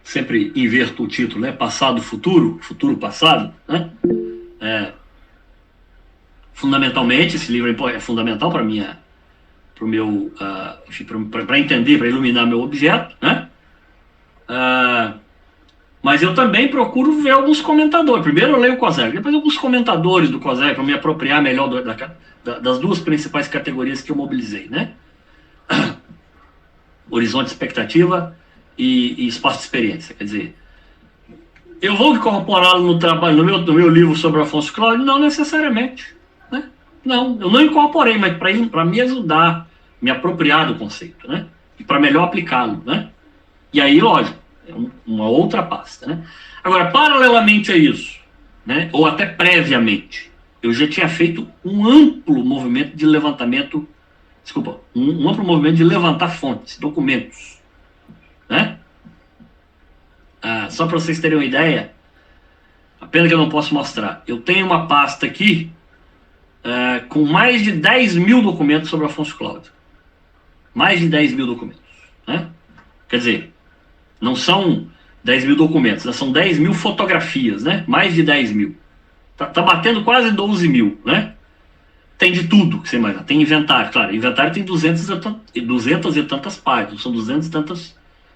sempre inverto o título, né? Passado, futuro, futuro, passado, né? Fundamentalmente, esse livro é fundamental para meu, para entender, para iluminar meu objeto, né? Mas eu também procuro ver alguns comentadores. Primeiro eu leio o COSEC, depois alguns comentadores do COSEC, para me apropriar melhor das duas principais categorias que eu mobilizei, né? Horizonte de expectativa e espaço de experiência. Quer dizer, eu vou incorporá-lo no trabalho, no meu livro sobre Afonso Cláudio? Não necessariamente, né? Não, eu não incorporei, mas para me ajudar, me apropriar do conceito, né? E para melhor aplicá-lo, né? E aí, lógico, é uma outra pasta, né? Agora, paralelamente a isso, né, ou até previamente, eu já tinha feito um amplo movimento de levantamento, um amplo movimento de levantar fontes, documentos, né? Só para vocês terem uma ideia, a pena que eu não posso mostrar, eu tenho uma pasta aqui com mais de 10 mil documentos sobre Afonso Cláudio. Mais de 10 mil documentos, né? Quer dizer, não são 10 mil documentos, são 10 mil fotografias, né? Mais de 10 mil. Tá batendo quase 12 mil, né? Tem de tudo que você imagina. Tem inventário, claro. Inventário tem 200 e tantas páginas, são 200 e tantas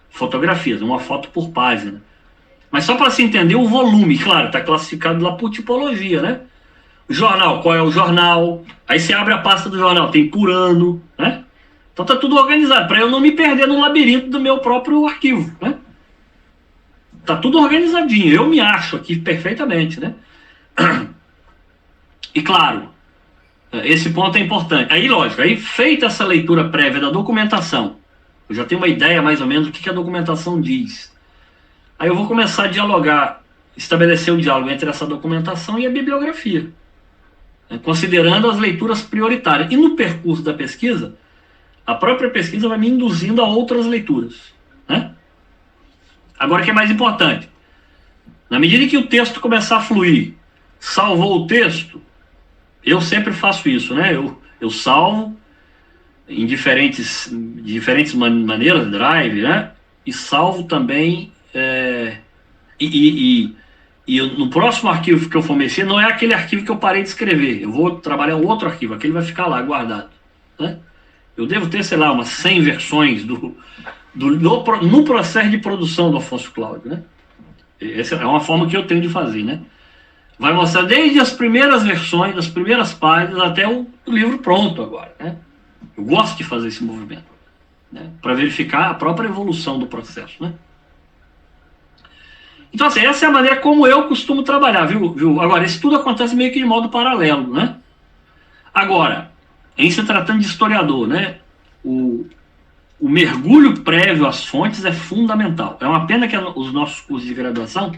fotografias, uma foto por página. Mas só para se entender o volume, claro, está classificado lá por tipologia, né? Jornal, qual é o jornal? Aí você abre a pasta do jornal, tem por ano, né? Então tá tudo organizado, para eu não me perder no labirinto do meu próprio arquivo, né? Tá tudo organizadinho, eu me acho aqui perfeitamente, né? E claro, esse ponto é importante. Aí, lógico, aí feita essa leitura prévia da documentação, eu já tenho uma ideia mais ou menos do que a documentação diz. Aí eu vou começar a dialogar, estabelecer o diálogo entre essa documentação e a bibliografia, né, considerando as leituras prioritárias. E no percurso da pesquisa, a própria pesquisa vai me induzindo a outras leituras, né? Agora, o que é mais importante? Na medida que o texto começar a fluir, salvou o texto, eu sempre faço isso, né? Eu salvo em diferentes maneiras, drive, né? E salvo também, no próximo arquivo que eu for mexer, não é aquele arquivo que eu parei de escrever, eu vou trabalhar um outro arquivo, aquele vai ficar lá guardado, né? Eu devo ter, sei lá, umas 100 versões no processo de produção do Afonso Cláudio, né? Essa é uma forma que eu tenho de fazer, né? Vai mostrar desde as primeiras versões, das primeiras páginas, até o livro pronto agora, né? Eu gosto de fazer esse movimento, né? Para verificar a própria evolução do processo, né? Então, assim, essa é a maneira como eu costumo trabalhar, viu? Agora, isso tudo acontece meio que de modo paralelo, né? Agora, em se tratando de historiador, né? O mergulho prévio às fontes é fundamental. É uma pena que os nossos cursos de graduação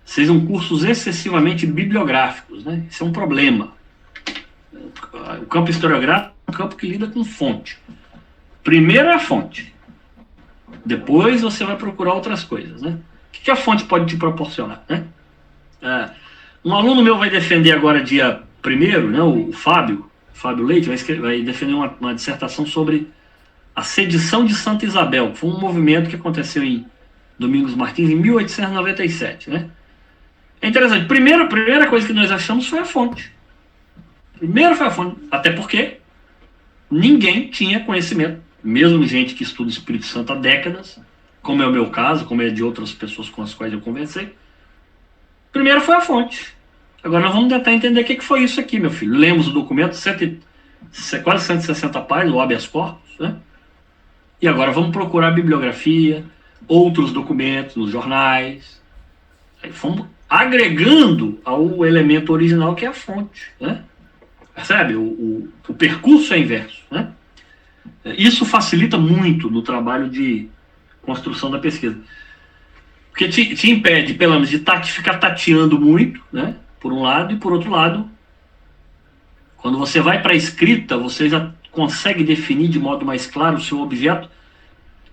sejam cursos excessivamente bibliográficos, né? Isso é um problema. O campo historiográfico é um campo que lida com fonte. Primeiro é a fonte. Depois você vai procurar outras coisas, né? O que a fonte pode te proporcionar, né? Um aluno meu vai defender agora dia 1º, né? O Fábio Leite vai defender uma dissertação sobre a sedição de Santa Isabel, que foi um movimento que aconteceu em Domingos Martins em 1897, né? É interessante. Primeira coisa que nós achamos foi a fonte. Primeiro foi a fonte, até porque ninguém tinha conhecimento, mesmo gente que estuda o Espírito Santo há décadas, como é o meu caso, como é de outras pessoas com as quais eu conversei. Primeiro foi a fonte. Agora nós vamos tentar entender o que foi isso aqui, meu filho. Lemos o documento, quase 160 páginas, o habeas corpus, né? E agora vamos procurar a bibliografia, outros documentos nos jornais. Aí fomos agregando ao elemento original, que é a fonte, né? Percebe? O percurso é inverso, né? Isso facilita muito no trabalho de construção da pesquisa. Porque te impede, pelo menos, de ficar tateando muito, né? Por um lado, e por outro lado, quando você vai para a escrita, você já consegue definir de modo mais claro o seu objeto,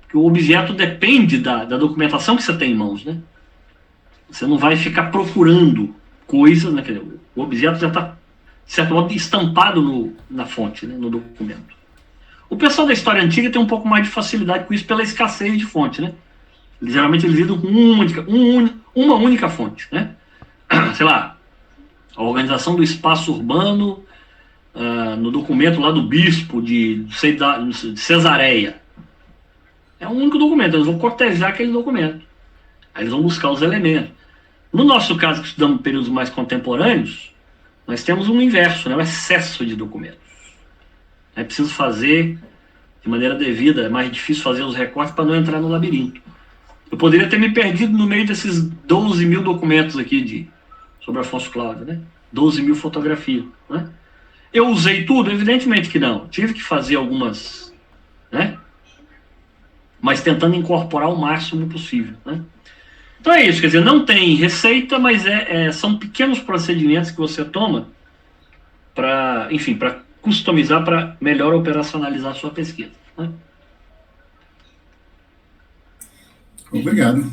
porque o objeto depende da documentação que você tem em mãos, né? Você não vai ficar procurando coisas, né? Quer dizer, o objeto já está, de certo modo, estampado na fonte, né? No documento. O pessoal da história antiga tem um pouco mais de facilidade com isso pela escassez de fonte, né? Geralmente eles lidam com uma única fonte, né? Sei lá, a organização do espaço urbano no documento lá do bispo de Cesareia. É um único documento, eles vão cortejar aquele documento. Aí eles vão buscar os elementos. No nosso caso, que estudamos períodos mais contemporâneos, nós temos um inverso, né? O excesso de documentos. É preciso fazer de maneira devida, é mais difícil fazer os recortes para não entrar no labirinto. Eu poderia ter me perdido no meio desses 12 mil documentos aqui sobre Afonso Cláudio, né? 12 mil fotografias, né? Eu usei tudo? Evidentemente que não. Tive que fazer algumas, né? Mas tentando incorporar o máximo possível, né? Então é isso, quer dizer, não tem receita, mas são pequenos procedimentos que você toma para, enfim, para customizar, para melhor operacionalizar a sua pesquisa, né? Obrigado.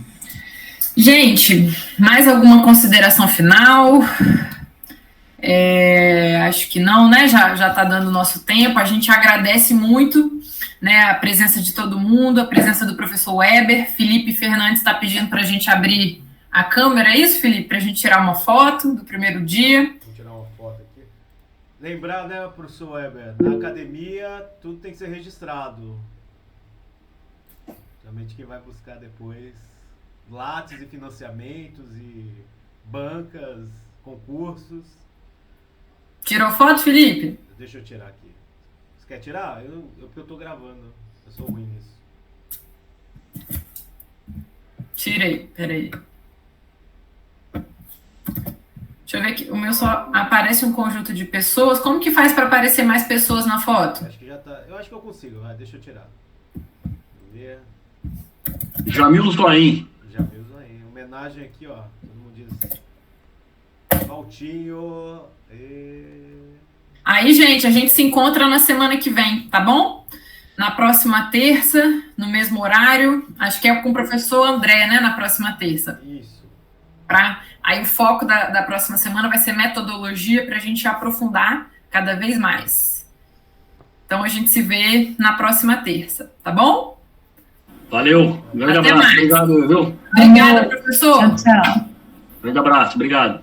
Gente, mais alguma consideração final? Acho que não, né? Já está dando o nosso tempo. A gente agradece muito, né, a presença de todo mundo, a presença do professor Weber. Felipe Fernandes está pedindo para a gente abrir a câmera, é isso, Felipe? Para a gente tirar uma foto do primeiro dia. Vou tirar uma foto aqui. Lembrar, né, professor Weber, na academia tudo tem que ser registrado. Realmente quem vai buscar depois lattes e financiamentos e bancas, concursos. Tirou foto, Felipe? Deixa eu tirar aqui. Você quer tirar? Porque eu tô gravando. Eu sou ruim nisso. Tirei, peraí. Deixa eu ver aqui. O meu só aparece um conjunto de pessoas. Como que faz para aparecer mais pessoas na foto? Acho que já tá. Eu acho que eu consigo, vai, deixa eu tirar. Vamos ver. Jamil Zoaim. Jamil Zoaim. Homenagem aqui, ó. Todo mundo diz. Valtinho. Aí, gente, a gente se encontra na semana que vem, tá bom? Na próxima terça, no mesmo horário. Acho que é com o professor André, né? Na próxima terça. Isso. Aí o foco da próxima semana vai ser metodologia para a gente aprofundar cada vez mais. Então a gente se vê na próxima terça, tá bom? Valeu, grande Até abraço, mais. obrigado, viu? Obrigada, professor. Tchau, tchau. Grande abraço, obrigado.